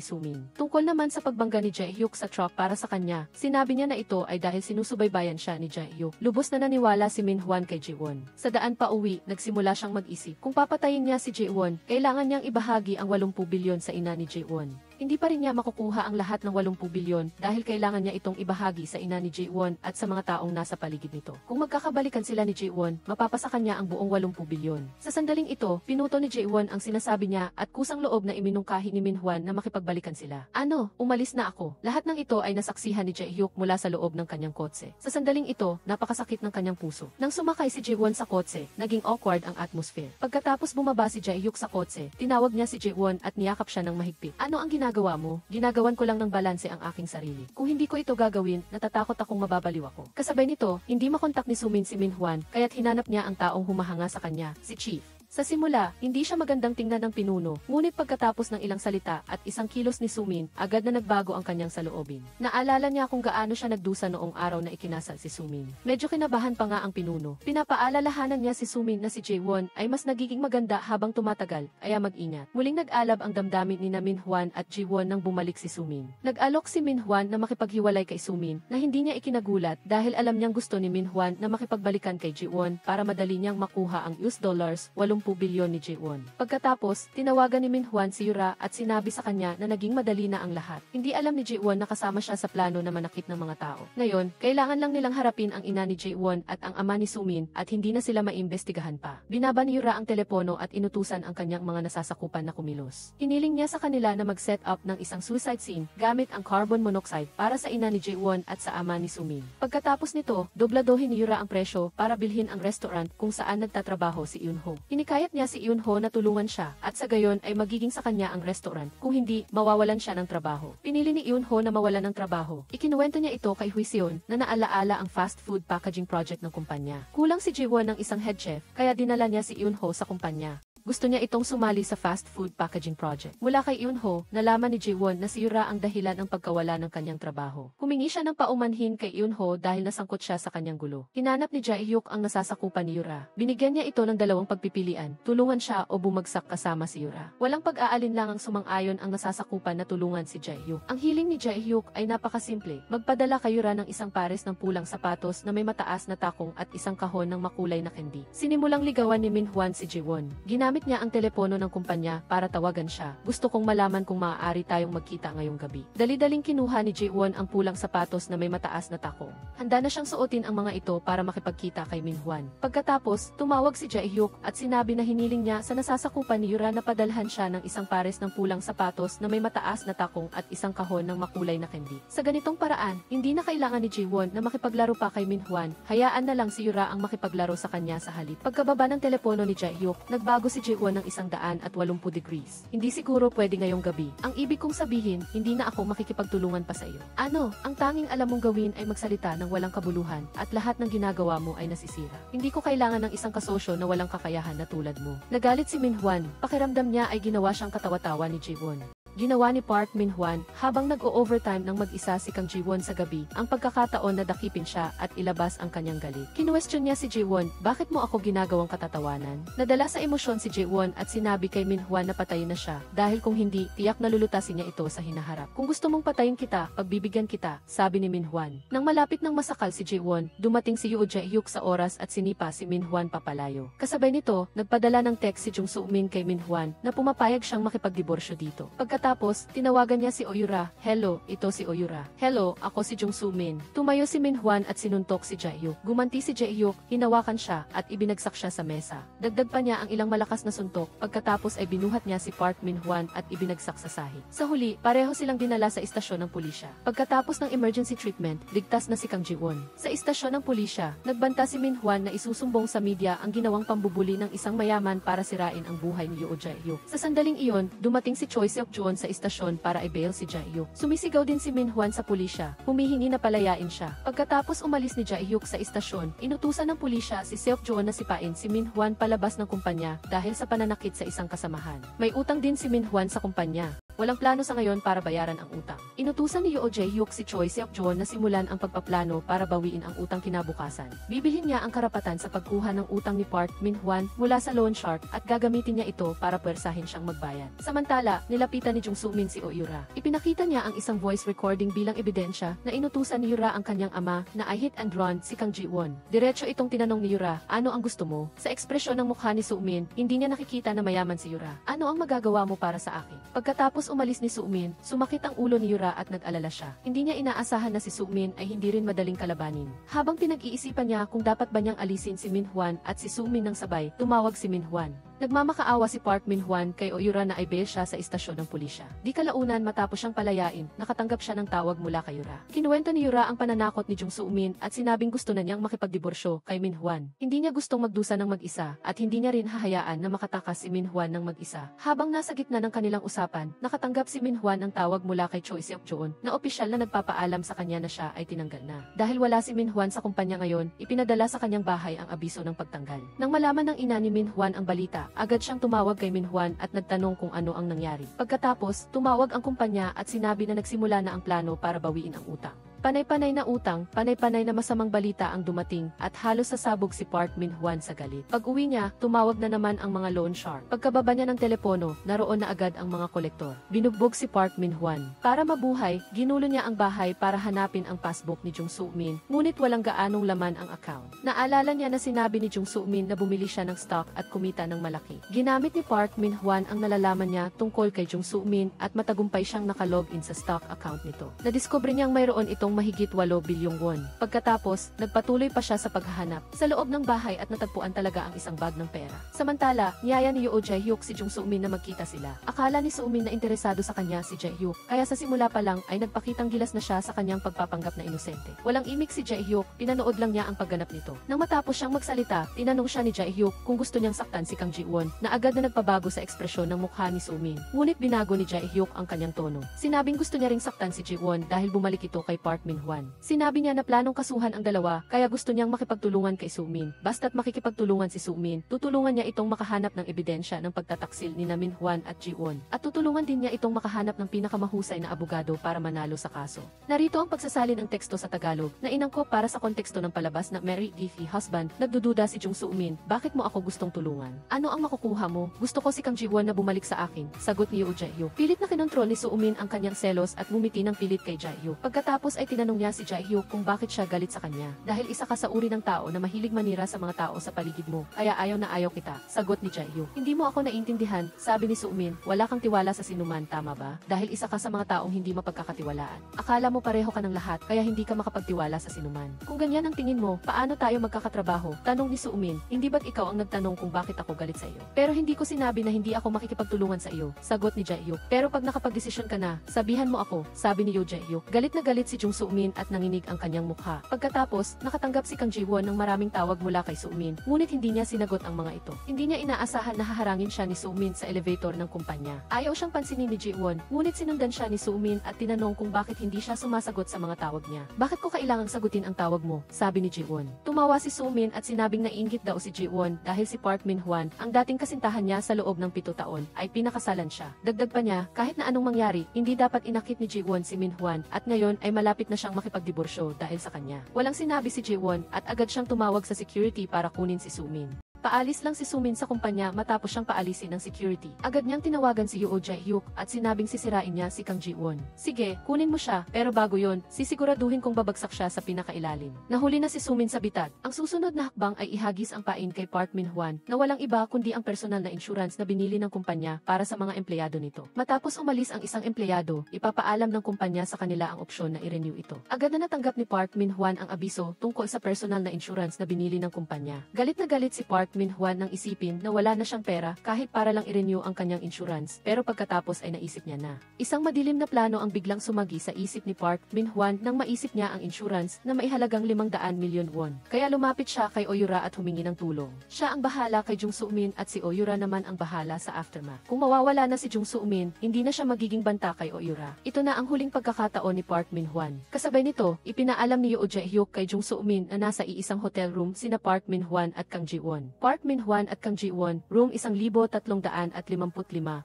Sumin. Tungkol naman sa pagbangga ni Jae-hyuk sa truck para sa kanya, sinabi niya na ito ay dahil sinusubaybayan siya ni Jae-hyuk. Lubos na naniwala si Min-hwan kay Ji-won. Sa daan pa uwi, nagsimula siyang mag-isip. Kung papatayin niya si Ji-won, kailangan niyang ibahagi ang 80 bilyon sa ina ni Ji-won. Hindi pa rin niya makukuha ang lahat ng 80 bilyon dahil kailangan niya itong ibahagi sa ina ni Ji-won at sa mga taong nasa paligid nito. Kung magkakabalikan sila ni Ji-won, mapapasakan niya ang buong 80 bilyon. Sa sandaling ito, pinuto ni Ji-won ang sinasabi niya at kusang loob na iminungkahi ni Min-hwan na makipagbalikan sila. Ano, umalis na ako. Lahat ng ito ay nasaksihan ni Jae-hyuk mula sa loob ng kanyang kotse. Sa sandaling ito, napakasakit ng kanyang puso. Nang sumakay si Ji-won sa kotse, naging awkward ang atmosphere. Pagkatapos bumaba si Jae-hyuk sa kotse, tinawag niya si Ji-won at niyakap siya ng mahigpit. Ano ang ginagawa mo? Ginagawan ko lang ng balanse ang aking sarili. Kung hindi ko ito gagawin, natatakot akong mababaliw ako. Kasabay nito, hindi makontak ni Sumin si Min-hwan, kaya't hinanap niya ang taong humahanga sa kanya, si Chief. Sa simula, hindi siya magandang tingnan ng pinuno, ngunit pagkatapos ng ilang salita at isang kilos ni Sumin, agad na nagbago ang kanyang saloobin. Naalala niya kung gaano siya nagdusa noong araw na ikinasal si Sumin. Medyo kinabahan pa nga ang pinuno. Pinapaalalahanan niya si Sumin na si Jaewon ay mas nagiging maganda habang tumatagal, kaya mag-ingat. Muling nag-alab ang damdamin ni Minhwan at Jiwon nang bumalik si Sumin. Nag-alok si Minhwan na makipaghiwalay kay Sumin na hindi niya ikinagulat dahil alam niyang gusto ni Minhwan na makipagbalikan kay Jiwon para madali niyang makuha ang $80 bilyon ni Jaewon. Pagkatapos, tinawagan ni Minhwan si Yura at sinabi sa kanya na naging madali na ang lahat. Hindi alam ni Jaewon na kasama siya sa plano na manakit ng mga tao. Ngayon, kailangan lang nilang harapin ang ina ni Jaewon at ang ama ni Sumin at hindi na sila maimbestigahan pa. Binaba ni Yura ang telepono at inutusan ang kanyang mga nasasakupan na kumilos. Hiniling niya sa kanila na mag-set up ng isang suicide scene gamit ang carbon monoxide para sa ina ni Jaewon at sa ama ni Sumin. Pagkatapos nito, dobladohin ni Yura ang presyo para bilhin ang restaurant kung saan nagtatrabaho si Eunho. Hinikayat niya si Eunho na tulungan siya at sa gayon ay magiging sa kanya ang restaurant, kung hindi, mawawalan siya ng trabaho. Pinili ni Eunho na mawalan ng trabaho. Ikinuwento niya ito kay Hwiseon na naalaala ang fast food packaging project ng kumpanya. Kulang si Jaewon ng isang head chef, kaya dinala niya si Eunho sa kumpanya. Gusto niya itong sumali sa fast food packaging project. Mula kay Eunho, nalaman ni Jaewon na si Yura ang dahilan ng pagkawala ng kanyang trabaho. Humingi siya ng paumanhin kay Eunho dahil nasangkot siya sa kanyang gulo. Hinanap ni Jaehyuk ang nasasakupan ni Yura. Binigyan niya ito ng dalawang pagpipilian, tulungan siya o bumagsak kasama si Yura. Walang pag-aalinlangang sumang-ayon ang nasasakupan na tulungan si Jaehyuk. Ang hiling ni Jaehyuk ay napakasimple. Magpadala kay Yura ng isang pares ng pulang sapatos na may mataas na takong at isang kahon ng makulay na candy. Sinimulang ligawan ni Minhwan si Jaewon. Ginamit niya ang telepono ng kumpanya para tawagan siya. Gusto kong malaman kung maaari tayong magkita ngayong gabi. Dali-daling kinuha ni Jaewon ang pulang sapatos na may mataas na takong. Handa na siyang suotin ang mga ito para makipagkita kay Minhwan. Pagkatapos, tumawag si Jaehyuk at sinabi na hiniling niya sa nasasakupan ni Yura na padalhan siya ng isang pares ng pulang sapatos na may mataas na takong at isang kahon ng makulay na candy. Sa ganitong paraan, hindi na kailangan ni Jaewon na makipaglaro pa kay Minhwan. Hayaan na lang si Yura ang makipaglaro sa kanya sa halip. Pagkababa ng telepono ni Jaehyuk, nagbago si Jaewon ng 180 degrees. Hindi siguro pwede ngayong gabi. Ang ibig kong sabihin, hindi na ako makikipagtulungan pa sa iyo. Ano, ang tanging alam mong gawin ay magsalita ng walang kabuluhan at lahat ng ginagawa mo ay nasisira. Hindi ko kailangan ng isang kasosyo na walang kakayahan na tulad mo. Nagalit si Minhwan. Pakiramdam niya ay ginawa siyang katawa-tawa ni Jaewon. Ginawa ni Park Minhwan habang nag-o-overtime ng mag-isa si Kang Jiwon sa gabi ang pagkakataon na dakipin siya at ilabas ang kanyang galit. Kinuwestiyon niya si Jiwon, bakit mo ako ginagawang katatawanan? Nadala sa emosyon si Jiwon at sinabi kay Minhwan na patayin na siya dahil kung hindi, tiyak na lulutasin niya ito sa hinaharap. Kung gusto mong patayin kita, pagbibigyan kita, sabi ni Minhwan. Nang malapit ng masakal si Jiwon, dumating si Yoo Jae-hyuk sa oras at sinipa si Minhwan papalayo. Kasabay nito, nagpadala ng text si Jung Soo-min kay Minhwan na pumapayag siyang makipagdiborsyo dito. Pagkatapos, tinawagan niya si Oyura. Hello, ito si Oyura. Hello, ako si Jung Soo-min. Tumayo si Minhwan at sinuntok si Jae-hyuk. Gumanti si Jae-hyuk, hinawakan siya at ibinagsak siya sa mesa. Dagdag pa niya ang ilang malakas na suntok. Pagkatapos ay binuhat niya si Park Minhwan at ibinagsak sa sahig. Sa huli, pareho silang dinala sa istasyon ng pulisya. Pagkatapos ng emergency treatment, ligtas na si Kang Jiwon. Sa istasyon ng pulisya, nagbanta si Minhwan na isusumbong sa media ang ginawang pambubuli ng isang mayaman para sirain ang buhay ni Yoo Jae-hyuk. Sa sandaling iyon, dumating si Choi Seok-joon sa istasyon para i-bail si Jae-hyuk. Sumisigaw din si Minhwan sa pulisya, humihingi na palayain siya. Pagkatapos umalis ni Jae-hyuk sa istasyon, inutusan ng pulisya si Seok-joon na sipain si Minhwan palabas ng kumpanya dahil sa pananakit sa isang kasamahan. May utang din si Minhwan sa kumpanya. Walang plano sa ngayon para bayaran ang utang. Inutusan ni Yoo Jae-hyuk si Choi Seok-joon na simulan ang pagpaplano para bawiin ang utang kinabukasan. Bibilhin niya ang karapatan sa pagkuha ng utang ni Park Minhwan mula sa loan shark at gagamitin niya ito para puwersahin siyang magbayad. Samantala, nilapitan ni Jung Soo-min si Oyura. Ipinakita niya ang isang voice recording bilang ebidensya na inutusan ni Yura ang kanyang ama na I hit and run si Kang Ji-won. Diretso itong tinanong ni Yura, ano ang gusto mo? Sa ekspresyon ng mukha ni Soo-min, hindi niya nakikita na mayaman si Yura. Ano ang magagawa mo para sa akin? Pagkatapos umalis ni Soo-min, sumakit ang ulo ni Yura at nag-alala siya. Hindi niya inaasahan na si Soo-min ay hindi rin madaling kalabanin. Habang pinag-iisipan niya kung dapat ba niyang alisin si Minhwan at si Soo-min ng sabay, tumawag si Minhwan. Nagmamakaawa si Park Minhwan kay Oyura na i-bail siya sa istasyon ng pulisya. Di kalaunan matapos siyang palayain, nakatanggap siya ng tawag mula kay Yura. Kinuwento ni Yura ang pananakot ni Jung Soo-min at sinabing gusto na niyang makipagdiborsyo kay Minhwan. Hindi niya gustong magdusa ng mag-isa at hindi niya rin hahayaan na makatakas si Minhwan ng mag-isa. Habang nasa gitna ng kanilang usapan, nakatanggap si Minhwan ng tawag mula kay Choi Seok-joon na opisyal na nagpapaalam sa kanya na siya ay tinanggal na. Dahil wala si Minhwan sa kumpanya ngayon, ipinadala sa kanyang bahay ang abiso ng pagtanggal. Nang malaman ng ina ni Minhwan ang balita, agad siyang tumawag kay Minhwan at nagtanong kung ano ang nangyari. Pagkatapos, tumawag ang kumpanya at sinabi na nagsimula na ang plano para bawiin ang utang. Panay-panay na utang, panay-panay na masamang balita ang dumating at halos sasabog si Park Min-hwan sa galit. Pag-uwi niya, tumawag na naman ang mga loan shark. Pagkababa niya ng telepono, naroon na agad ang mga kolektor. Binugbog si Park Min-hwan. Para mabuhay, ginulo niya ang bahay para hanapin ang passbook ni Jung Soo-min, ngunit walang gaanong laman ang account. Naalala niya na sinabi ni Jung Soo-min na bumili siya ng stock at kumita ng malaki. Ginamit ni Park Min-hwan ang nalalaman niya tungkol kay Jung Soo-min at matagumpay siyang nakalogin sa stock account nito. Nadiskubre niyang mayroon itong mahigit 8 bilyong won. Pagkatapos, nagpatuloy pa siya sa paghahanap sa loob ng bahay at natagpuan talaga ang isang bag ng pera. Samantala, niyaya ni Yoo Jae-hyuk si Jung Soo-min na magkita sila. Akala ni Soo-min na interesado sa kanya si Jae-hyuk, kaya sa simula pa lang ay nagpakitang gilas na siya sa kanyang pagpapanggap na inosente. Walang imik si Jae-hyuk, pinanood lang niya ang pagganap nito. Nang matapos siyang magsalita, tinanong siya ni Jae-hyuk kung gusto niyang saktan si Kang Ji-won, na agad na nagpabago sa ekspresyon ng mukha ni Soo-min. Ngunit binago ni Jae-hyuk ang kanyang tono. Sinabing gusto niya ring saktan si Ji-won dahil bumalik ito kay Park Min-hwan. Sinabi niya na planong kasuhan ang dalawa, kaya gusto niyang makipagtulungan kay Soo-min. Basta't makikipagtulungan si Soo-min, tutulungan niya itong makahanap ng ebidensya ng pagtataksil ni Min-hwan at Ji-won. At tutulungan din niya itong makahanap ng pinakamahusay na abogado para manalo sa kaso. Narito ang pagsasalin ng teksto sa Tagalog, na inangkop para sa konteksto ng palabas na Mary Diffie Husband. Nagdududa si Jung Soo-min, bakit mo ako gustong tulungan? Ano ang makukuha mo? Gusto ko si Kang Ji-won na bumalik sa akin, sagot ni Yoo Jae-hyuk. Pilit na kinontrol ni Soo-min ang kanyang selos at ngumiti ng pilit kay Jae-hyuk. Pagkatapos ay tinanong niya si Jae-hyuk kung bakit siya galit sa kanya. Dahil isa ka sa uri ng tao na mahilig manira sa mga tao sa paligid mo, kaya ayaw na ayaw kita, sagot ni Jae-hyuk. Hindi mo ako naiintindihan, sabi ni Soo-min, wala kang tiwala sa sinuman, tama ba? Dahil isa ka sa mga taong hindi mapagkakatiwalaan. Akala mo pareho ka ng lahat, kaya hindi ka makapagtiwala sa sinuman. Kung ganyan ang tingin mo, paano tayo magkakatrabaho? Tanong ni Soo-min, hindi ba't ikaw ang nagtanong kung bakit ako galit sa iyo? Pero hindi ko sinabi na hindi ako makikipagtulungan sa iyo, sagot ni Jae-hyuk. Pero pag nakapagdesisyon ka na, sabihan mo ako, sabi ni Yoo Jae-hyuk. Galit na galit si Jung Soo-min at nanginig ang kanyang mukha. Pagkatapos, nakatanggap si Kang Ji-won ng maraming tawag mula kay Soo-min, ngunit hindi niya sinagot ang mga ito. Hindi niya inaasahan na haharangin siya ni Soo-min sa elevator ng kumpanya. Ayaw siyang pansinin ni Ji-won, ngunit sinundan siya ni Soo-min at tinanong kung bakit hindi siya sumasagot sa mga tawag niya. Bakit ko kailangang sagutin ang tawag mo? Sabi ni Ji-won. Tumawa si Soo-min at sinabing naiinggit daw si Ji-won dahil si Park Min-hwan, ang dating kasintahan niya sa loob ng 7 taon, ay pinakasalan siya. Dagdag pa niya, kahit na anong mangyari, hindi dapat inakit ni Ji-won si Min-hwan at ngayon ay malapit na siyang makipagdiborsyo dahil sa kanya. Walang sinabi si Ji-won at agad siyang tumawag sa security para kunin si Soo-min. Paalis lang si Soo-min sa kumpanya matapos siyang paalisin ng security. Agad niyang tinawagan si Yoo Jae-hyuk at sinabing sisirain niya si Kang Ji-won. Sige, kunin mo siya, pero bago yon, sisiguraduhin kong babagsak siya sa pinakailalim. Nahuli na si Soo-min sa bitad. Ang susunod na hakbang ay ihagis ang pain kay Park Min-hwan na walang iba kundi ang personal na insurance na binili ng kumpanya para sa mga empleyado nito. Matapos umalis ang isang empleyado, ipapaalam ng kumpanya sa kanila ang opsyon na i-renew ito. Agad na natanggap ni Park Min-hwan ang abiso tungkol sa personal na insurance na binili ng kumpanya. Galit na galit si Park Min-hwan nang isipin na wala na siyang pera kahit para lang i-renew ang kanyang insurance, pero pagkatapos ay naisip niya na. Isang madilim na plano ang biglang sumagi sa isip ni Park Min-hwan nang maisip niya ang insurance na maihalagang 500 milyon won. Kaya lumapit siya kay Oyura at humingi ng tulong. Siya ang bahala kay Jung Soo-min at si Oyura naman ang bahala sa aftermath. Kung mawawala na si Jung Soo-min, hindi na siya magiging banta kay Oyura. Ito na ang huling pagkakataon ni Park Min-hwan. Kasabay nito, ipinaalam ni Yoo Jae-hyuk kay Jung Soo-min na nasa iisang hotel room sina Park Min-hwan at Kang Ji-won. Park Min-hwan at Kang Ji-won, room 1355,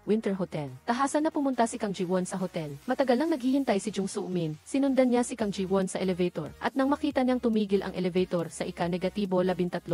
Winter Hotel. Tahasan na pumunta si Kang Ji-won sa hotel. Matagal nang naghihintay si Jung Soo-min. Sinundan niya si Kang Ji-won sa elevator at nang makita niyang tumigil ang elevator sa ika-13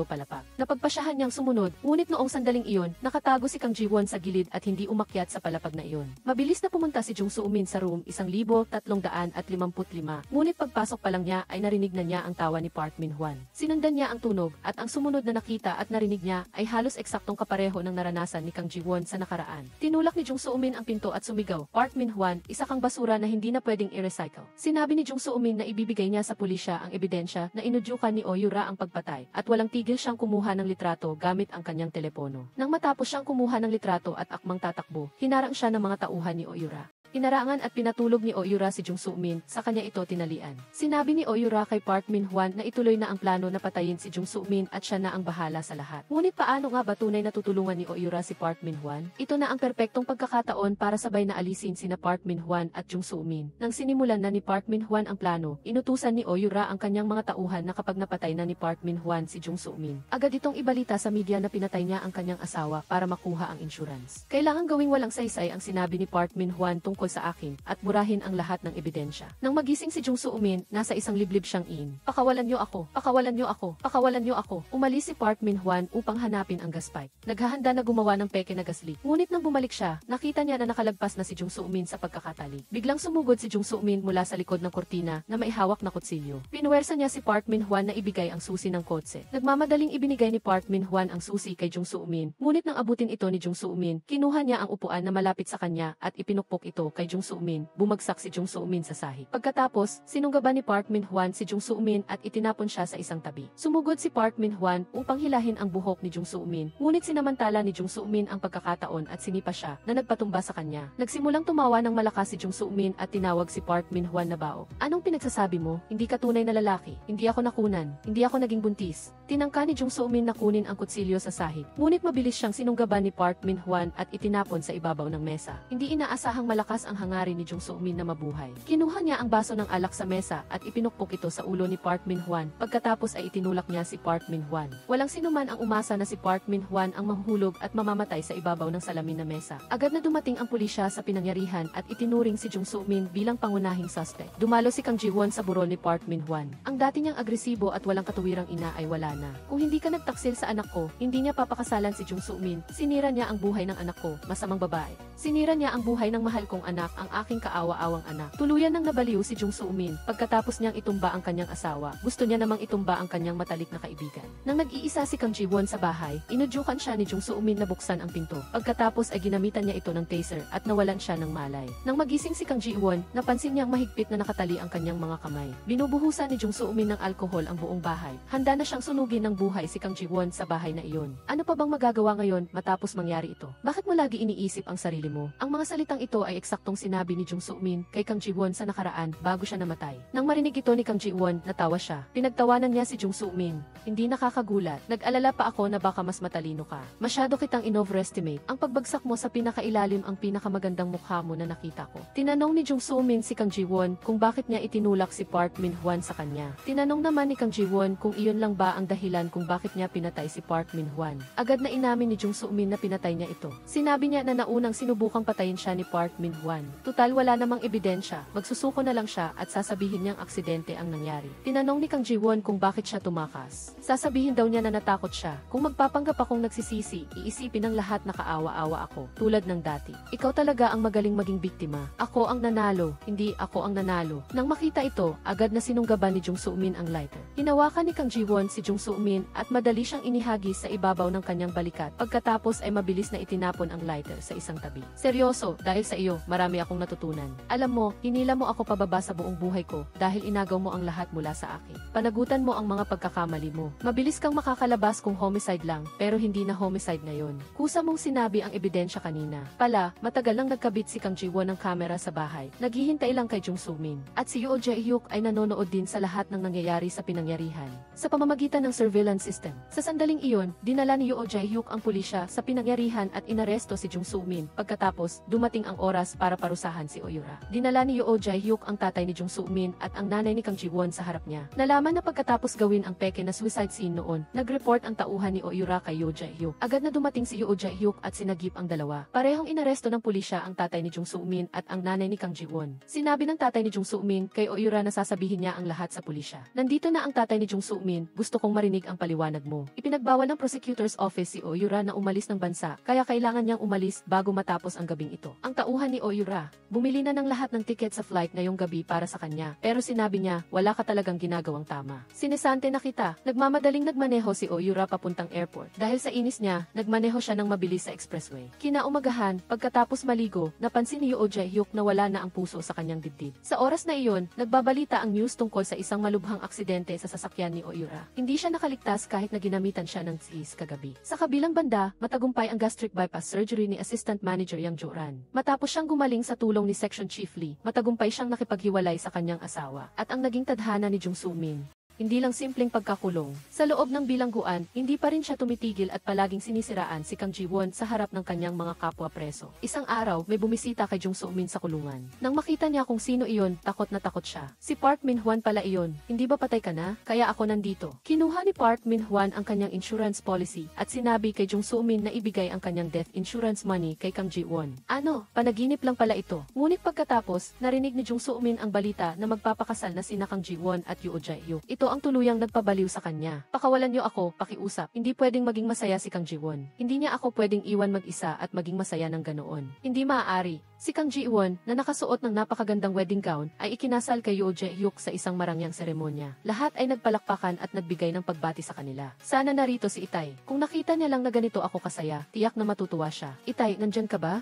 palapag. Napagpasyahan niyang sumunod, ngunit noong sandaling iyon, nakatago si Kang Ji-won sa gilid at hindi umakyat sa palapag na iyon. Mabilis na pumunta si Jung Soo-min sa room 1355, ngunit pagpasok pa lang niya ay narinig na niya ang tawa ni Park Min-hwan. Sinundan niya ang tunog at ang sumunod na nakita at narinig niya ay halos eksaktong kapareho ng naranasan ni Kang Ji-won sa nakaraan. Tinulak ni Jung Soo-min ang pinto at sumigaw, Park Min-hwan, isa kang basura na hindi na pwedeng i-recycle. Sinabi ni Jung Soo-min na ibibigay niya sa pulisya ang ebidensya na inudyukan ni Oyura ang pagpatay at walang tigil siyang kumuha ng litrato gamit ang kanyang telepono. Nang matapos siyang kumuha ng litrato at akmang tatakbo, hinarang siya ng mga tauhan ni Oyura. Inarangan at pinatulog ni Oyura si Jung Soo-min, sa kanya ito tinalian. Sinabi ni Oyura kay Park Min-hwan na ituloy na ang plano na patayin si Jung Soo-min at siya na ang bahala sa lahat. Ngunit paano nga ba tunay na tutulungan ni Oyura si Park Min-hwan? Ito na ang perpektong pagkakataon para sabay na alisin sina Park Min-hwan at Jung Soo-min. Nang sinimulan na ni Park Min-hwan ang plano, inutusan ni Oyura ang kanyang mga tauhan na kapag napatay na ni Park Min-hwan si Jung Soo-min, agad itong ibalita sa media na pinatay niya ang kanyang asawa para makuha ang insurance. Kailangan gawing walang saysay ang sinabi ni Park Min-hwan tungkol sa akin at burahin ang lahat ng ebidensya. Nang magising si Jung Soo-min, nasa isang liblib siyang pakawalan niyo ako, pakawalan niyo ako, pakawalan niyo ako. Umalis si Park Min-hwan upang hanapin ang gas pipe. Naghahanda na gumawa ng peke na gas leak. Ngunit nang bumalik siya, nakita niya na nakalagpas na si Jung Soo-min sa pagkakatali. Biglang sumugod si Jung Soo-min mula sa likod ng kortina na may hawak na kutsilyo. Pinuwersa niya si Park Min-hwan na ibigay ang susi ng kotse. Nagmamadaling ibinigay ni Park Min-hwan ang susi kay Jung Soo-min, ngunit nang abutin ito ni Jung Soo-min, kinuha niya ang upuan na malapit sa kanya at ipinukpok ito kay Jung Soo-min. Bumagsak si Jung Soo-min sa sahig. Pagkatapos, sinunggaban ni Park Min-hwan si Jung Soo-min at itinapon siya sa isang tabi. Sumugod si Park Min-hwan upang hilahin ang buhok ni Jung Soo-min, ngunit sinamantala ni Jung Soo-min ang pagkakataon at sinipa siya na nagpatumba sa kanya. Nagsimulang tumawa ng malakas si Jung Soo-min at tinawag si Park Min-hwan na bao. Anong pinagsasabi mo? Hindi ka tunay na lalaki. Hindi ako nakunan. Hindi ako naging buntis. Tinangka ni Jung Soo-min na kunin ang kutsilyo sa sahig. Ngunit mabilis siyang sinunggaban ni Park Min-hwan at itinapon sa ibabaw ng mesa. Hindi inaasahang malakas ang hangarin ni Jung Soo-min na mabuhay. Kinuha niya ang baso ng alak sa mesa at ipinukpok ito sa ulo ni Park Min-hwan. Pagkatapos ay itinulak niya si Park Min-hwan. Walang sinuman ang umasa na si Park Min-hwan ang mahulog at mamamatay sa ibabaw ng salamin na mesa. Agad na dumating ang pulisya sa pinangyarihan at itinuring si Jung Soo-min bilang pangunahing suspect. Dumalo si Kang Ji-won sa burol ni Park Min-hwan. Ang dati niyang agresibo at walang katuwirang ina ay wala na. Kung hindi ka nagtaksil sa anak ko, hindi niya papakasalan si Jung Soo-min. Sinira niya ang buhay ng anak ko, masamang babae. Sinira niya ang buhay ng mahal kong anak, ang aking kaawa-awang anak. Tuluyan nang nabaliw si Jung Soo-min. Pagkatapos niyang itumba ang kanyang asawa, gusto niya namang itumba ang kanyang matalik na kaibigan. Nang nag-iisa si Kang Ji-won sa bahay, inudyukan siya ni Jung Soo-min na buksan ang pinto. Pagkatapos ay ginamitan niya ito ng taser at nawalan siya ng malay. Nang magising si Kang Ji-won, napansin niyang mahigpit na nakatali ang kanyang mga kamay. Binubuhusan ni Jung Soo-min ng alkohol ang buong bahay. Handa na siyang sunugin ng buhay si Kang Ji-won sa bahay na iyon. Ano pa bang magagawa ngayon matapos mangyari ito? Bakit mo lagi iniisip ang sarili mo? Ang mga salitang ito ay eksaktong sinabi ni Jung Soo-min kay Kang Ji-won sa nakaraan bago siya namatay. Nang marinig ito ni Kang Ji-won, natawa siya. Pinagtawanan niya si Jung Soo-min. Hindi nakakagulat. Nag-alala pa ako na baka mas matalino ka. Masyado kitang in-overestimate. Ang pagbagsak mo sa pinakailalim ang pinakamagandang mukha mo na nakita ko. Tinanong ni Jung Soo-min si Kang Ji-won kung bakit niya itinulak si Park Min-hwan sa kanya. Tinanong naman ni Kang Ji-won kung iyon lang ba ang dahilan kung bakit niya pinatay si Park Min-hwan. Agad na inamin ni Jung Soo-min na pinatay niya ito. Sinabi niya na naunang sinubukang patayin siya ni Park Min-hwan. Tutal wala namang ebidensya, magsusuko na lang siya at sasabihin niyang aksidente ang nangyari. Tinanong ni Kang Ji-won kung bakit siya tumakas. Sasabihin daw niya na natakot siya. Kung magpapanggap akong nagsisisi, iisipin ng lahat na kaawa-awa ako, tulad ng dati. Ikaw talaga ang magaling maging biktima. Ako ang nanalo, hindi ako ang nanalo. Nang makita ito, agad na sinunggaban ni Jung Soo-min ang lighter. Hinawakan ni Kang Ji-won si Jung Soo-min at madali siyang inihagis sa ibabaw ng kanyang balikat. Pagkatapos ay mabilis na itinapon ang lighter sa isang tabi. Seryoso, dahil sa iyo, marami akong natutunan. Alam mo, hinila mo ako pababa sa buong buhay ko dahil inagaw mo ang lahat mula sa akin. Panagutan mo ang mga pagkakamali mo. Mabilis kang makakalabas kung homicide lang, pero hindi na homicide ngayon. Kusa mong sinabi ang ebidensya kanina. Pala, matagal lang nagkabit si Kang Ji-won ng kamera sa bahay. Naghihintay lang kay Jung Soo-min. At si Yoo Jae-hyuk ay nanonood din sa lahat ng nangyayari sa pinangyarihan sa pamamagitan ng surveillance system. Sa sandaling iyon, dinala ni Yoo Jae-hyuk ang pulisya sa pinangyarihan at inaresto si Jung Soo-min. Pagkatapos, dumating ang oras para parusahan si Oyura. Dinala ni Yoo Jae-hyuk ang tatay ni Jung Soo-min at ang nanay ni Kang Ji-won sa harap niya. Nalaman na pagkatapos gawin ang peke na suicide scene noon, nag-report ang tauhan ni Oyura kay Yoo Jae-hyuk. Agad na dumating si Yoo Jae-hyuk at sinagip ang dalawa. Parehong inaresto ng pulisya ang tatay ni Jung Soo-min at ang nanay ni Kang Ji-won. Sinabi ng tatay ni Jung Soo-min kay Oyura na sasabihin niya ang lahat sa pulisya. Nandito na ang tatay ni Jung Soo-min, gusto kong marinig ang paliwanag mo. Ipinagbawal ng prosecutor's office si Oyura na umalis ng bansa, kaya kailangan niyang umalis bago matapos ang gabing ito. Ang tauhan ni Oyura, bumili na ng lahat ng ticket sa flight ngayong gabi para sa kanya, pero sinabi niya, wala ka talagang ginagawang tama. Sinesante na kita. Nagmamadaling nagmaneho si Oyura papuntang airport. Dahil sa inis niya, nagmaneho siya ng mabilis sa expressway. Kinaumagahan, pagkatapos maligo, napansin ni Yoo Jae-hyuk na wala na ang puso sa kanyang dibdib. Sa oras na iyon, nagbabalita ang news tungkol sa isang malubhang aksidente sa sasakyan ni Oyura. Hindi siya nakaligtas kahit na ginamitan siya ng tis kagabi. Sa kabilang banda, matagumpay ang gastric bypass surgery ni Assistant Manager Yang Jo-ran. Matapos siyang humaling sa tulong ni Section Chief Lee, matagumpay siyang nakipaghiwalay sa kanyang asawa. At ang naging tadhana ni Jung Soo-min, hindi lang simpleng pagkakulong. Sa loob ng bilangguan, hindi pa rin siya tumitigil at palaging sinisiraan si Kang Ji-won sa harap ng kanyang mga kapwa preso. Isang araw, may bumisita kay Jung Soo-min sa kulungan. Nang makita niya kung sino iyon, takot na takot siya. Si Park Min-hwan pala iyon. Hindi ba patay ka na? Kaya ako nandito. Kinuha ni Park Min-hwan ang kanyang insurance policy at sinabi kay Jung Soo-min na ibigay ang kanyang death insurance money kay Kang Ji-won. Ano? Panaginip lang pala ito. Ngunit pagkatapos, narinig ni Jung Soo-min ang balita na magpapakasal na sina Kang Ji-won at Yoo Jae-hyuk. Ito ang tuluyang nagpabaliw sa kanya. Pakawalan niyo ako, pakiusap. Hindi pwedeng maging masaya si Kang Ji-won. Hindi niya ako pwedeng iwan mag-isa at maging masaya ng ganoon. Hindi maaari. Si Kang Ji-won, na nakasuot ng napakagandang wedding gown, ay ikinasal kay Yoo Jae-hyuk sa isang marangyang seremonya. Lahat ay nagpalakpakan at nagbigay ng pagbati sa kanila. Sana narito si Itay. Kung nakita niya lang na ganito ako kasaya, tiyak na matutuwa siya. Itay, nandyan ka ba?